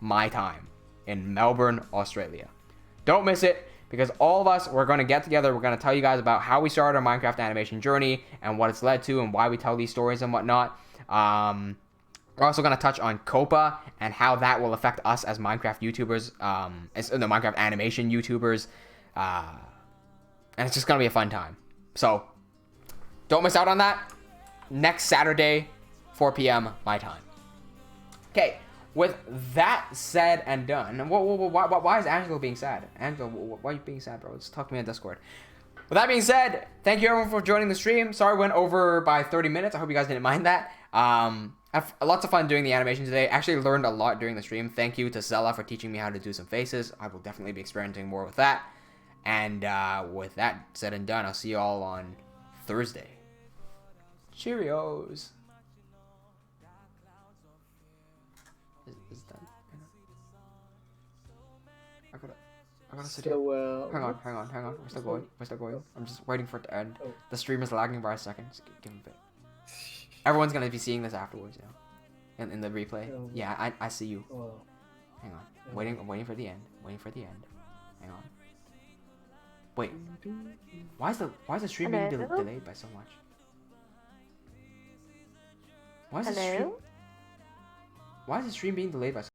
my time in Melbourne, Australia. Don't miss it. Because all of us, we're going to get together. We're going to tell you guys about how we started our Minecraft animation journey and what it's led to and why we tell these stories and whatnot. We're also going to touch on COPA and how that will affect us as Minecraft YouTubers, as the Minecraft animation YouTubers. And it's just going to be a fun time. So, don't miss out on that. Next Saturday, 4 p.m. my time. Okay. With that said and done, why is Angelo being sad? Angelo, why are you being sad, bro? Just talk to me on Discord. With that being said, thank you everyone for joining the stream. Sorry we went over by 30 minutes. I hope you guys didn't mind that. I have lots of fun doing the animation today. Actually learned a lot during the stream. Thank you to Zella for teaching me how to do some faces. I will definitely be experimenting more with that. And with that said and done, I'll see you all on Thursday. Cheerios. Is done. I gotta sit here. Hang on. We're still going. I'm just waiting for it to end. Oh. The stream is lagging by a second. Just give him a bit. Everyone's gonna be seeing this afterwards, you know. In the replay. Oh. Yeah, I see you. Oh. Hang on. I'm waiting for the end. Hang on. Wait. Why is the stream being delayed by so much? Why is the stream being delayed by so